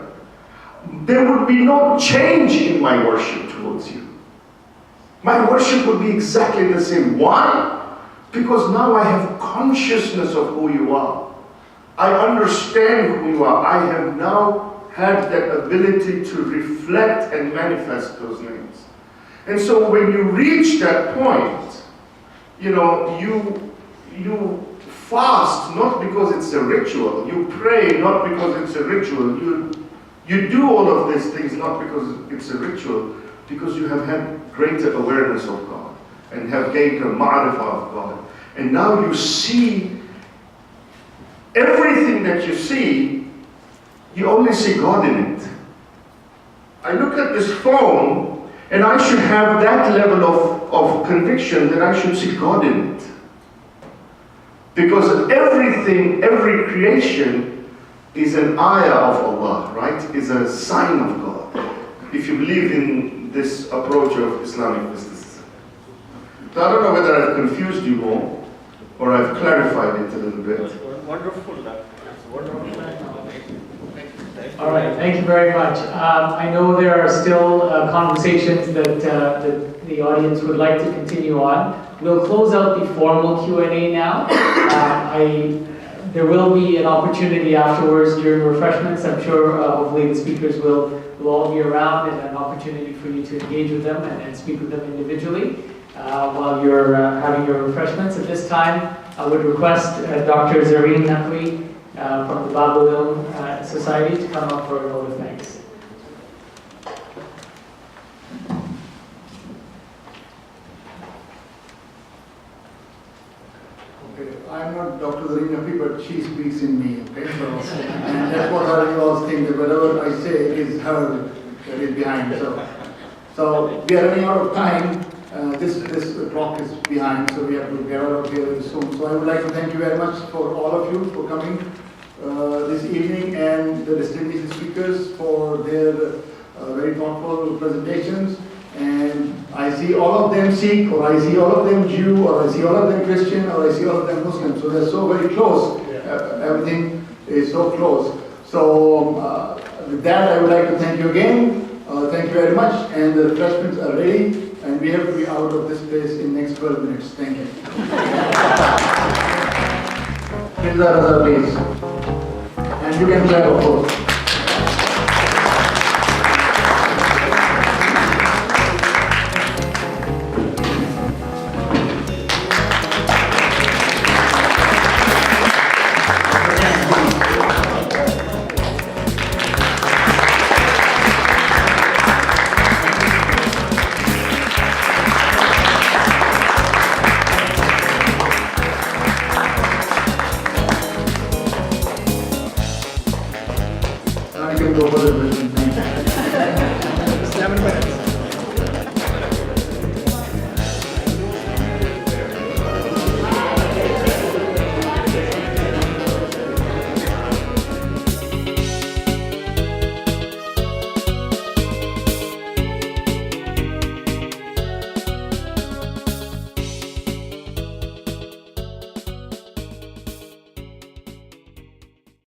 there would be no change in my worship towards you. My worship would be exactly the same. Why? Because now I have consciousness of who you are. I understand who you are. I have now had that ability to reflect and manifest those names. And so when you reach that point, you fast not because it's a ritual. You pray not because it's a ritual. You do all of these things not because it's a ritual, because you have had greater awareness of God and have gained a ma'rifah of God. And now you see everything that you see, you only see God in it. I look at this phone and I should have that level of conviction that I should see God in it. Because everything, every creation is an ayah of Allah, right? Is a sign of God. If you believe in this approach of Islamic mysticism. So I don't know whether I've confused you more or I've clarified it a little bit. Wonderful, Doctor. It's wonderful. All right, thank you very much. I know there are still conversations that the audience would like to continue on. We'll close out the formal Q&A now. There will be an opportunity afterwards during refreshments. I'm sure hopefully the speakers will all be around and an opportunity for you to engage with them and speak with them individually while you're having your refreshments. At this time, I would request Dr. Zareen Naqvi from the Babul Ilm Society to come up for a vote of thanks. Okay, I'm not Dr. Zareen Naqvi, but she speaks in me, okay? So, and that's what I always think, that whatever I say is her that is behind. So we are running out of time. This clock is behind, so we have to get out of here very soon. So I would like to thank you very much for all of you for coming this evening, and the distinguished speakers for their very thoughtful presentations. And I see all of them Sikh, or I see all of them Jew, or I see all of them Christian, or I see all of them Muslim. So they're so very close. Everything is so close. So with that, I would like to thank you again. Thank you very much. And the refreshments are ready, and we have to be out of this place in next 12 minutes. Thank you. Please. And you can clap, of course. I can go for it.